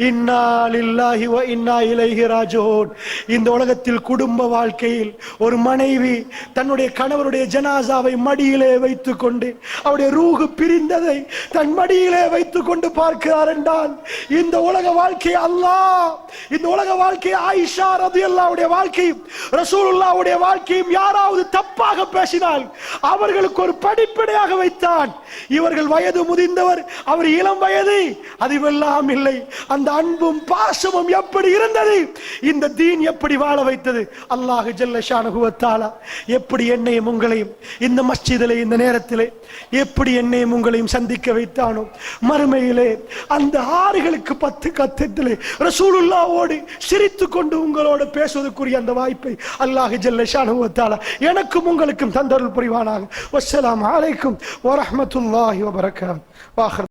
இன்னா லில்லாஹி வ இன்னா இலைஹி ராஜிஊன். இந்த உலகத்தில் குடும்ப வாழ்க்கையில் ஒரு மனைவி தன்னுடைய கணவருடைய ஜனாசாவை மடியிலே வைத்துக் கொண்டு அவருடைய ரூஹு பிரிந்ததை தன் மடியிலே வைத்துக் கொண்டு பார்க்கிறார் என்றால், இந்த உலக வாழ்க்கை அல்லாஹ், இந்த உலக வாழ்க்கை ஆயிஷா ரலியல்லாஹுடைய வாழ்க்கை, ரசூலுல்லாஹ்வுடைய வாழ்க்கையும் யாராவது தப்பாக பேசினால் அவர்களுக்கு ஒரு படிப்படையாக வைத்தான். இவர்கள் வயது முதிர்ந்தவர், அவர் இளம் வயது, அதுவெல்லாம் இல்லை. அந்த அன்பும் பாசமும் எப்படி இருந்தது, இந்த தீன் எப்படி வாழ வைத்தது. அல்லாஹ் ஜல்ல ஷானஹு வ தஆலா எப்படி என்னையும் உங்களையும் இந்த மஸ்ஜிதிலே இந்த நேரத்திலே எப்படி என்னையும் உங்களையும் சந்திக்க வைத்தானோ, மறுமையிலே அந்த ஆறுகளுக்கு 10 கத்தத்திலே ரசூலுல்லாஹ்வோடு சிரித்துக் கொண்டு உங்களோடு பேசுவதற்குரிய அந்த வாய்ப்பை அல்லாஹ் ஜல்ல ஷானஹு வ தஆலா எனக்கும் உங்களுக்கும் தந்தருள் புரிவானாக. வஸ்ஸலாமு அலைக்கும் வ ரஹ்மத்துல்லாஹி வ பரகாத்துஹு.